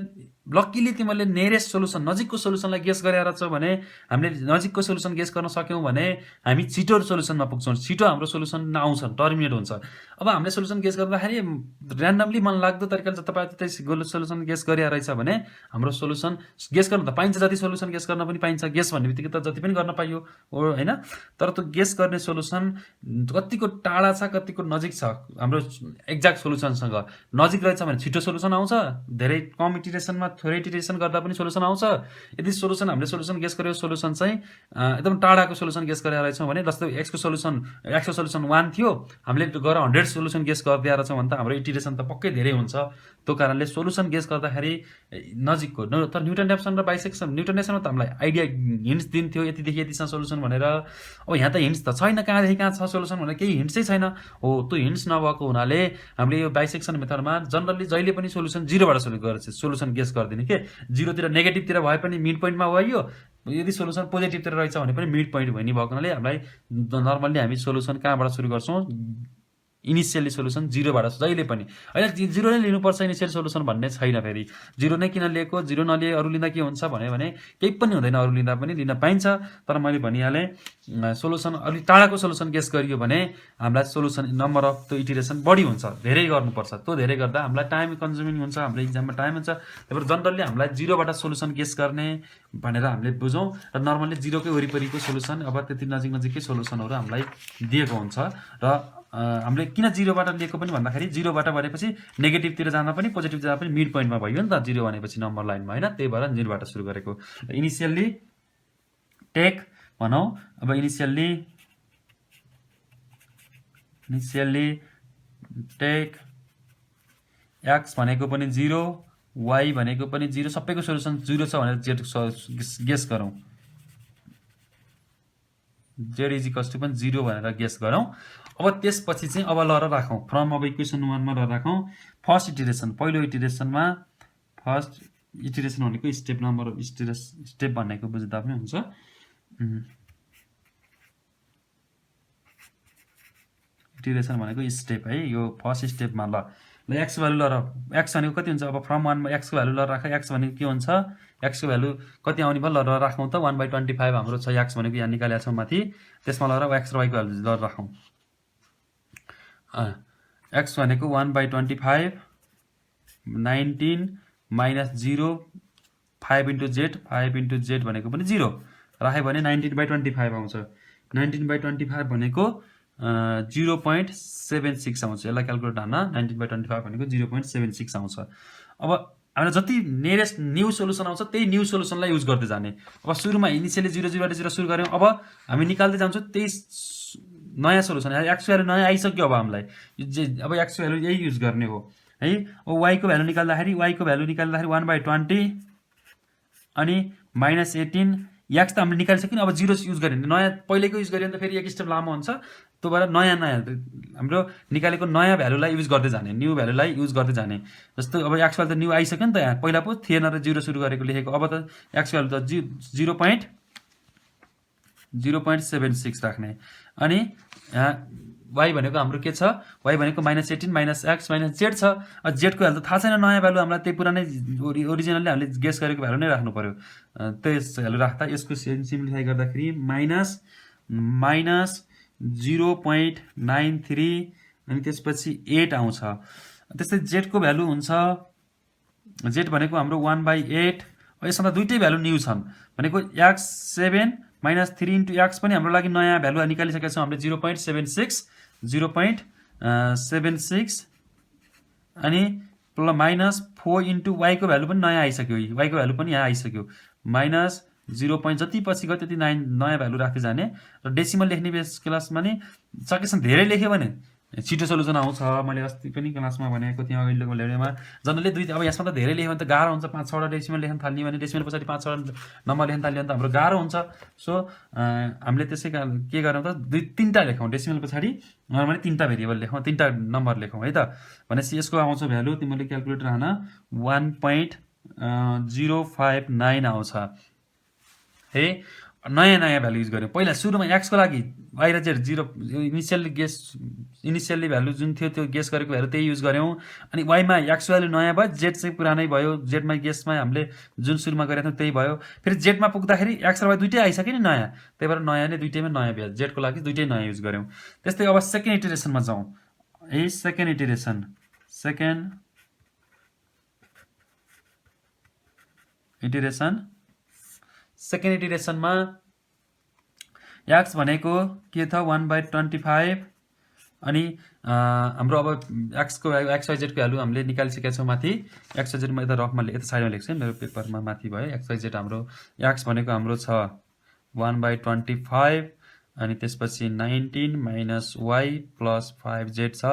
Speaker 1: लकीली तिमीले नियरेस्ट सोलुसन नजिकको सोलुसनलाई गेस गरेर छ भने हामीले नजिकको सोलुसन गेस गर्न सक्यौं भने हामी छिटो सोलुसनमा पुग्छौं छिटो हाम्रो सोलुसन आउँछ टर्मिनेट हुन्छ अब हामीले सोलुसन गेस गर्दाखेरि र्यान्डमली मन लाग्दो तरिकाले तपाईले त्यही सोलुसन गेस गरिया रहेछ भने हाम्रो सोलुसन गेस गर्न त पाइन्छ जति सोलुसन गेस गर्न पनि पाइन्छ गेस भन्नेबित्तिकै त जति पनि गर्न पाइयो हो हैन तर त्यो गेस गर्ने सोलुसन कतिको टाढा छ कतिको नजिक छ हाम्रो एक्ज्याक्ट सोलुसनसँग नजिक रहेछ भने छिटो सोलुसन आउँछ धेरै कम इटरेसनमा थोरै इटरेसन गर्दा पनि सोलुसन आउँछ यदि सोलुसन हामीले सोलुसन गेस गर्यो सोलुसन चाहिँ एकदम टाढाको सोलुसन गेस गरेर रहेछौं भने जस्तो x को सोलुसन 1 थियो हामीले गएर 100 सोलुसन गेस गर्दै रहेछौं भने त हाम्रो इटरेसन त पक्कै धेरै हुन्छ त्यो कारणले सोलुसन गेस गर्दाखेरि नजिकको तर न्युटन ड्यासन र बाइसेक्सन न्युटन ड्यासनमा त हामीलाई आइडिया हिन्ट्स दिन्थ्यो यति देखि यतिसम्म सोलुसन भनेर अब यहाँ त हिन्ट्स त छैन कहाँदेखि कहाँ छ सोलुसन भनेर केही हिन्ट्स चाहिँ छैन हो त्यो हिन्ट्स नभएको हुनाले हामीले यो बाइसेक्सन मेथडमा जनरली जहिले पनि सोलुसन 0 बाट सुरु गरेछ सोलुसन गेस गर्दिने के 0 तिर नेगेटिभ तिर भए पनि मिड पोइन्टमा भयो यदि सोलुसन पोजिटिभ तिर रहेछ भने पनि मिड पोइन्ट भइनी भएको हुनाले हामीलाई नर्मली हामी सोलुसन कहाँबाट सुरु गर्छौं इनिशियली सोलुसन 0 बाट जहिले पनि हैन 0 नै लिनुपर्छ इनिशियल सोलुसन भन्ने छैन फेरि 0 नै किन लिएको 0 नलिए अरु लिँदा के हुन्छ भने केही पनि हुँदैन अरु लिँदा पनि लिन पाइन्छ तर मैले भनिहाले सोलुसन अलि टाढाको सोलुसन गेस गरियो भने हामीलाई सोलुसन नम्बर अफ त्यो इटरेसन बढी हुन्छ धेरै गर्नुपर्छ त्यो धेरै गर्दा हामीलाई टाइम कन्ज्युमिङ हुन्छ हाम्रो एक्जाममा टाइम हुन्छ त्यसैले जनरली हामीलाई 0 बाट सोलुसन गेस गर्ने भनेर हामीले बुझौं र नर्मली 0 कै वरिपरिको सोलुसन अब त्यति नजिकै सोलुसनहरु हामीलाई दिएको हुन्छ र हामीले किन 0 बाट लिएको पनि भन्दाखेरि 0 बाट भनेपछि नेगेटिभ तिर जाँदा पनि पोजिटिभ जाँदा पनि मिड पोइन्टमा भयो नि त 0 भनेपछि नम्बर लाइनमा हैन त्यही भएर 0 बाट सुरु गरेको इनिशियली टेक भनौँ। अब इनिसियल्ली टेक x भनेको पनि 0, y भनेको पनि 0, सबैको सोलुसन 0 छ भनेर z गेस गरौँ। z इज इक्वल्स टु पनि 0 भनेर गेस गरौँ। अब त्यसपछि चाहिँ अब ल राखौँ फ्रम अब इक्वेसन 1 मा राखौँ। फर्स्ट इटरेसन, पहिलो इटरेसनमा फर्स्ट इटरेसन भनेको स्टेप नम्बर स्टेप भनेको बुझ्दा पनि हुन्छ। इटरेसन भनेको स्टेप है, यो फर्स्ट स्टेपमा ल x भ्यालु ल x भनेको कति हुन्छ? अब फ्रम 1 मा x को भ्यालु ल राख। x भनेको के हुन्छ? x को भ्यालु कति आउने भयो? ल राखौँ त 1/25 हाम्रो छ x भनेको यहाँ निकालेका छौँ माथि। त्यसमा ल x र y को भ्यालु ल राखौँ। x भनेको 1/25 19 minus 0 5 into z, 5 into z भनेको पनि 0 राख्यो भने 19/25 आउँछ। 19/25 भनेको 0.76 आउँछ। यसलाई क्यालकुलेट हान्न, 19/25 भनेको 0.76 आउँछ। अब हामीलाई जति नियरेस्ट न्यू सोलुसन आउँछ त्यही न्यू सोलुसनलाई युज गर्दै जाने। अब सुरुमा इनिसियली 0 0 सुरु गऱ्यौँ, अब हामी निकाल्दै जान्छौँ त्यही नयाँ सोलुसन। एक्स भ्यालु नयाँ आइसक्यो, अब हामीलाई अब एक्स भ्यालु यही युज गर्ने हो है। अब वाई को भ्यालु निकाल्दाखेरि 1/20 अनि माइनस 18 एक्स त हामीले निकालिसक्यौँ। अब 0 युज गऱ्यो भने नयाँ पहिलेको युज गऱ्यो भने त फेरि एक स्टेप लामो हुन्छ। त्यो भएर नयाँ हाम्रो निकालेको नयाँ भ्यालुलाई युज गर्दै जाने, न्यू भ्यालुलाई युज गर्दै जाने। जस्तो अब एक्स भ्यालु त न्यू आइसक्यो नि त, यहाँ पहिला पो थिएन र 0 सुरु गरेको लेखेको। अब त एक्स भ्यालु त 0.76 राख्ने। अनि यहाँ y भनेको हाम्रो के छ? y भनेको -18 माइनस x माइनस z छ। z को भ्यालु त थाहा छैन, नयाँ भ्यालु हामीलाई त्यही पुरानै ओरिजिनली हामीले गेस गरेको भ्यालु नै राख्नु पर्यो। त्यस भ्यालु राख्दा यसको सिम्प्लिफाई गर्दाखेरि माइनस 0.93 अनि त्यसपछि 8 आउँछ। त्यस्तै z को भ्यालु हुन्छ, z भनेको हाम्रो 1/8। यसमा त दुईटै भ्यालु न्यू छन् भनेको x 7 माइनस 3 इन्टु x पनि हाम्रो लागि नयाँ भ्यालु निकालिसकेका छौँ हामीले 0.76 अनि प्लस माइनस 4 इन्टु y को भ्यालु पनि नयाँ आइसक्यो। y को भ्यालु पनि यहाँ आइसक्यो माइनस 0. जति पछि गयो त्यति नयाँ भ्यालु राख्दै जाने। र डेसिमल लेख्ने बेस क्लासमा नि सकेसम्म धेरै लेख्यो भने छिटो सोलुसन आउँछ। मैले अस्ति पनि क्लासमा भनेको थिएँ अघिल्लोको ल्याउनेमा जनाले दुई। अब यसमा त धेरै लेख्यो भने त गाह्रो हुन्छ, 5-6वटा डेसिमल लेख्न थाल्ने भने डेसिमल पछाडि 5-6वटा नम्बर लेख्न थाल्यो भने त हाम्रो गाह्रो हुन्छ। सो हामीले त्यसै कारण के गरौँ त 2-3टा लेखौँ, डेसिमल पछाडि नर्मली 3टा भेरिएबल लेखौँ, 3टा नम्बर लेखौँ है त। भनेपछि यसको आउँछ भ्यालु, तिमीले क्यालकुलेटर हान 1.059 आउँछ है। नयाँ भ्यालु युज गऱ्यौँ। पहिला सुरुमा x को लागि y र z 0 इनिसियल्ली भ्यालु जुन थियो त्यो गेस गरेको भ्यालु त्यही युज गऱ्यौँ। अनि y मा x भ्यालु नयाँ भयो, z चाहिँ पुरानै भयो। z मा गेसमा हामीले जुन सुरुमा गरेका थियौँ त्यही भयो। फेरि z मा पुग्दाखेरि x र y दुईटै आइसक्यो नि नयाँ, त्यही भएर नयाँ नै दुईटैमा नयाँ भयो। z को लागि दुईटै नयाँ युज गऱ्यौँ। त्यस्तै अब सेकेन्ड इटरेसनमा जाउँ है। सेकेन्ड इटरेसनमा x भनेको के छ? 1/25 अनि हाम्रो अब x को x y z को भ्यालु हामीले निकालिसकेका छौँ माथि। x y z मा यता रफमा यता साइडमा लेख्छु मेरो पेपरमा माथि भयो। x y z हाम्रो x भनेको हाम्रो छ 1/25 अनि त्यसपछि 19 माइनस y प्लस 5z छ।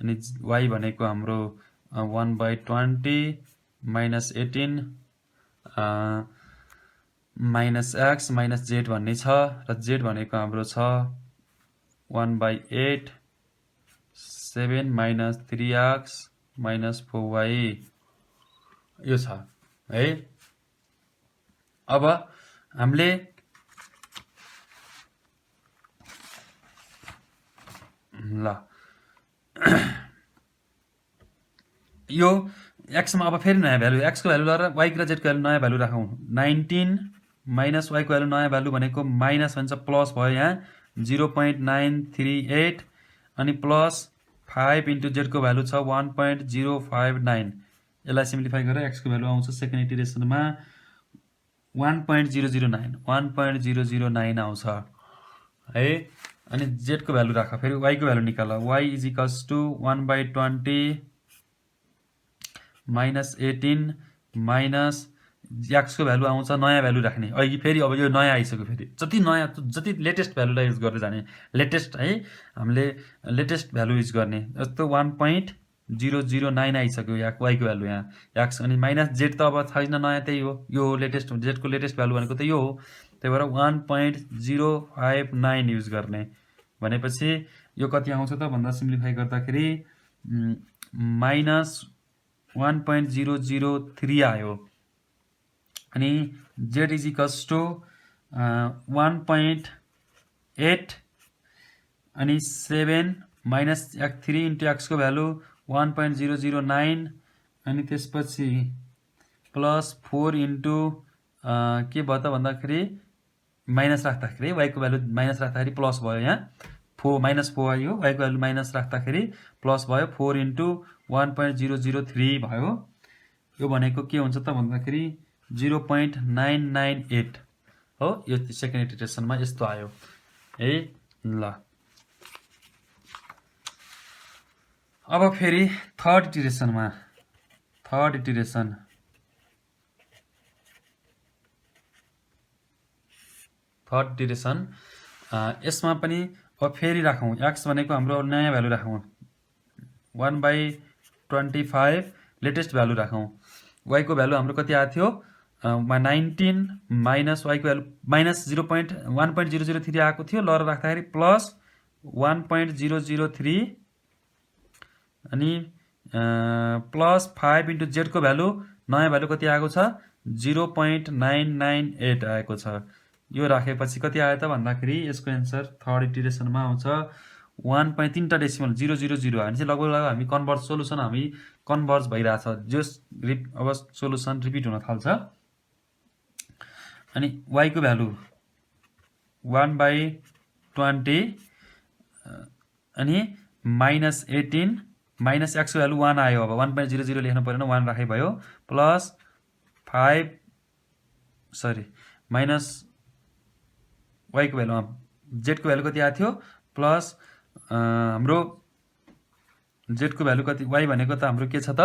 Speaker 1: अनि y भनेको हाम्रो 1/20 minus 18 minus x minus z भन्ने छ। र z भनेको हाम्रो छ 1/8 7 माइनस 3x माइनस 4y यो छ है। अब हामीले ल यो x मा अब फेरि नयाँ भ्यालु, x को भ्यालु र y र z को भ्यालु नयाँ भ्यालु राखौँ। 19 माइनस y को भ्यालु नयाँ भ्यालु भनेको माइनस भन्छ, प्लस भयो यहाँ 0.938 अनि प्लस 5 इन्टु z को भ्यालु छ 1.059। यसलाई सिम्प्लिफाई गरेर x को भ्यालु आउँछ सेकेन्ड इटरेसनमा 1.009 आउँछ है। अनि z को भ्यालु राख, फेरि y को भ्यालु निकाल। y is equals to 1/20 minus 18 minus एक्सको भ्यालु आउँछ, नयाँ भ्यालु राख्ने। अघि फेरि अब यो नयाँ आइसक्यो, फेरि जति नयाँ जति लेटेस्ट भ्यालुलाई युज गर्दै जाने, लेटेस्ट है हामीले लेटेस्ट भ्यालु युज गर्ने। जस्तो 1.009 आइसक्यो यहाँ वाइको भ्यालु, यहाँ एक्स, अनि माइनस जेड त अब छैन, नयाँ त्यही हो, यो हो लेटेस्ट, जेडको लेटेस्ट भ्यालु भनेको त यो हो। त्यही भएर 1.059 युज गर्ने भनेपछि यो कति आउँछ त भन्दा सिम्प्लिफाई गर्दाखेरि माइनस 1.003 आयो। अनि जेड इज इक्वल्स टु 1.8 अनि 7 माइनस 3 इन्टु एक्सको भ्यालु 1.009 अनि त्यसपछि प्लस 4 इन्टु के भयो त भन्दाखेरि माइनस राख्दाखेरि वाइको भ्यालु माइनस राख्दाखेरि प्लस भयो, यहाँ -4 आयो, वाइको भ्यालु माइनस राख्दाखेरि प्लस भयो, 4 इन्टु 1.003 भयो। यो भनेको के हुन्छ त भन्दाखेरि 0.998 हो। यो सेकेन्ड इटरेसनमा यस्तो आयो है। ल अब फेरि थर्ड इटरेसनमा, थर्ड इटरेसन यसमा पनि अब फेरि राखौँ, एक्स भनेको हाम्रो नयाँ भ्यालु राखौँ, 1/25 लेटेस्ट भ्यालु राखौँ। वाइको भ्यालु हाम्रो कति आएको थियो 19 माइनस वाइको भ्यालु माइनस 1.003 आएको थियो, लर राख्दाखेरि प्लस 1.003 अनि प्लस 5 इन्टु जेडको भ्यालु नयाँ भ्यालु कति आएको छ 0.998 आएको छ। यो राखेपछि कति आयो त भन्दाखेरि यसको एन्सर थर्ड इटरेसनमा आउँछ 1.3टा डेसिमल 000 भनेपछि लगभग हामी कन्भर्ज सोलुसन हामी कन्भर्ज भइरहेछ, जस अब सोलुसन रिपिट हुन थाल्छ। अनि वाइको भ्यालु 1/20 अनि माइनस 18 माइनस एक्सको भ्यालु 1 आयो, अब 1.00 लेख्नु परेन, 1 राखे भयो, प्लस 5 माइनस वाइको भ्यालु जेडको भ्यालु कति आएको थियो प्लस हाम्रो जेडको भ्यालु कति, वाइ भनेको त हाम्रो के छ त,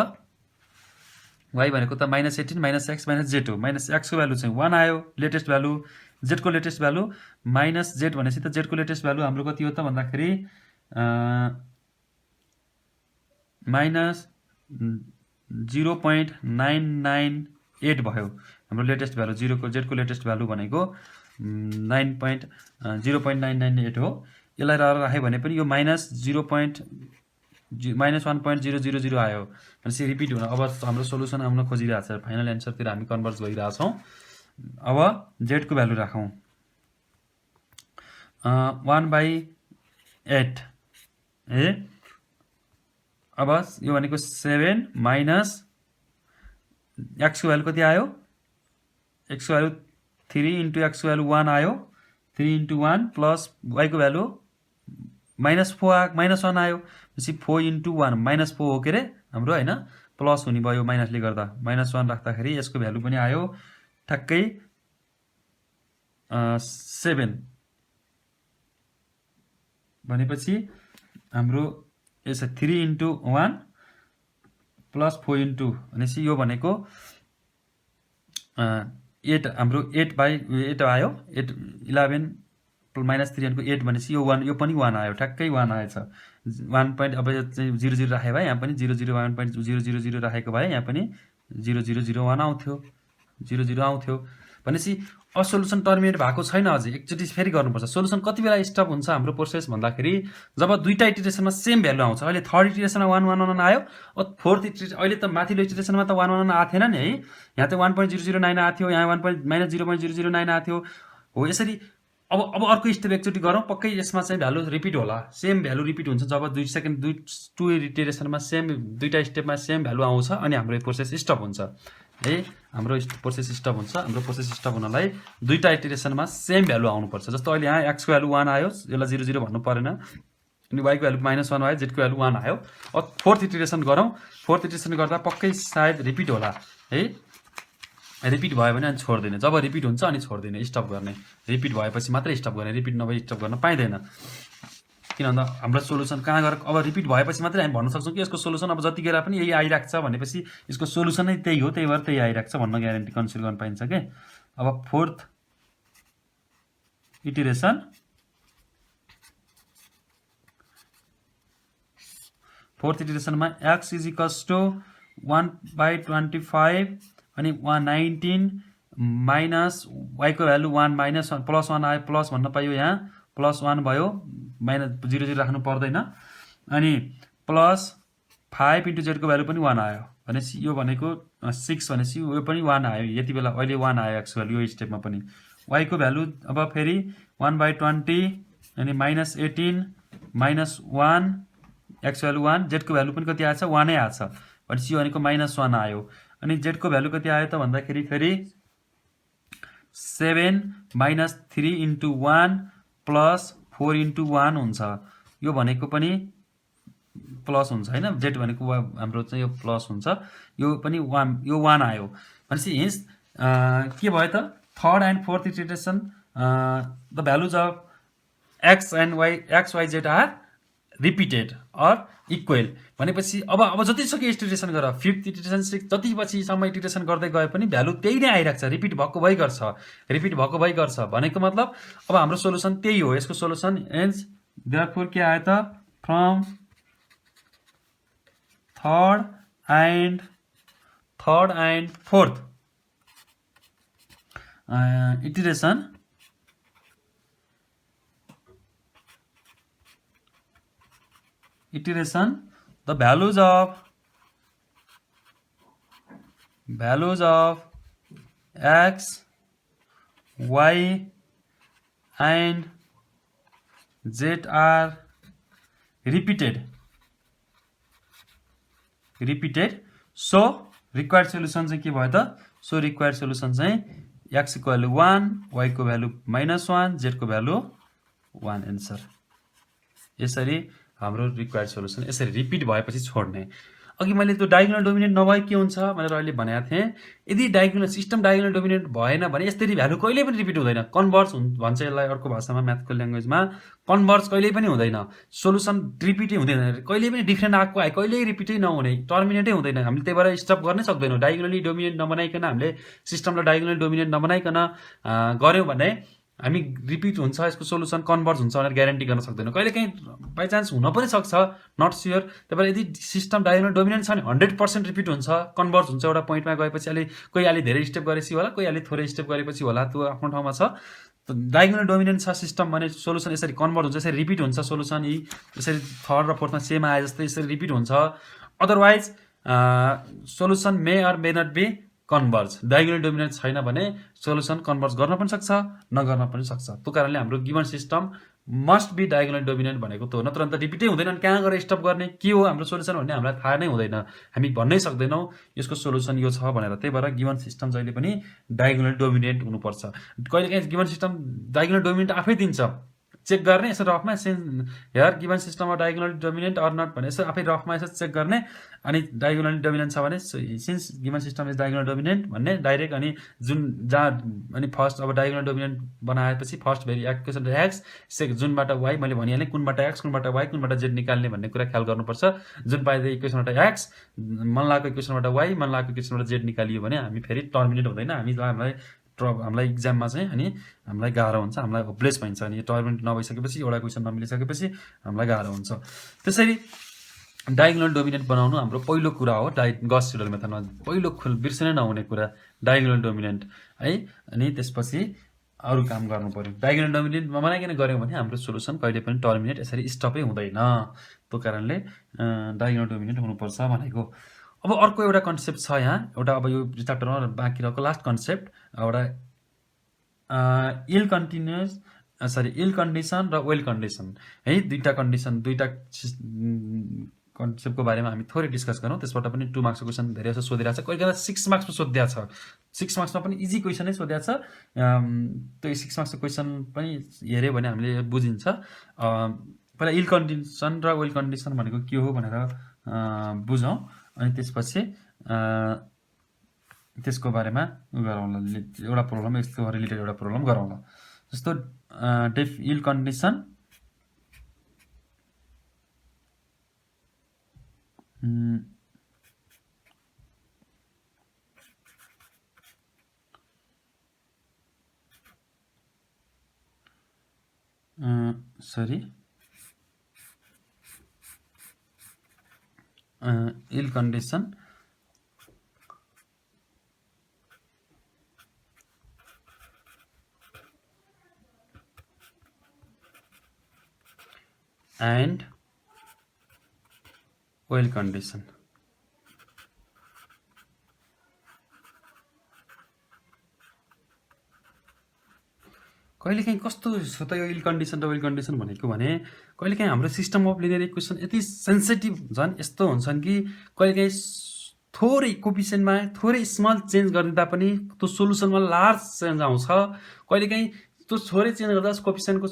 Speaker 1: वाइ भनेको त -18 माइनस एक्स माइनस जेड हो। माइनस एक्सको भ्यालु चाहिँ 1 आयो लेटेस्ट भ्यालु, जेडको लेटेस्ट भ्यालु माइनस जेड भनेपछि त जेडको लेटेस्ट भ्यालु हाम्रो कति हो त भन्दाखेरि माइनस 0.998 भयो हाम्रो लेटेस्ट भ्यालु। जेडको लेटेस्ट भ्यालु भनेको 0.998 हो। यसलाई राख्यो भने पनि यो -1.000 आयो भनेपछि रिपिट हुन, अब हाम्रो सोलुसन आउन खोजिरहेछ, फाइनल एन्सरतिर हामी कन्भर्ज भइरहेछौँ। अब जेडको भ्यालु राखौँ 1/8 है। अब यो भनेको 7 माइनस एक्सको भ्यालु कति आयो, एक्सको भ्यालु 3 इन्टु एक्सको भ्यालु 1 आयो, 3 इन्टु 1 प्लस वाइको भ्यालु -1 आयो, पछि 4 इन्टु 1 -4 हो के अरे हाम्रो होइन, प्लस हुने भयो माइनसले गर्दा, -1 राख्दाखेरि यसको भ्यालु पनि आयो ठ्याक्कै 7 भनेपछि हाम्रो यस 3 इन्टु 1 प्लस 4 इन्टु भनेपछि यो भनेको 8 हाम्रो 8/8 आयो, 8 11 माइनस 3 भनेको 8 भनेपछि यो 1, यो पनि 1 आयो, ठ्याक्कै 1 आएछ। 1 अब चाहिँ 00 राखे भए यहाँ पनि 0.000 राखेको भए यहाँ पनि 0001 आउँथ्यो, 00 आउँथ्यो भनेपछि सोलुसन टर्मिनेट भएको छैन अझै, एकचोटि फेरि गर्नुपर्छ। सोलुसन कति बेला स्टप हुन्छ हाम्रो प्रोसेस भन्दाखेरि जब दुईटा इटरेसनमा सेम भ्यालु आउँछ। अहिले थर्ड इटरेसनमा 111 आयो, फोर्थ इटरेसन अहिले त माथिल्लो इटरेसनमा त 111 आएको थिएन नि है, यहाँ त 1.009 आएको थियो, यहाँ -0.009 आएको थियो हो। यसरी अब अर्को स्टेप एकचोटि गरौँ, पक्कै यसमा चाहिँ भ्यालु रिपिट होला, सेम भ्यालु रिपिट हुन्छ जब टु इटरेसनमा दुईटा स्टेपमा सेम भ्यालु आउँछ अनि हाम्रो प्रोसेस स्टप हुन्छ है। हाम्रो प्रोसेस स्टप हुन्छ, हाम्रो प्रोसेस स्टप हुनलाई दुईटा इटरेसनमा सेम भ्यालु आउनुपर्छ। जस्तो अहिले यहाँ एक्सको भ्यालु 1 आयो, यसलाई 00 भन्नु परेन, अनि वाइको भ्यालु -1 आयो, जेडको भ्यालु 1 आयो। अब फोर्थ इटरेसन गरौँ, फोर्थ इटरेसन गर्दा पक्कै सायद रिपिट होला है। रिपिट भयो भने अनि छोड्दिने, जब रिपिट हुन्छ अनि छोड्दिने, स्टप गर्ने, रिपिट भएपछि मात्रै स्टप गर्ने, रिपिट नभए स्टप गर्न पाइँदैन। किन भन्दा हाम्रो सोलुसन कहाँ गएर अब रिपिट भएपछि मात्रै हामी भन्न सक्छौँ कि यसको सोलुसन अब जतिखेर पनि यही आइरहेको छ भनेपछि यसको सोलुसन नै त्यही हो, त्यही भएर त्यही आइरहेको छ भन्न ग्यारेन्टी कन्सिडर गर्न पाइन्छ के। अब फोर्थ इटिरेसनमा x इज इक्वल्स टु 1/25 अनि 119 माइनस y को भ्यालु 1 माइनस प्लस 1 आयो, प्लस भन्न पाइयो, यहाँ प्लस 1 भयो, माइनस 0 राख्नु पर्दैन, अनि प्लस 5 इन्टु जेडको भ्यालु पनि 1 आयो भनेपछि यो भनेको 6 भनेपछि यो पनि 1 आयो, यति बेला अहिले 1 आयो एक्स भ्यालु यो स्टेपमा पनि। y को भ्यालु अब फेरि 1/20 अनि माइनस 18 माइनस 1 एक्स भ्यालु 1, जेडको भ्यालु पनि कति आएछ 1 नै आएछ भनेपछि यो भनेको माइनस 1 आयो। अनि जेडको भ्यालु कति आयो त भन्दाखेरि फेरि 7 माइनस 3 इन्टु 1 प्लस 4 इन्टु 1 हुन्छ, यो भनेको पनि प्लस हुन्छ होइन, जेड भनेको हाम्रो चाहिँ यो प्लस हुन्छ, यो पनि 1, यो 1 आयो भनेपछि हिन्स के भयो त third and fourth iteration the values of X and Y X Y Z are repeated or equal भनेपछि अब जति सक्यो इटिरेसन गर, फिफ्थ इटिरेसन सिक्स जति पछिसम्म इटिरेसन गर्दै गए पनि भ्यालु त्यही नै आइरहेको छ, रिपिट भएको भइ गर्छ भनेको मतलब अब हाम्रो सोलुसन त्यही हो, यसको सोलुसन एन्ड देयरफोर के आयो त from third and fourth iteration the values of x, y and z are repeated, so required solution चाहिँ के भयो त, so required solution चाहिँ x को भ्यालु 1, y को भ्यालु -1, z को भ्यालु 1 एन्सर। यसरी हाम्रो रिक्वायर्ड सोलुसन यसरी रिपिट भएपछि छोड्ने। अघि मैले त्यो डायगोनल डोमिनेन्ट नभए के हुन्छ भनेर अहिले भनेको थिएँ, यदि सिस्टम डायगोनल डोमिनेन्ट भएन भने यसरी भ्यालु कहिले पनि रिपिट हुँदैन, कन्भर्स भन्छ यसलाई अर्को भाषामा म्याथको ल्याङ्ग्वेजमा, कन्भर्स कहिले पनि हुँदैन, सोलुसन रिपिटै हुँदैन, कहिले पनि डिफ्रेन्ट आएको आयो कहिल्यै रिपिटै नहुने, टर्मिनेटै हुँदैन, हामीले त्यही भएर स्टप गर्नै सक्दैनौँ। डायगोनली डोमिनेन्ट नबनाइकन हामीले सिस्टमलाई डायगोनल डोमिनेन्ट नबनाइकन गऱ्यौँ भने हामी रिपिट हुन्छ, यसको सोलुसन कन्भर्स हुन्छ भनेर ग्यारेन्टी गर्न सक्दैनौँ, कहिले काहीँ बाई चान्स हुन पनि सक्छ, नट स्योर। त्यही भएर यदि सिस्टम डायगोनल डोमिनेन्ट छ भने 100% रिपिट हुन्छ, कन्भर्स हुन्छ, एउटा पोइन्टमा गएपछि कोही अलि धेरै स्टेप गरेपछि होला, कोही अलि थोरै स्टेप गरेपछि होला, त्यो आफ्नो ठाउँमा छ। डायगोनल डोमिनेन्ट छ सिस्टम भने सोलुसन यसरी कन्भर्ट हुन्छ, यसरी रिपिट हुन्छ सोलुसन, यसरी थर्ड र फोर्थमा सेम आए जस्तै यसरी रिपिट हुन्छ। Otherwise solution may or may not be converge, diagonal dominant छैन भने सोलुसन कन्भर्ज गर्न पनि सक्छ नगर्न पनि सक्छ। त्यो कारणले हाम्रो given system must be diagonal dominant भनेको त हो, नत्र अन्त रिपिटै हुँदैन, कहाँ गएर स्टप गर्ने के हो हाम्रो सोलुसन भन्ने हामीलाई थाहा नै हुँदैन, हामी भन्नै सक्दैनौँ यसको सोलुसन यो छ भनेर। त्यही भएर गिभन सिस्टम जहिले पनि डायगोनल डोमिनेन्ट हुनुपर्छ। कहिलेकाहीँ गिभन सिस्टम डायगोनल डोमिनेन्ट आफै दिन्छ, चेक गर्ने यसो रफमा हेयर गिभन सिस्टममा डायगोनल डोमिनेन्ट अर नट भने यसो आफै रफमा यसो चेक गर्ने, अनि डायगोनल डोमिनेन्ट छ भने since given system is diagonal dominant भन्ने डाइरेक्ट, अनि जहाँ अनि फर्स्ट अब डायगोनल डोमिनेन्ट बनाएपछि फर्स्ट भेरी इक्वेसन एक्स, जुनबाट वाइ मैले भनिहालेँ, कुनबाट एक्स कुनबाट वाइ कुनबाट जेड निकाल्ने भन्ने कुरा ख्याल गर्नुपर्छ। जुन पाइदिए इक्वेसनबाट एक्स मन लागेको इक्वेसनबाट वाइ मन लागेको इक्वेसनबाट जेड निकालियो भने हामी फेरि टर्मिनेट हुँदैन, हामीलाई इक्जाममा चाहिँ अनि हामीलाई गाह्रो हुन्छ, हामीलाई होपलेस भइन्छ, अनि टर्मिनेट नभइसकेपछि एउटा क्वेसन नमिलिसकेपछि हामीलाई गाह्रो हुन्छ। त्यसरी डायगोनल डोमिनेन्ट बनाउनु हाम्रो पहिलो कुरा हो, गस सिडल मेथडमा पहिलो बिर्सिनै नहुने कुरा डायगोनल डोमिनेन्ट है। अनि त्यसपछि अरू काम गर्नु पर्यो, डायगोनल डोमिनेन्ट बनाइकन गऱ्यौँ भने हाम्रो सोलुसन कहिले पनि टर्मिनेट यसरी स्टपै हुँदैन। त्यो कारणले डायगोनल डोमिनेन्ट हुनुपर्छ भनेको। अब अर्को एउटा कन्सेप्ट छ यहाँ, एउटा अब यो च्याप्टरमा बाँकी रहेको लास्ट कन्सेप्ट एउटा इल कन्डिसन र वेल कन्डिसन है, दुईटा कन्सेप्टको बारेमा हामी थोरै डिस्कस गरौँ। त्यसबाट पनि 2 मार्क्सको क्वेसन धेरै जस्तो सोधिरहेको छ, कोही बेला 6 मार्क्समा सोधिएको छ, 6 मार्क्समा पनि इजी क्वेसनै सोधिएको छ। त्यो 6 मार्क्सको क्वेसन पनि हेऱ्यो भने हामीले बुझिन्छ। पहिला इल कन्डिसन र वेल कन्डिसन भनेको के हो भनेर बुझौँ, अनि त्यसपछि त्यसको बारेमा गरौँला, एउटा प्रब्लम यसको रिलेटेड एउटा प्रब्लम गरौँला। जस्तो इल condition sorry, ill condition and well condition. कहिलेकाहीँ कस्तो छ त यो इल कन्डिसन र वेल कन्डिसन भनेको भने कहिलेकाहीँ हाम्रो सिस्टम अफ लिनियर इक्वेसन यति सेन्सिटिभ झन् यस्तो हुन्छन् कि कहिलेकाहीँ थोरै कोफिसिएन्टमा थोरै स्मल चेन्ज गरिदिँदा पनि त्यो सोलुसनमा लार्ज चेन्ज आउँछ। कहिलेकाहीँ त्यो थोरै चेन्ज गर्दा कोफिसिएन्टको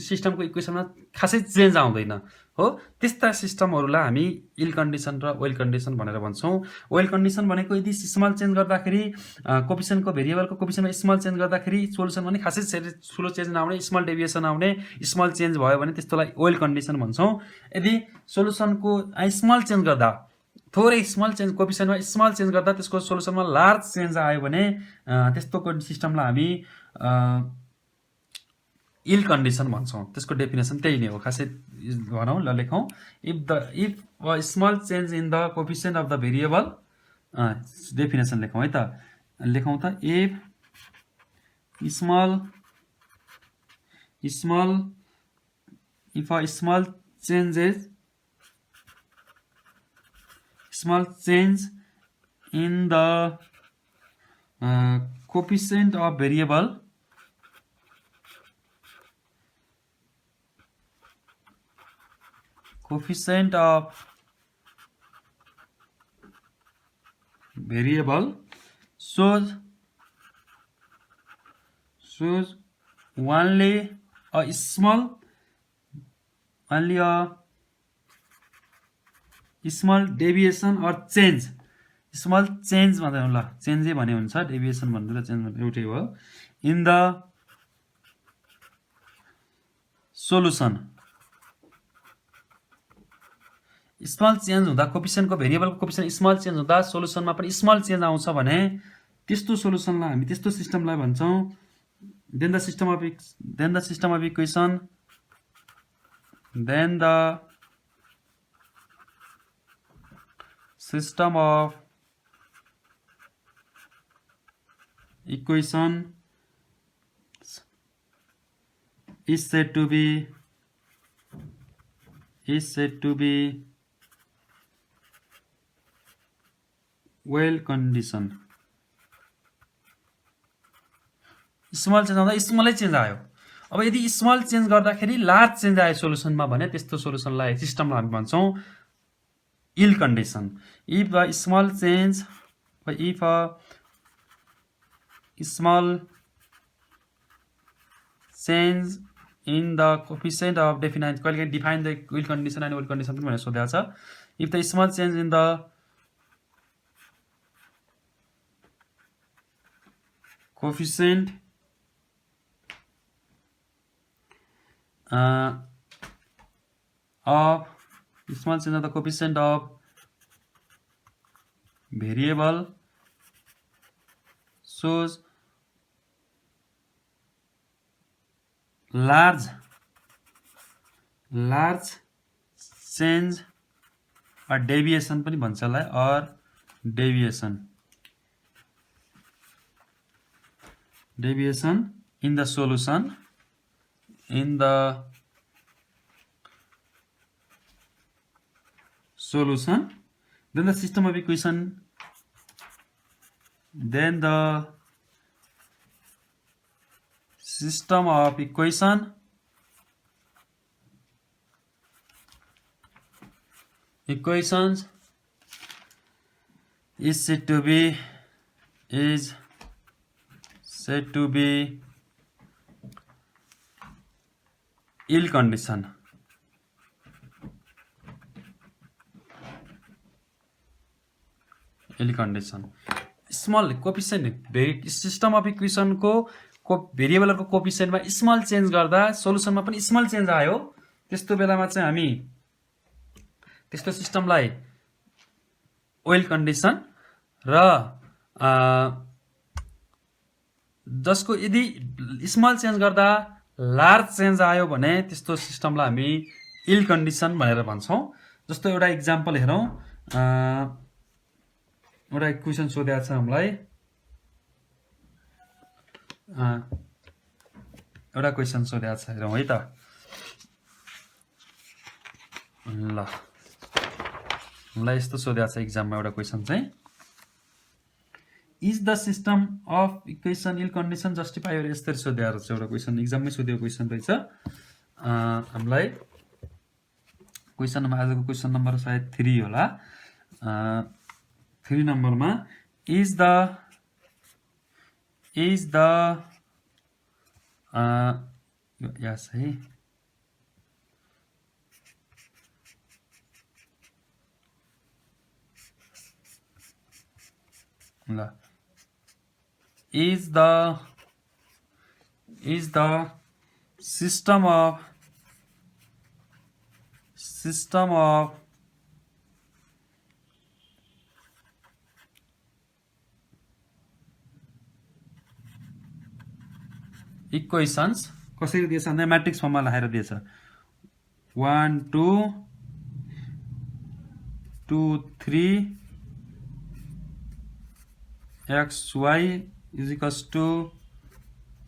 Speaker 1: सिस्टमको इक्वेसनमा खासै चेन्ज आउँदैन हो। त्यस्ता सिस्टमहरूलाई हामी इल कन्डिसन र वेल कन्डिसन भनेर भन्छौँ। वेल कन्डिसन भनेको यदि स्मल चेन्ज गर्दाखेरि कोफिसिएन्टको भेरिएबलको कोफिसिएन्टमा स्मल चेन्ज गर्दाखेरि सोलुसनमा पनि खासै ठुलो चेन्ज नआउने, स्मल डेभिएसन आउने, स्मल चेन्ज भयो भने त्यस्तोलाई वेल कन्डिसन भन्छौँ। यदि सोलुसनको स्मल चेन्ज गर्दा थोरै स्मल चेन्ज कोफिसिएन्टमा स्मल चेन्ज गर्दा त्यसको सोलुसनमा लार्ज चेन्ज आयो भने त्यस्तोको सिस्टमलाई हामी इल कन्डिसन भन्छौँ। त्यसको डेफिनेसन त्यही नै हो खासै भनौँ ल लेखौँ। If a small change in the coefficient of the variable, definition लेखौँ है त, लेखौँ त। If a small change in the coefficient of variable shows only a small deviation or change, small change भन्दा ल चेन्जै भने हुन्छ, डेभिएसन भन्दा चेन्ज भन्दा एउटै हो। In the solution small change हुँदा कोफिसिएन्टको भेरिएबलको कोफिसिएन्ट स्मल चेन्ज हुँदा सोलुसनमा पनि स्मल चेन्ज आउँछ भने त्यस्तो सोलुसनलाई हामी त्यस्तो सिस्टमलाई भन्छौँ then the system of equation system of equation is said to be well condition. Small change आउँदा स्मलै चेन्ज आयो। अब यदि स्मल चेन्ज गर्दाखेरि लार्ज चेन्ज आयो सोलुसनमा भने त्यस्तो सोलुसनलाई सिस्टमलाई हामी भन्छौँ ill condition. If a small change in the coefficient of definite, कहिले define the ill condition and well condition पनि भनेर सोधेको छ। If the small change in the coefficient of small change of the coefficient of variable shows large change or deviation पनि भन्छ यसलाई, or deviation in the solution then the system of equation equations is said to be ill condition. Ill condition small coefficient system of इक्वेसनको भेरिएबलहरूको कोफिसिएन्टमा small change गर्दा सोलुसनमा पनि small change आयो, त्यस्तो बेलामा चाहिँ हामी त्यस्तो सिस्टमलाई ओइल कन्डिसन र जसको यदि स्मल चेन्ज गर्दा लार्ज चेन्ज आयो भने त्यस्तो सिस्टमलाई हामी इल कन्डिसन भनेर भन्छौँ। जस्तो एउटा इक्जाम्पल हेरौँ। एउटा क्वेसन सोधेको छ हामीलाई। एउटा क्वेसन सोधेको छ, हेरौँ है त। ल हामीलाई यस्तो सोधेको छ इक्जाममा एउटा क्वेसन चाहिँ, is the system of equation ill condition justify, यसरी सोधेको छ एउटा क्वेसन, इक्जाममै सोधेको क्वेसन रहेछ हामीलाई। क्वेसन नम्बर, आजको क्वेसन नम्बर सायद 3 होला। 3 नम्बरमा इज द यस है, ल is the system of equations कसरी दिएछ भन्दा म्याट्रिक्स फर्ममा लेखेर दिएछ। 1 2 2 3 xy is equals to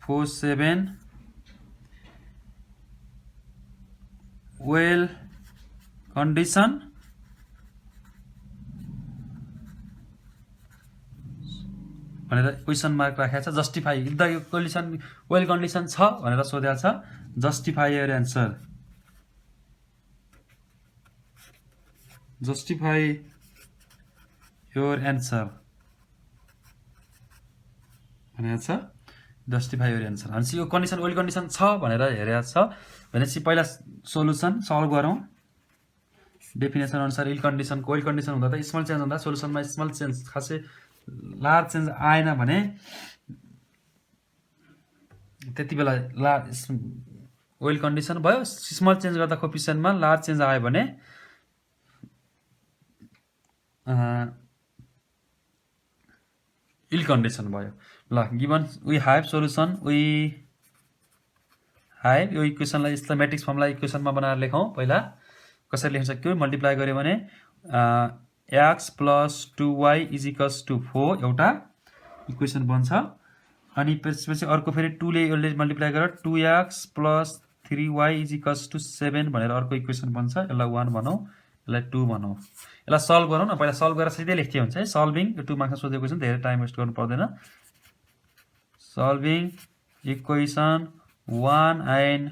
Speaker 1: 4 7 well condition भनेर क्वेसन मार्क राखेको छ। जस्टिफाई द यो कन्डिसन वेल कन्डिसन छ भनेर सोधेको छ। Justify your answer, justify your answer भनेको छ। जस्टिफाई योर एन्सर भनेपछि यो कन्डिसन वेल कन्डिसन छ भनेर हेरेको छ भनेपछि पहिला सोलुसन सल्भ गरौँ। डेफिनेसन अनुसार इल कन्डिसनको वेल कन्डिसन हुँदा त स्मल चेन्ज हुँदा सोलुसनमा स्मल चेन्ज, खासै लार्ज चेन्ज आएन भने त्यति बेला वेल कन्डिसन भयो। स्मल चेन्ज गर्दा कोफिसिएन्टमा लार्ज चेन्ज आयो भने इल कन्डिसन भयो। ल given we have solution, we have यो इक्वेसनलाई यस्तो म्याट्रिक्स फर्मलाई इक्वेसनमा बनाएर लेखौँ। पहिला कसरी लेख्न सक्यो, मल्टिप्लाई गऱ्यो भने x + 2y is equals to 4 एउटा इक्वेसन बन्छ। अनि त्यसपछि अर्को फेरि 2 ले यसले मल्टिप्लाई गरेर 2x + 3y is equals to 7 भनेर अर्को इक्वेसन बन्छ। यसलाई 1 भनौँ, यसलाई 2 भनौँ। यसलाई सल्भ गरौँ न। पहिला सल्भ गरेर सिधै लेख्थे हुन्छ है। सल्भिङ यो 2 मार्क्समा सोधेको क्वेसन, धेरै टाइम वेस्ट गर्नु पर्दैन। सल्भिङ इक्वेसन 1 एन्ड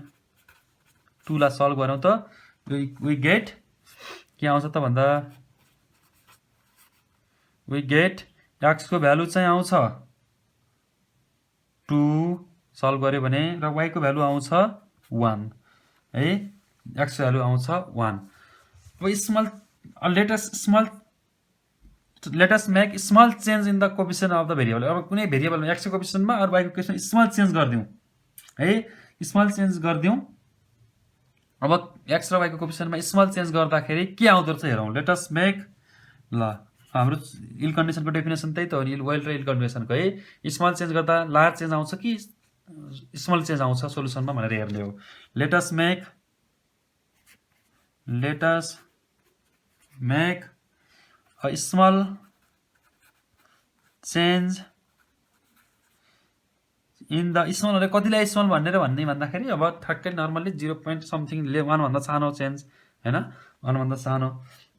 Speaker 1: 2 लाई सल्भ गरौँ त वी गेट के आउँछ त भन्दा वी गेट x को भ्यालु चाहिँ आउँछ 2 सल्भ गर्यो भने र y को भ्यालु आउँछ 1 है। x को भ्यालु आउँछ 1। अब small let us make small change in the coefficient of the variable। अब कुनै भेरिएबलमा x को कोएफिसिएन्टमा अरु y को कोएफिसिएन्ट स्मल चेन्ज गर्दियौ है, स्मल चेन्ज गर्दियौ। अब x र y को कोएफिसिएन्टमा स्मल चेन्ज गर्दाखेरि के आउँदो रहेछ हेरौँ। let us make, ल हाम्रो इल कन्डिसनको डेफिनेसन त्यही त हो नि, वेल र इल कन्डिसनको है। स्मल चेन्ज गर्दा लार्ज चेन्ज आउँछ कि स्मल चेन्ज आउँछ सोलुसनमा भनेर हेर्ने हो। let us make a small change in the small भनेर कतिलाई स्मल भनेर भन्दाखेरि अब ठ्याक्कै नर्मली 0 point समथिङ 1 भन्दा सानो चेन्ज हैन, 1 भन्दा सानो।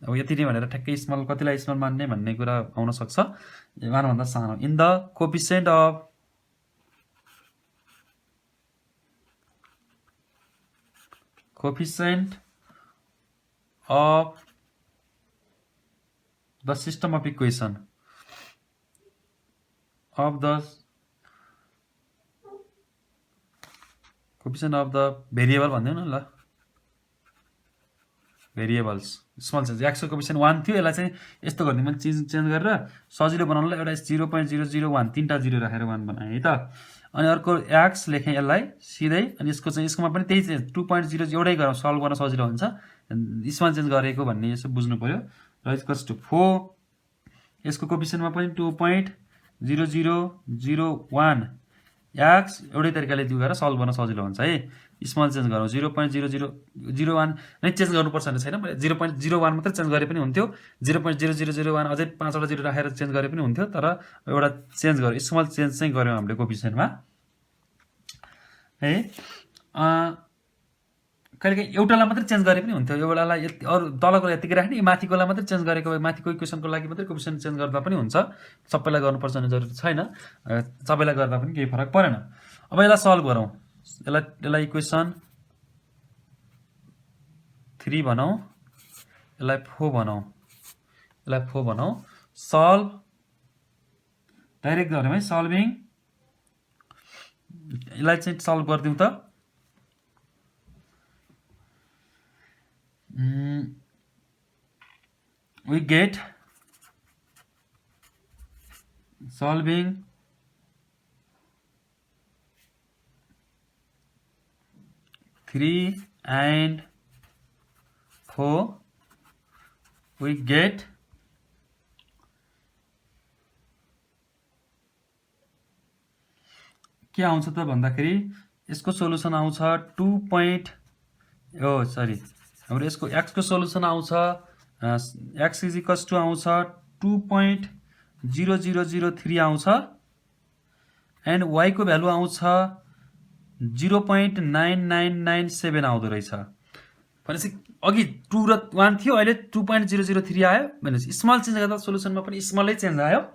Speaker 1: अब यति नै भनेर ठ्याक्कै स्मल कतिलाई स्मल मान्ने भन्ने कुरा आउन सक्छ। 1 भन्दा सानो in the coefficient of the system of equation of the coefficient of the variable भन्दियौ न। ल भेरिएबल्स स्मल चेन्ज x को कोएफिसिएन्ट 1 थियो, यसलाई चाहिँ यस्तो गर्दियौ मैले चेन्ज गरेर सजिलो बनाउनलाई एउटा 0.001 तीनटा 0 राखेर 1 बनाए है त। अनि अर्को x लेखेँ यसलाई सिधै, अनि यसको चाहिँ यसकोमा पनि त्यही 2.0 एउटै गरौँ, सल्भ गर्न सजिलो हुन्छ। स्मल चेन्ज गरेको भन्ने यसो बुझ्नु पर्यो। र इक्वल्स टु 4 यसको कोफिसिएन्टमा पनि 2.0001 एक्स एउटै तरिकाले त्यो गरेर सल्भ गर्न सजिलो हुन्छ है। स्मल चेन्ज गरौँ 0.0001 नै चेन्ज गर्नुपर्छ भने छैन, मैले 0.01 मात्रै चेन्ज गरे पनि हुन्थ्यो, 0.0001 अझै 5वटा जिरो राखेर चेन्ज गरे पनि हुन्थ्यो, तर एउटा चेन्ज गऱ्यो, स्मल चेन्ज चाहिँ गऱ्यौँ हामीले कोफिसिएन्टमा है। कहिलेकाहीँ एउटालाई मात्रै चेन्ज गरे पनि हुन्थ्यो, एउटालाई अरू तलकोलाई यतिकै राख्ने, माथिकोलाई मात्रै चेन्ज गरेको भए माथिको इक्वेसनको लागि मात्रै कोफिसिएन्ट चेन्ज गर्दा पनि हुन्छ, सबैलाई गर्नुपर्छ भन्ने जरुरी छैन, सबैलाई गर्दा पनि केही फरक परेन। अब यसलाई सल्भ गरौँ, यसलाई इक्वेसन 3 भनौँ, यसलाई 4 भनौँ, यसलाई 4 भनौँ। सल्भ डाइरेक्ट गरौँ है, सल्भिङ, यसलाई चाहिँ सल्भ गरिदिउँ त। We get solving 3 and 4, we get के आउँछ त भन्दाखेरि यसको सोलुसन आउँछ हाम्रो यसको x को सोलुसन आउँछ x इज इक्वल्स टु आउँछ 2.0003 आउँछ, एन्ड y को भ्यालु आउँछ 0.9997 आउँदो रहेछ। भनेपछि अघि 2 र 1 थियो, अहिले 2.003 आयो, भनेपछि स्मल चेन्ज गर्दा सोलुसनमा पनि स्मलै चेन्ज आयो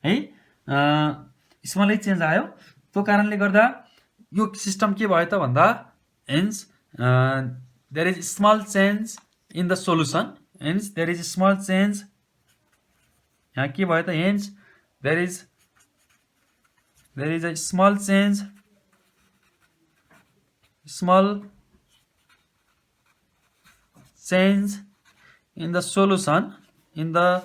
Speaker 1: है, स्मलै चेन्ज आयो। त्यो कारणले गर्दा यो सिस्टम के भयो त भन्दा, hence there is small change in the solution, hence there is small change, यहाँ के भयो त, hence there is a small change in the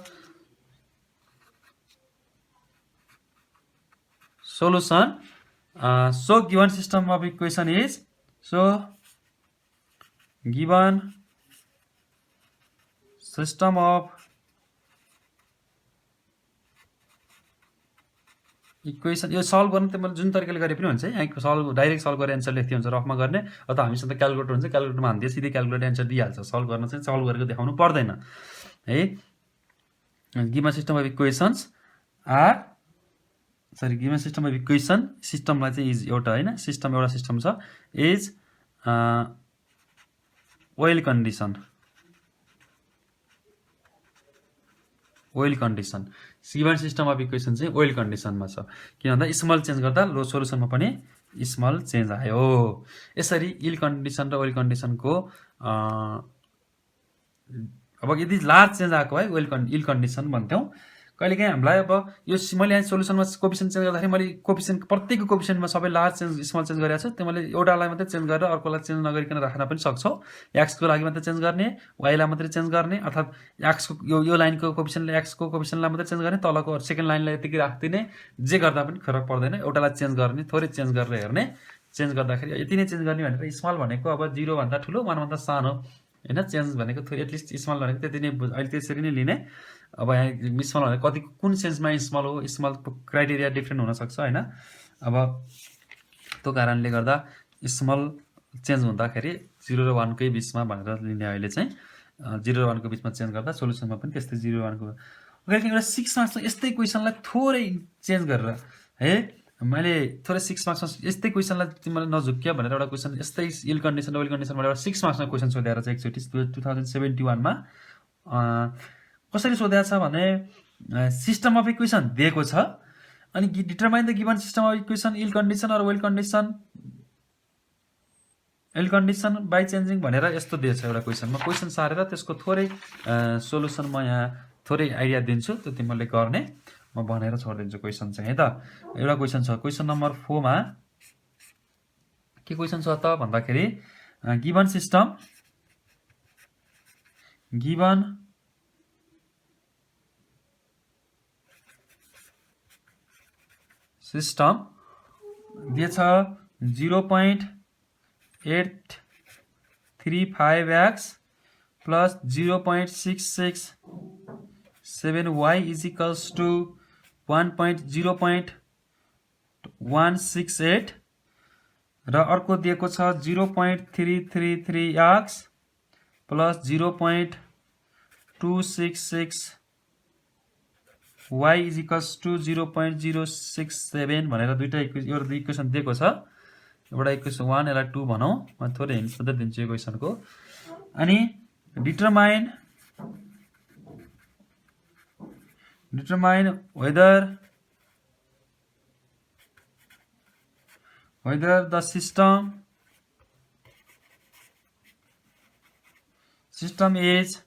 Speaker 1: solution, so given system of equation is, given system of equation, यो solve गर्नु त मैले जुन तरिकाले गरे पनि हुन्छ है, यहाँ सल्भ डाइरेक्ट सल्भ गरेर एन्सर लेख्दै हुन्छ, रफमा गर्ने, अथवा हामीसँग क्यालकुलेटर हुन्छ, क्यालकुलेटरमा हान्दियो सिधै क्यालकुलेटर एन्सर दिइहाल्छ, सल्भ गर्न चाहिँ सल्भ गरेको देखाउनु पर्दैन है। Given system of equations are given system of equation, सिस्टमलाई चाहिँ इज एउटा होइन, सिस्टम एउटा सिस्टम छ, is ill condition, given system of equation चाहिँ ओइल कन्डिसनमा छ, किन भन्दा स्मल चेन्ज गर्दा लो सोलुसनमा पनि स्मल चेन्ज आयो। यसरी इल कन्डिसन र ओइल कन्डिसनको अब यदि लार्ज चेन्ज आएको भए इल कन्डिसन भन्थ्यौँ। कहिलेकाहीँ हामीलाई अब यो मैले यहाँ सोलुसनमा कोफिसिएन्ट चेन्ज गर्दाखेरि मैले कोफिसिएन्ट प्रत्येकको कोफिसिएन्टमा सबै लार्ज चेन्ज स्मल चेन्ज गरेको छु, त्यो मैले एउटालाई मात्रै चेन्ज गरेर अर्कोलाई चेन्ज नगरिकन राख्न पनि सक्छौँ। एक्सको लागि मात्रै चेन्ज गर्ने, वाइलाई मात्रै चेन्ज गर्ने, अर्थात् एक्सको यो लाइनको कोफिसिएन्टले एक्सको कोफिसिएन्टलाई मात्रै चेन्ज गर्ने, तलको सेकेन्ड लाइनलाई यतिकै राखिदिने, जे गर्दा पनि फरक पर्दैन, एउटालाई चेन्ज गर्ने, थोरै चेन्ज गरेर हेर्ने, चेन्ज गर्दाखेरि यति नै चेन्ज गर्ने भनेर स्मल भनेको अब 0 भन्दा ठुलो 1 भन्दा सानो होइन, चेन्ज भनेको एटलिस्ट स्मल भनेको त्यति नै, अहिले त्यसरी नै लिने। अब यहाँ स्मल भनेको कति कुन सेन्समा स्मल हो, स्मलको क्राइटेरिया डिफ्रेन्ट हुनसक्छ होइन। अब त्यो कारणले गर्दा स्मल चेन्ज हुँदाखेरि 0 र 1 कै बिचमा भनेर लिने, अहिले चाहिँ 0 र 1 को बिचमा चेन्ज गर्दा सोलुसनमा पनि त्यस्तै 0 र 1 को। एउटा 6 मार्क्समा यस्तै क्वेसनलाई थोरै चेन्ज गरेर है, मैले थोरै 6 मार्क्समा यस्तै क्वेसनलाई तिमीलाई नझुक्क्या भनेर एउटा क्वेसन यस्तै इल कन्डिसन ओइल कन्डिसनबाट एउटा 6 मार्क्समा क्वेसन सोधेर चाहिँ एकचोटि 2071 मा कसरी सोधेको छ भने, सिस्टम अफ इक्वेसन दिएको छ, अनि determine the given system of equation ill condition or well condition by changing भनेर यस्तो दिएको छ एउटा क्वेसनमा। क्वेसन सारेर त्यसको थोरै सोलुसन म यहाँ थोरै आइडिया दिन्छु, त्यो तिमीले गर्ने, म भनेर छोडिदिन्छु क्वेसन चाहिँ है त। एउटा क्वेसन छ, क्वेसन नम्बर 4 मा के क्वेसन छ त भन्दाखेरि, गिभन सिस्टम दिएछ 0.835x plus 0.66 7y is equals to 1.0.168 र अर्को दिएको छ 0.333x plus 0.266 y is equals to 0.067 भनेर दुईटा इक्वेसन दिएको छ। एउटा इक्वेसन 1 यसलाई 2 भनौँ, म थोरै हिन्ट्स मात्रै दिन्छु इक्वेसनको। अनि determine whether the system is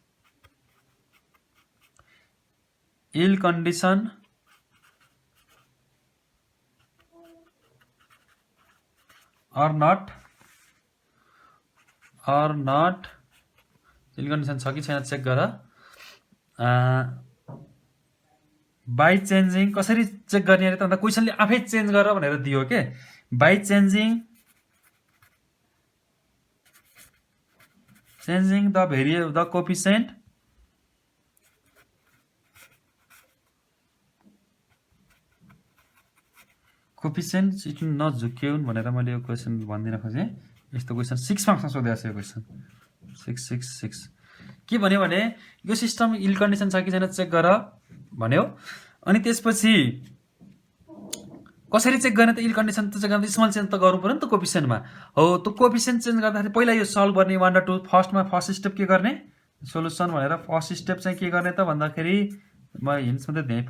Speaker 1: ill condition or not ill condition छ कि छैन चेक गर। बाई चेन्जिङ कसरी चेक गर्ने अरे त भन्दा क्वेसनले आफै चेन्ज गर भनेर दियो के। By changing the coefficient it नझुक्याउन् भनेर मैले यो क्वेसन भनिदिन खोजेँ। यस्तो क्वेसन 6 मार्क्समा सोधेको छ यो क्वेसन 666 के भन्यो भने यो सिस्टम इल कन्डिसन छ कि छैन चेक गर भन्यो। अनि त्यसपछि कसरी चेक गर्ने त इल कन्डिसन त चेक गर्न स्मल चेन्ज त गर्नु पर्यो नि त कोफिसिएन्टमा। हो त्यो कोफिसिएन्ट चेन्ज गर्दाखेरि पहिला यो सल्भ गर्ने 1 र 2 फर्स्ट स्टेप के गर्ने सोलुसन भनेर फर्स्ट स्टेप चाहिँ के गर्ने त भन्दाखेरि म हिन्ट्स मात्रै दिएँ।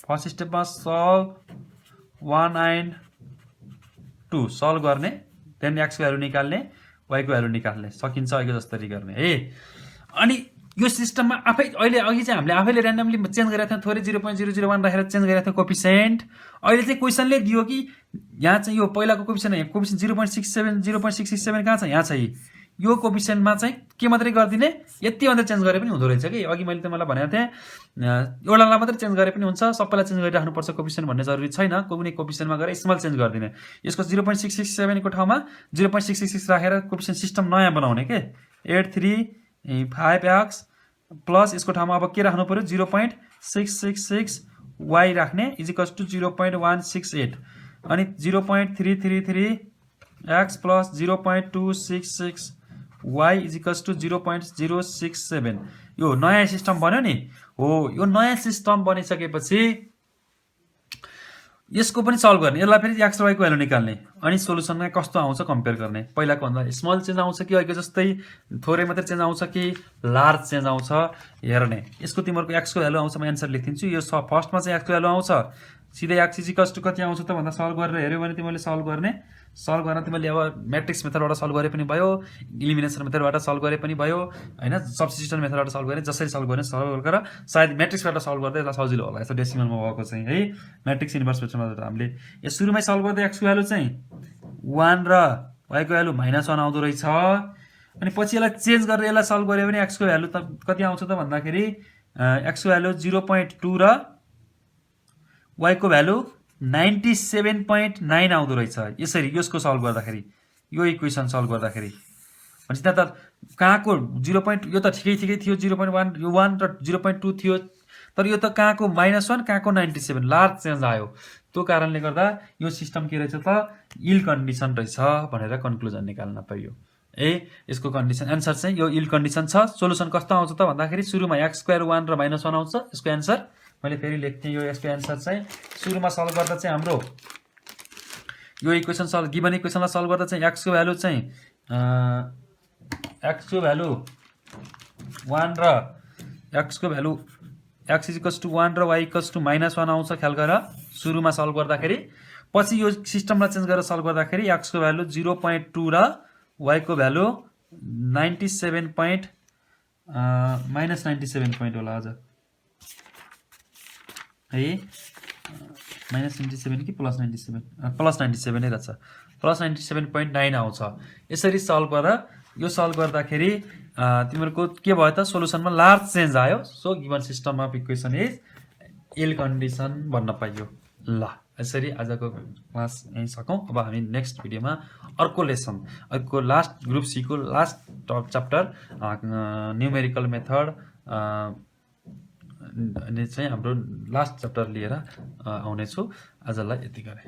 Speaker 1: फर्स्ट स्टेपमा सल्भ 1 and 2 सल्भ गर्ने, देन x को भ्यालु निकाल्ने, y को भ्यालु निकाल्ने, सकिन्छ अघि जस्तरी गर्ने है। अनि यो सिस्टममा आफै अहिले अघि चाहिँ हामीले आफैले र्यान्डमली चेन्ज गरेका थियौँ, थोरै 0.001 राखेर चेन्ज गरेका थियौँ कोफिसिएन्ट। अहिले चाहिँ क्वेसनले दियो कि यहाँ चाहिँ यो पहिलाको कोफिसिएन्ट 0.67 0.667 कहाँ छ, यहाँ छ। यो कोफिसिएन्टमा चाहिँ के मात्रै गरिदिने, यति मात्रै चेन्ज गरे पनि हुँदो रहेछ कि। अघि मैले मलाई भनेको थिएँ एउटालाई मात्रै चेन्ज गरे पनि हुन्छ, सबैलाई चेन्ज गरिराख्नुपर्छ कोफिसिएन्ट भन्ने जरुरी छैन। कुनै कोफिसिएन्टमा गएर स्मल चेन्ज गरिदिने। यसको 0.667 को ठाउँमा 0.666 राखेर कोफिसिएन्ट सिस्टम नयाँ बनाउने के 835x प्लस यसको ठाउँमा अब के राख्नु पर्यो 0.666y राख्ने इज इक्वल्स टु 0.168 अनि 0.333x plus 0.266y is equals to 0.067 यो नयाँ सिस्टम बन्यो नि। हो यो नयाँ सिस्टम बनिसकेपछि यसको पनि सल्भ गर्ने, यसलाई फेरि x र y को भ्यालु निकाल्ने, अनि सोलुसनमा कस्तो आउँछ कम्पेयर गर्ने। पहिलाको भन्दा स्मल चेन्ज आउँछ कि अहिले जस्तै थोरै मात्रै चेन्ज आउँछ कि लार्ज चेन्ज आउँछ हेर्ने। यसको तिमीहरूको x को भ्यालु आउँछ, म एन्सर लेखिदिन्छु। यो फर्स्टमा चाहिँ x को भ्यालु आउँछ, सिधै x इज इक्वल्स टु कति आउँछ त भन्दा सल्भ गरेर हेऱ्यो भने तिमीले सल्भ गर्न तिमीले अब म्याट्रिक्स मेथडबाट सल्भ गरे पनि भयो, इलिमिनेसन मेथडबाट सल्भ गरे पनि भयो हैन, सब्स्टिट्युसन मेथडबाट सल्भ गरे, जसरी सल्भ गर्ने सल्भ गरेर सायद म्याट्रिक्सबाट सल्भ गर्दा यसलाई सजिलो होला। यस्तो डेसिमलमा भएको चाहिँ है म्याट्रिक्स इन्भर्स मेथडबाट हामीले यो सुरुमै सल्भ गर्दा x को भ्यालु चाहिँ 1 र y को भ्यालु -1 आउँदो रहेछ। अनि पछि यसलाई चेन्ज गरेर यसलाई सल्भ गरे भने x को भ्यालु त कति आउँछ त भन्दाखेरि x को भ्यालु 0.2 र y को भ्यालु 97.9 आउँदो रहेछ। यसरी यसको सल्भ गर्दाखेरि यो इक्वेसन सल्भ गर्दाखेरि भनेपछि त कहाँको 0. यो त ठिकै थियो 0.1 यो 1 र 0.2 थियो, तर यो त कहाँको -1 कहाँको 97 लार्ज चेन्ज आयो। त्यो कारणले गर्दा यो सिस्टम के रहेछ त इल कन्डिसन रहेछ भनेर कन्क्लुजन निकाल्न पाइयो। यसको कन्डिसन एन्सर चाहिँ यो इल कन्डिसन छ। सोलुसन कस्तो आउँछ त भन्दाखेरि सुरुमा x स्क्वायर 1 र -1 आउँछ। यसको एन्सर मैले फेरि लेख्थेँ, यो यसको एन्सर चाहिँ सुरुमा सल्भ गर्दा चाहिँ हाम्रो यो इक्वेसन सल्भ गिभन इक्वेसनलाई सल्भ गर्दा चाहिँ x को भ्यालु 1 र x इज इक्वल्स टु 1 र y इक्वल्स टु -1 आउँछ ख्याल गर सुरुमा सल्भ गर्दाखेरि। पछि यो सिस्टमलाई चेन्ज गरेर सल्भ गर्दाखेरि x को भ्यालु 0.2 र y को भ्यालु 97 पोइन्ट -97 पोइन्ट होला आज है, -97 कि +97 +97 नै रहेछ, +97.9 आउँछ। यसरी सल्भ गर। यो सल्भ गर्दाखेरि तिमीहरूको के भयो त सोलुसनमा लार्ज चेन्ज आयो। So given system of equation is ill condition भन्न पाइयो। ल यसरी आजको क्लास यहीँ सकौँ। अब हामी नेक्स्ट भिडियोमा अर्को लेसन, अर्को लास्ट ग्रुप सी को लास्ट च्याप्टर न्युमेरिकल मेथड अनि चाहिँ हाम्रो लास्ट च्याप्टर लिएर आउनेछु। आजलाई यति गरे।